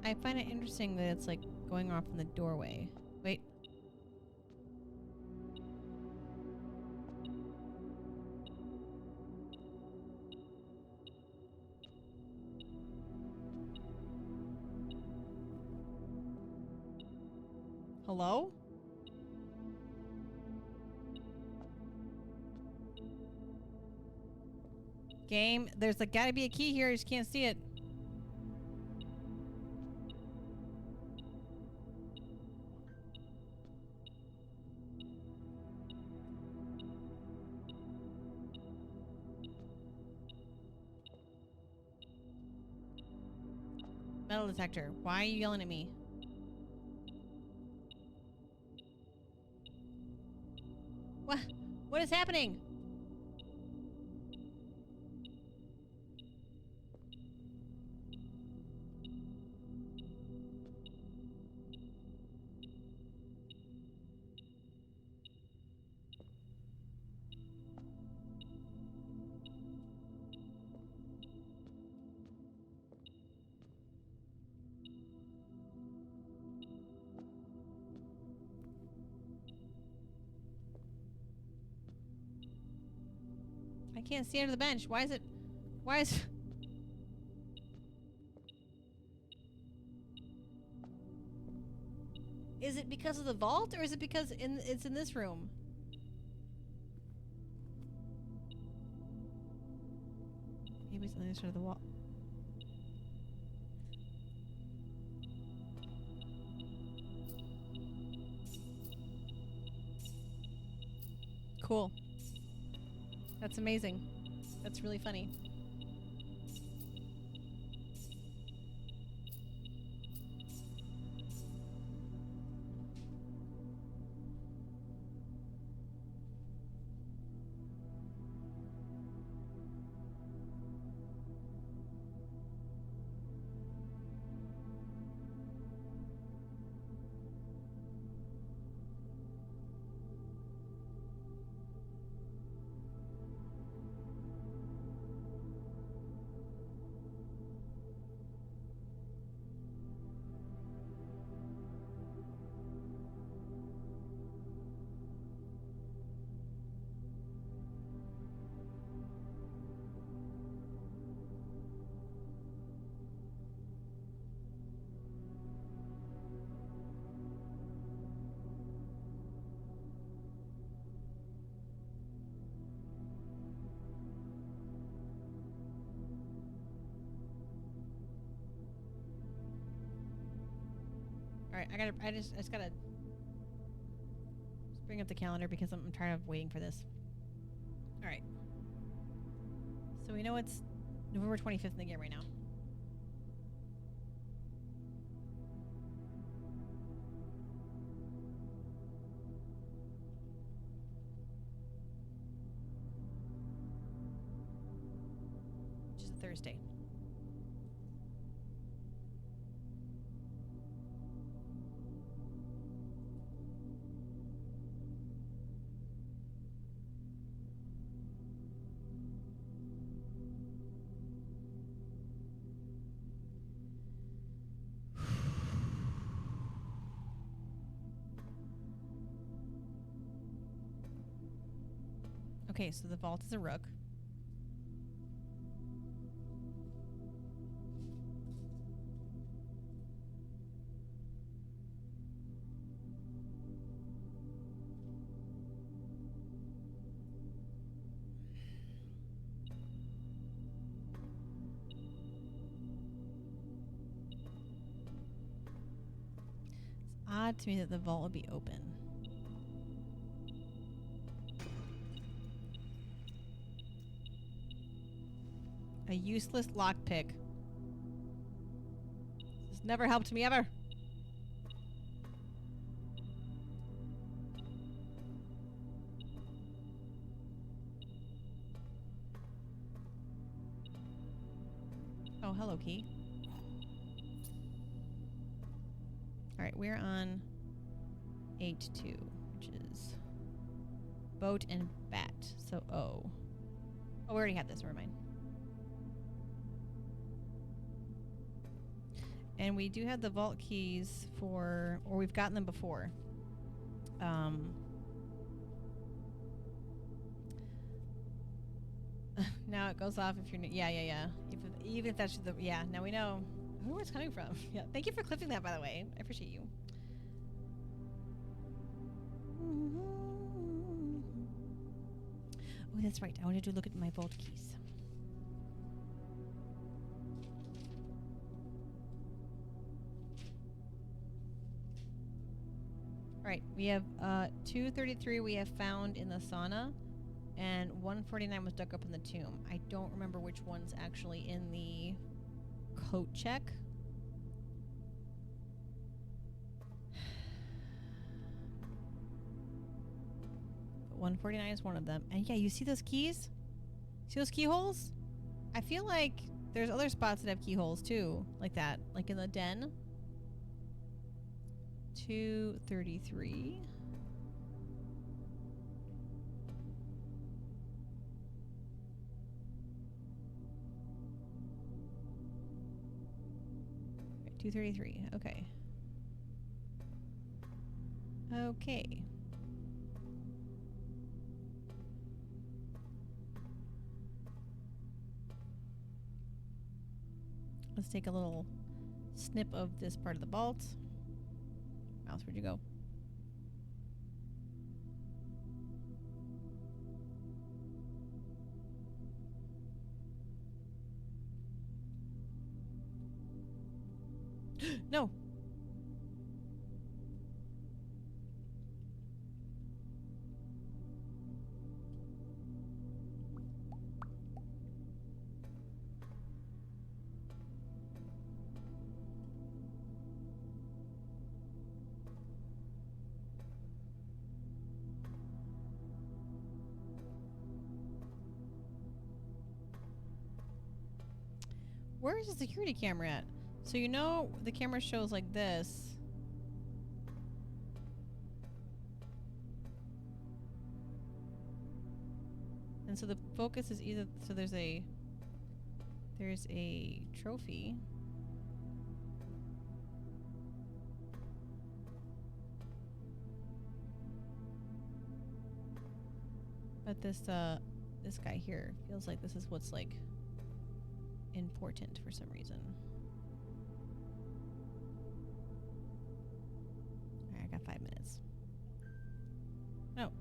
I find it interesting that it's like going off in the doorway. Wait. Hello? Game, there's like gotta be a key here, I just can't see it. Metal detector. Why are you yelling at me? What? What is happening? I can't see under the bench. Why is it? Why is? Is it because of the vault, or is it because it's in this room? Maybe it's on the other side of the wall. Cool. That's amazing. That's really funny. All right, I just gotta bring up the calendar because I'm tired of waiting for this. All right. So we know it's November 25th in the game right now. Which is a Thursday. Okay, so the vault is a rook. It's odd to me that the vault would be open. A useless lockpick. This never helped me ever. Oh, hello, key. Alright, we're on 8-2, which is boat and bat. So O. Oh, we already had this, never mind. And we do have the vault keys for, or we've gotten them before. Now it goes off if you're, yeah. Even if that's the, yeah, now we know. I wonder where it's coming from. Yeah, thank you for clipping that, by the way. I appreciate you. Oh, that's right. I wanted to look at my vault keys. All right, we have 233 we have found in the sauna, and 149 was dug up in the tomb. I don't remember which one's actually in the coat check. But 149 is one of them. And yeah, you see those keys? See those keyholes? I feel like there's other spots that have keyholes too, like that, like in the den. 233. Right, 233. Okay. Okay. Let's take a little snip of this part of the vault. Mouse, where'd you go? No. Where is the security camera at? So you know the camera shows like this. And so the focus is either, so there's a trophy. But this guy here feels like this is what's like important for some reason. Alright, I got 5 minutes. No.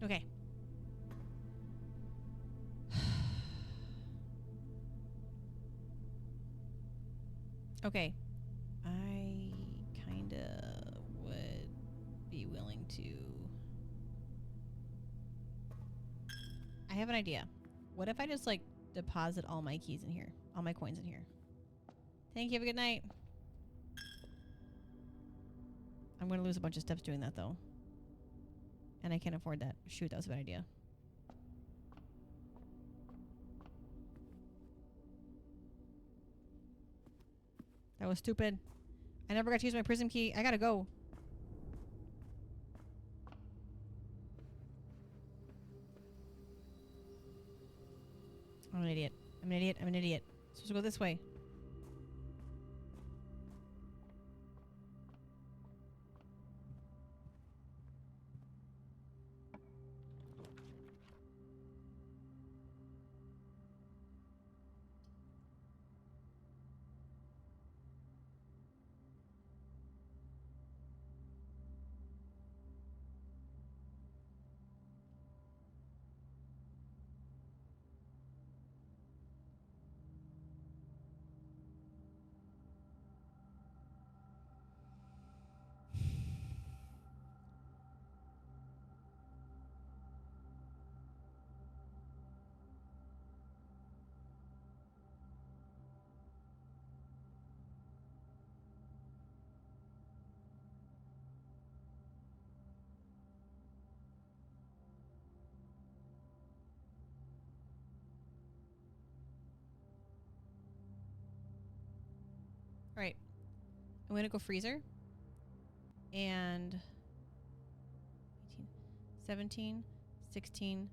Okay. Okay. I kinda would be willing to... I have an idea. What if I just like deposit all my keys in here? All my coins in here. Thank you, have a good night. I'm gonna lose a bunch of steps doing that though. And I can't afford that. Shoot, that was a bad idea. That was stupid. I never got to use my prism key. I gotta go. I'm an idiot. I'm an idiot. Supposed to go this way. All right. I'm going to go freezer. And 18, 17, 16,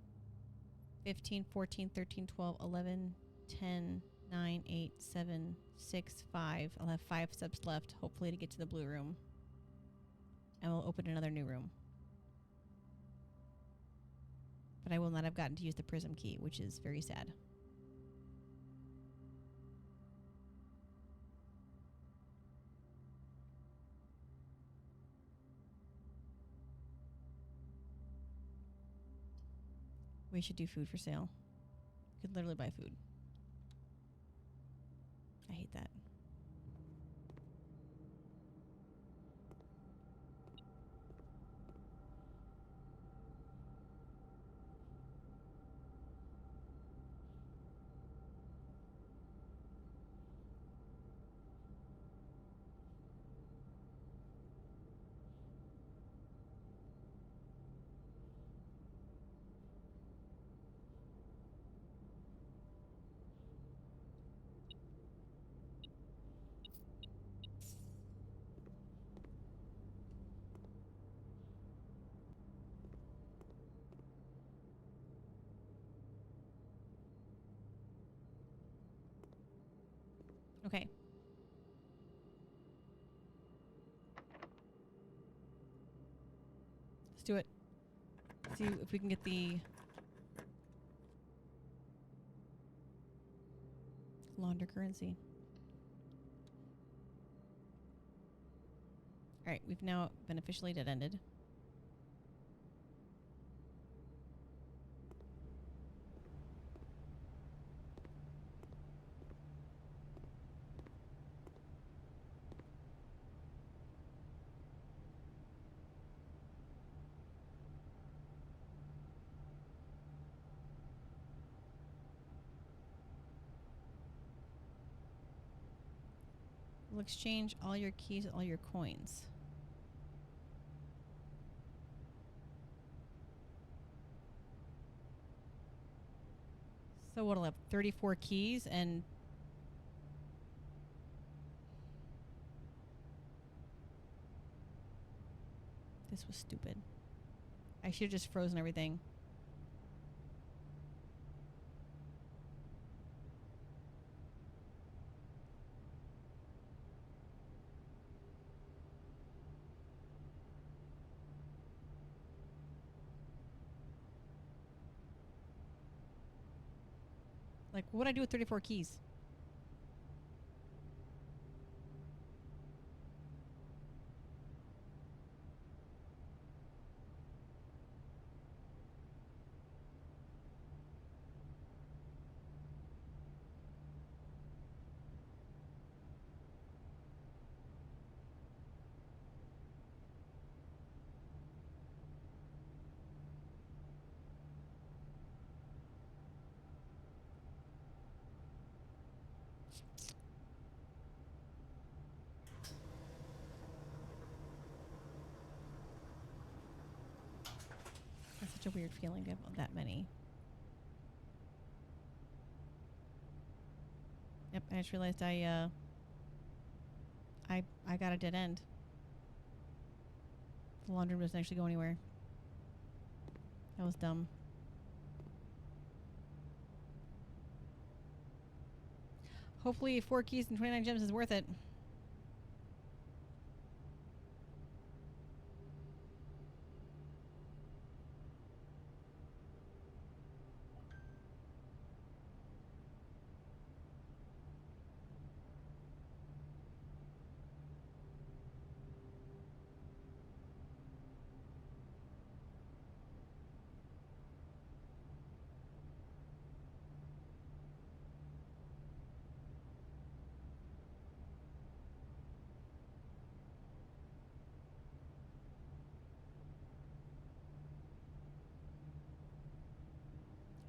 15, 14, 13, 12, 11, 10, 9, 8, 7, 6, 5. I'll have 5 steps left, hopefully, to get to the blue room. And we'll open another new room. But I will not have gotten to use the prism key, which is very sad. We should do food for sale. You could literally buy food. I hate that. Okay. Let's do it. See if we can get the launder currency. Alright, we've now been officially dead-ended. We'll exchange all your keys, all your coins. So what'll have 34 keys and this was stupid. I should have just frozen everything. Like, what would I do with 34 keys? That's such a weird feeling to have that many. Yep, I just realized I got a dead end. The laundry doesn't actually go anywhere. That was dumb. Hopefully 4 keys and 29 gems is worth it.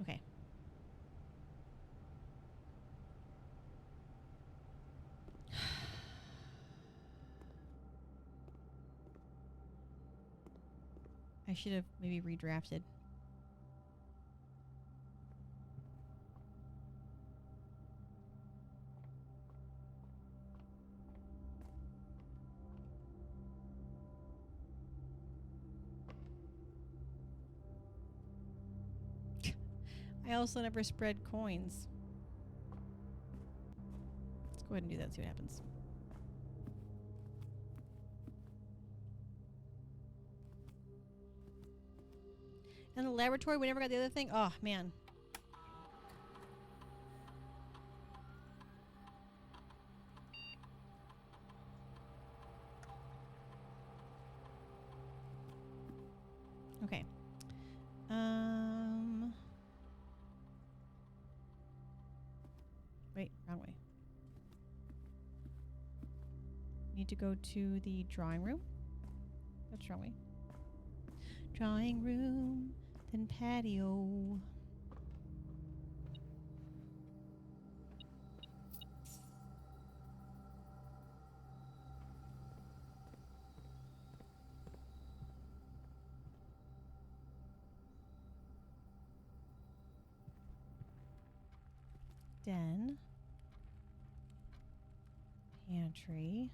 Okay. I should have maybe redrafted. I also never spread coins. Let's go ahead and do that, see what happens. And the laboratory, we never got the other thing? Oh, man. Okay. Wait, wrong way. Need to go to the drawing room. That's wrong way. Drawing room, then patio. Den. Pantry.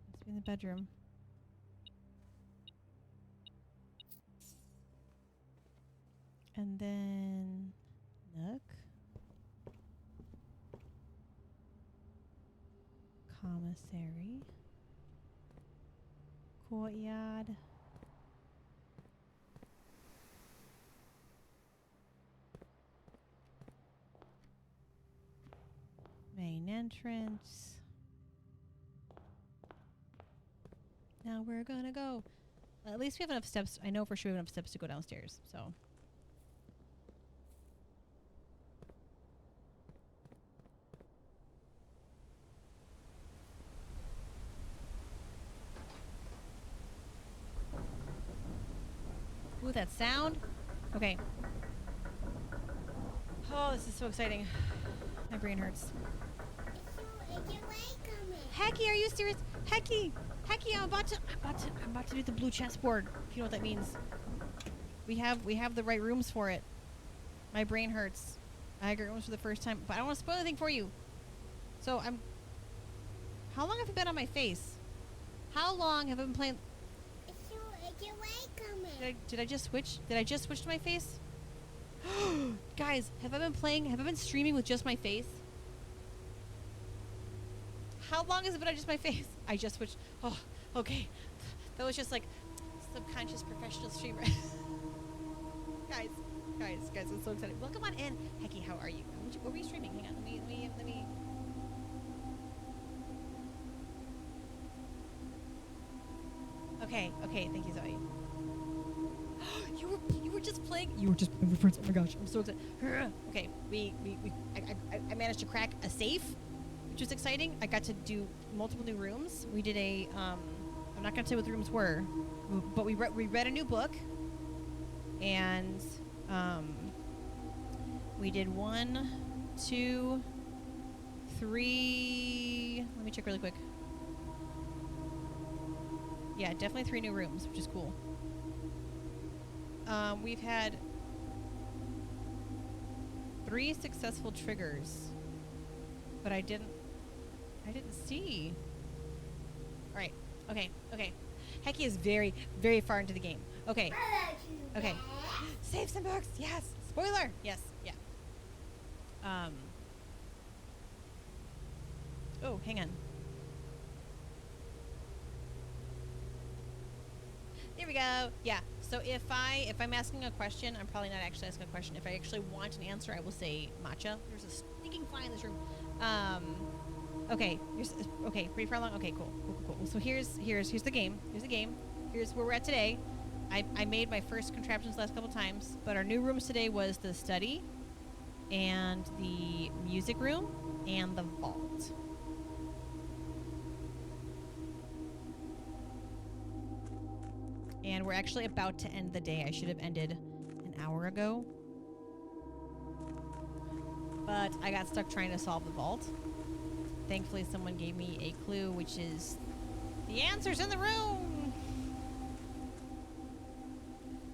Let's be in the bedroom. And then nook. Commissary. Courtyard. Main entrance. Now we're gonna go. At least we have enough steps. I know for sure we have enough steps to go downstairs, so. Ooh, that sound. Okay. Oh, this is so exciting. My brain hurts. Hecky, are you serious? Hecky, I'm about to do the blue chessboard. If you know what that means. We have the right rooms for it. My brain hurts. I got rooms for the first time, but I don't want to spoil anything for you. So how long have you been on my face? How long have I been playing? Did I just switch? Did I just switch to my face? Guys, have I been streaming with just my face? How long has it been on just my face? I just switched. Oh, okay. That was just like subconscious professional streamer. guys, I'm so excited. Welcome on in. Hecky, how are you? What were you streaming? Hang on, let me. Okay, thank you, Zoe. You were just playing. You were just playing with friends. Oh my gosh, I'm so excited. Okay, I managed to crack a safe, which was exciting. I got to do multiple new rooms. We did a I'm not gonna say what the rooms were, but we read a new book, and we did 1, 2, 3. Let me check really quick. Yeah, definitely 3 new rooms, which is cool. We've had 3 successful triggers, but I didn't see. All right. Okay. Hecky is very, very far into the game. Okay. Save some books. Yes. Spoiler. Yes. Yeah. Oh, hang on. There we go. Yeah. So if I'm asking a question, I'm probably not actually asking a question. If I actually want an answer, I will say matcha. There's a stinking fly in this room. Okay. Okay. Pretty far along. Okay. Cool. So here's the game. Here's where we're at today. I made my first contraptions the last couple times, but our new rooms today was the study, and the music room, and the vault. And we're actually about to end the day. I should have ended an hour ago. But I got stuck trying to solve the vault. Thankfully, someone gave me a clue, which is the answer's in the room.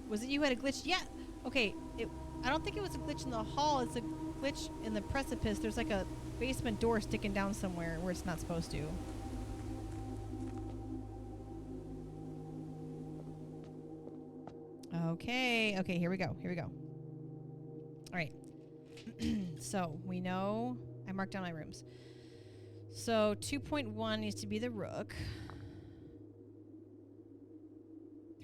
Was it you who had a glitch? Yeah. Okay. I don't think it was a glitch in the hall. It's a glitch in the precipice. There's basement door sticking down somewhere where it's not supposed to. Okay, okay, here we go. Here we go. All right. So we know I marked down my rooms. So 2.1 needs to be the rook.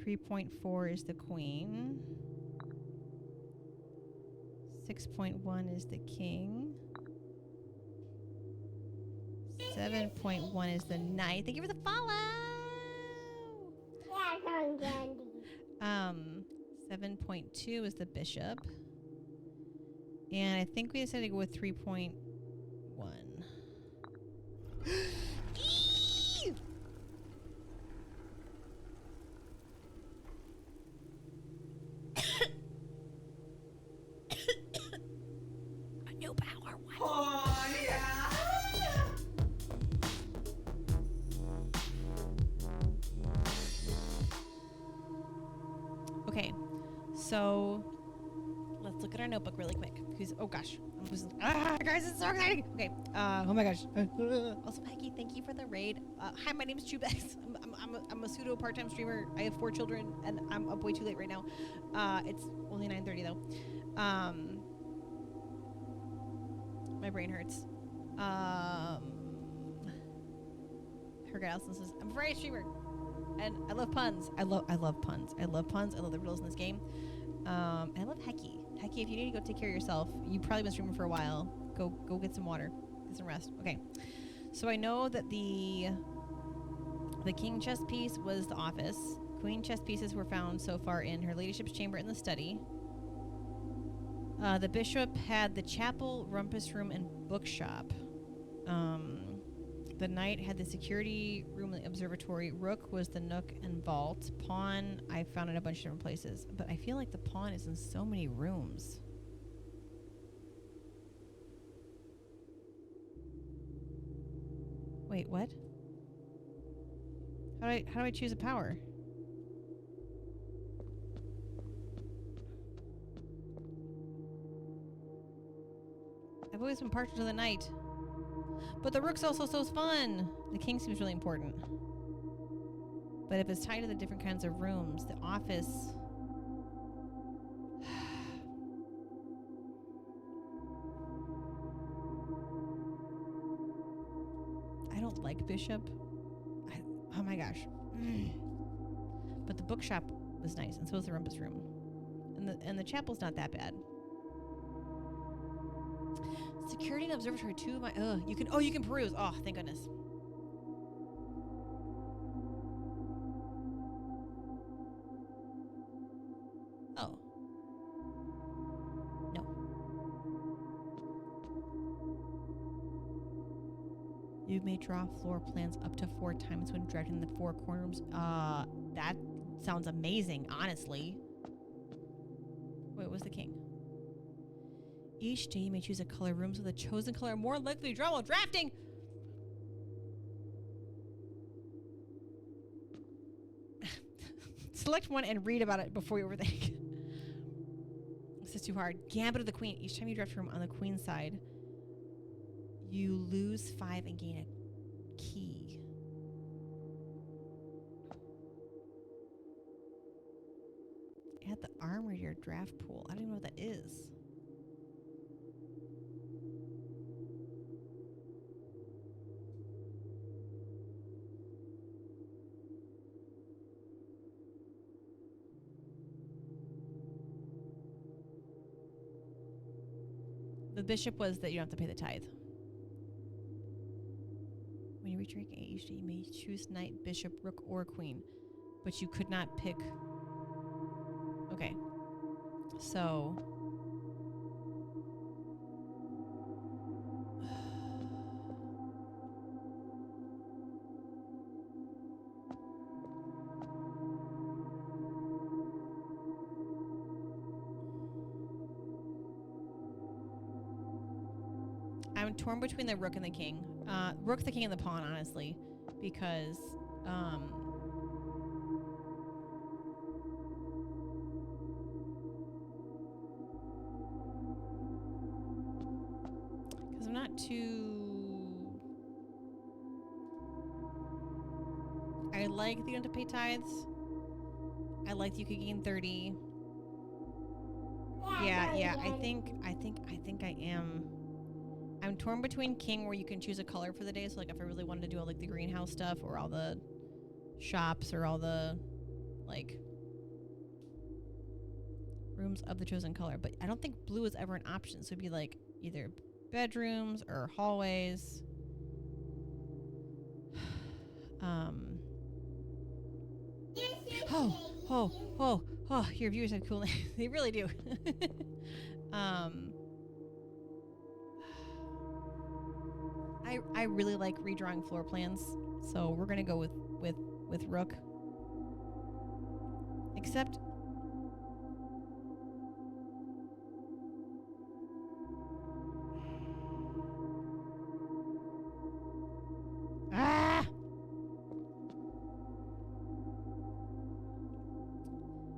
3.4 is the queen. 6.1 is the king. 7.1 is the knight. Thank you for the follow. Um, 7.2 is the bishop. And I think we decided to go with 3.1. A new power. What? Oh, yeah. Okay, so let's look at our notebook really quick. Because, oh gosh, guys, it's so exciting. Okay, oh my gosh. Also, Peggy, thank you for the raid. Hi, my name is Chubex. I'm a pseudo part-time streamer. I have 4 children, and I'm up way too late right now. It's only 9:30 though. My brain hurts. Herget Allison says, I'm a Friday streamer. And I love puns. I love puns. I love puns. I love the riddles in this game. And I love Hecky. Hecky, if you need to go take care of yourself, you've probably been streaming for a while. Go get some water. Get some rest. Okay. So I know that the king chess piece was the office. Queen chess pieces were found so far in her ladyship's chamber in the study. The bishop had the chapel, rumpus room, and bookshop. The knight had the security room, the observatory. Rook was the nook and vault. Pawn, I found in a bunch of different places. But I feel like the pawn is in so many rooms. Wait, what? How do I choose a power? I've always been partial to the knight. But the rook's also so fun. The king seems really important. But if it's tied to the different kinds of rooms, the office... I don't like bishop. Oh my gosh. But the bookshop was nice, and so was the rumpus room. And the chapel's not that bad. Security and observatory, 2 of my... you can peruse. Oh, thank goodness. Oh. No. You may draw floor plans up to 4 times when directing the 4 corner rooms. That sounds amazing, honestly. Wait, what's the king? Each day you may choose a color. Rooms with a chosen color are more likely to draw while drafting. Select one and read about it before you overthink. This is too hard. Gambit of the Queen. Each time you draft a room on the queen side, you lose 5 and gain a key. Add the armor to your draft pool. I don't even know what that is. The bishop was that you don't have to pay the tithe. When you reach rank 8 each day, you may choose knight, bishop, rook, or queen. But you could not pick... Okay. So... I'm torn between the rook and the king. Rook, the king, and the pawn, honestly. Because, I'm not too... like that you don't have to pay tithes. I like that you could gain 30. Yeah. I think I am. I'm torn between king, where you can choose a color for the day. So like if I really wanted to do all like the greenhouse stuff or all the shops or all the like rooms of the chosen color, but I don't think blue is ever an option. So it'd be like either bedrooms or hallways. Your viewers have cool names. They really do. I really like redrawing floor plans, so we're gonna go with Rook. Except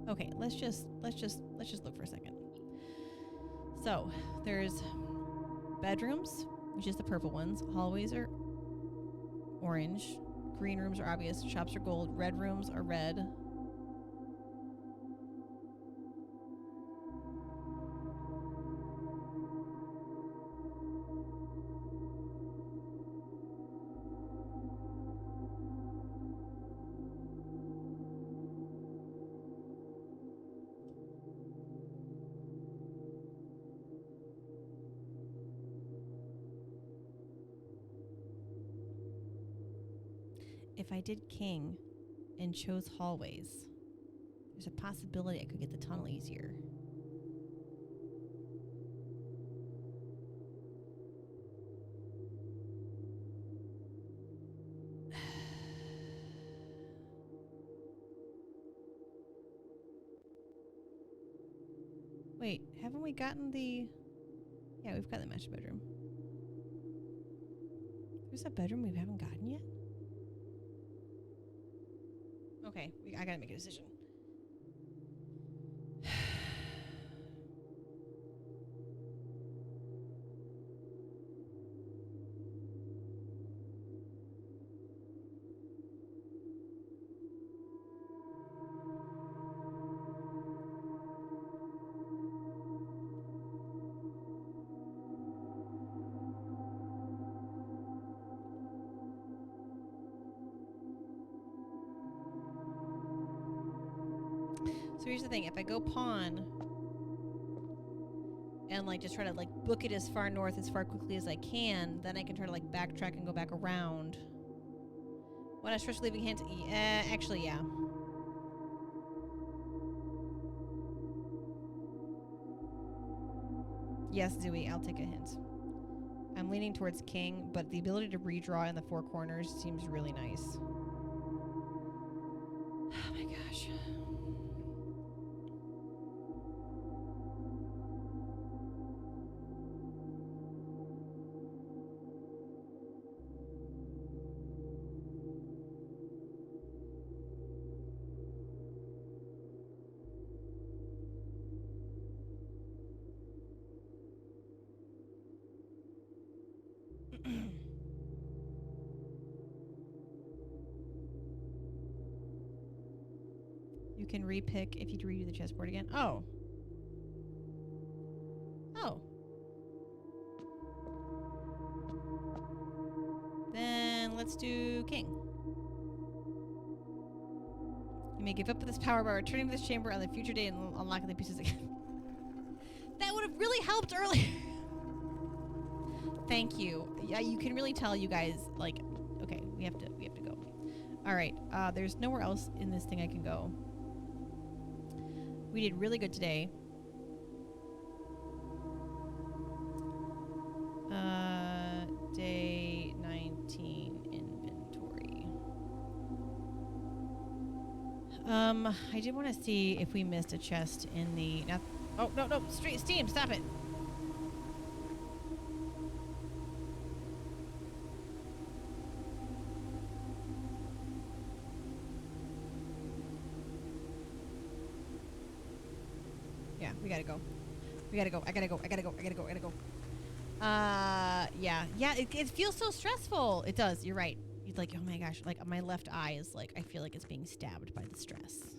okay, let's just look for a second. So there's bedrooms, which is the purple ones. Hallways are orange. Green rooms are obvious. Shops are gold. Red rooms are red. If I did king and chose hallways, there's a possibility I could get the tunnel easier. Wait, haven't we gotten the... Yeah, we've got the master bedroom. There's a bedroom we haven't gotten yet? Okay, I gotta make a decision. So here's the thing, if I go pawn and like just try to like book it as far north as far quickly as I can, then I can try to like backtrack and go back around. When I stretch leaving hint, actually, yeah. Yes, Zooey, I'll take a hint. I'm leaning towards king, but the ability to redraw in the four corners seems really nice. Oh my gosh. You can repick if you redo the chessboard again. Oh. Oh. Then let's do king. You may give up this power by returning to this chamber on the future day and unlocking the pieces again. That would have really helped earlier. Thank you. Yeah, you can really tell you guys, like, okay, we have to go. All right, there's nowhere else in this thing I can go. We did really good today. Day 19 inventory. I did want to see if we missed a chest in the... Oh, no, Steam, stop it. Yeah, we gotta go. I gotta go. Yeah, it feels so stressful. It does, you're right. He's like, oh my gosh, like my left eye is like, I feel like it's being stabbed by the stress.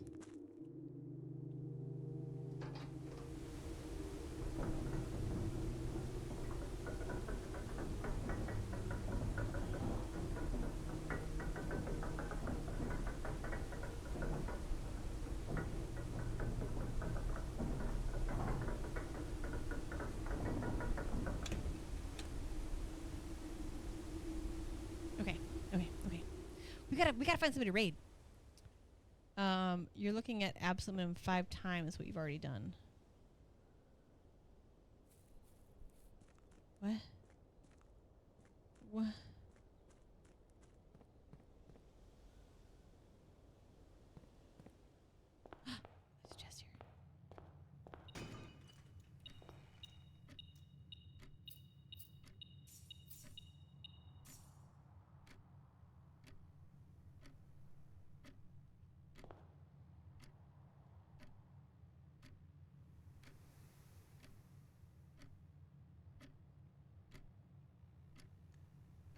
Okay. We gotta find somebody to raid. You're looking at absolute minimum 5 times what you've already done. What? What? There's a chest here.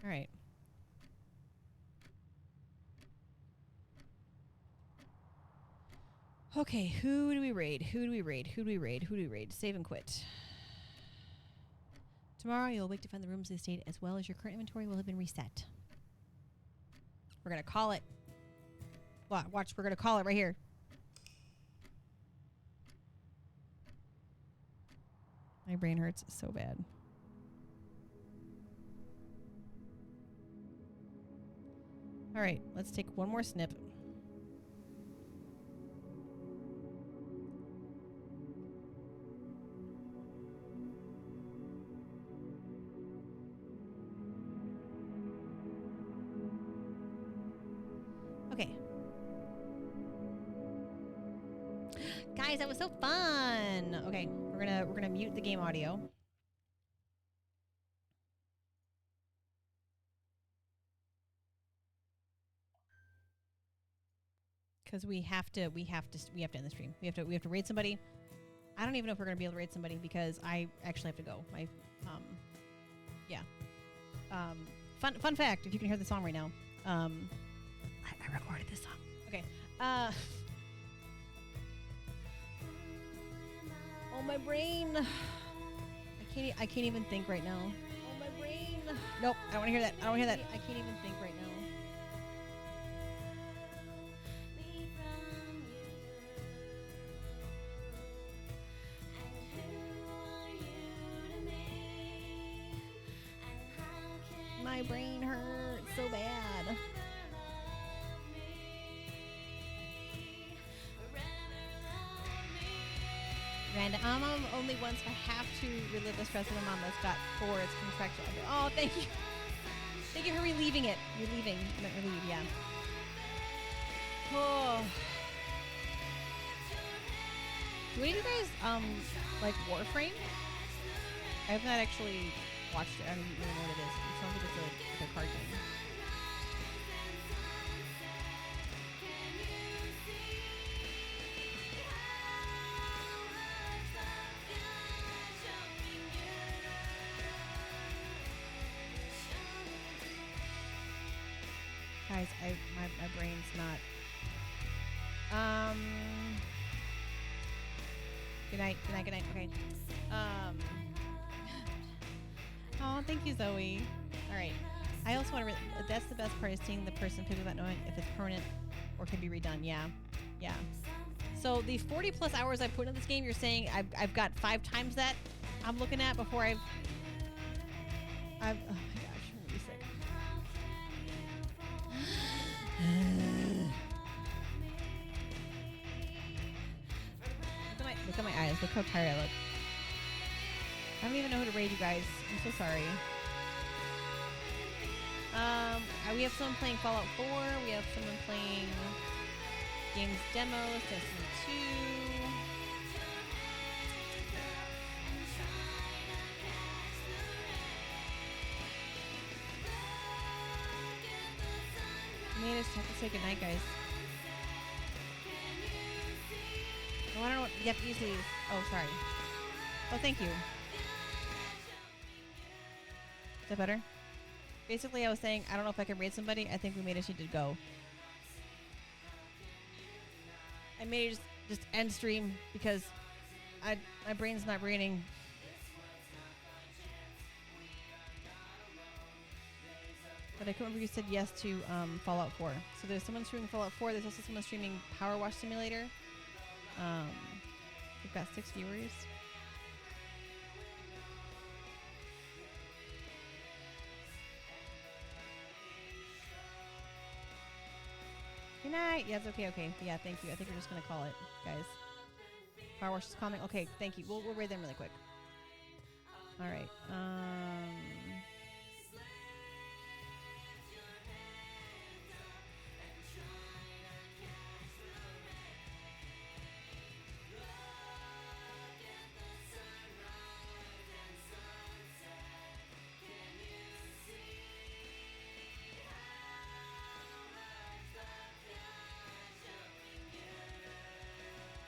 All right. Okay, who do we raid? Save and quit. Tomorrow you'll wake to find the rooms of the estate as well as your current inventory will have been reset. We're gonna call it. Watch, we're gonna call it right here. My brain hurts so bad. All right, let's take one more snip. Okay. Guys, that was so fun. Okay, we're gonna mute the game audio. Because we have to end the stream. We have to raid somebody. I don't even know if we're gonna be able to raid somebody because I actually have to go. Yeah. Fun fact, if you can hear the song right now. I recorded this song. Okay. Oh, my brain. I can't even think right now. Oh, my brain. Nope, I don't want to hear that. I can't even think right now. My brain hurts so bad. Random. Only once. I have to relive the stress of the mama. Got 4. It's contractual. Oh, thank you. Thank you for relieving it. Relieving. Not relieve, yeah. Oh. Do any of you guys like Warframe? I have not actually watched it. I don't even know what it is. It sounds like it's a card game. Guys, my brain's not. Good night. Okay. Oh, thank you, Zoe. All right. I also want to. That's the best part is seeing the person pick without knowing if it's permanent or can be redone. Yeah. So the 40 plus hours I put in this game, you're saying I've got 5 times that I'm looking at before I've. Oh my gosh, I'm really sick. Look at my eyes. Look how tired I look. I don't even know who to raid, you guys. I'm so sorry. We have someone playing Fallout 4. We have someone playing games demos, Destiny 2. I just have to say goodnight, guys. Oh, I don't know what you have to use these. Oh, sorry. Oh, thank you. Is that better? Basically, I was saying, I don't know if I can raid somebody. I think we made it need to go. I made it just end stream because my brain's not braining. But I couldn't remember you said yes to Fallout 4. So there's someone streaming Fallout 4. There's also someone streaming Power Wash Simulator. We've got 6 viewers. Good night. Yes, okay. Yeah, thank you. I think we're just going to call it, guys. Power Wash is calming. Okay, thank you. We'll raid them really quick. All right.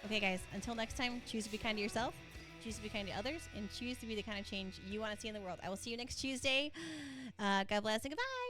Okay, guys, until next time, choose to be kind to yourself, choose to be kind to others, and choose to be the kind of change you want to see in the world. I will see you next Tuesday. God bless and goodbye.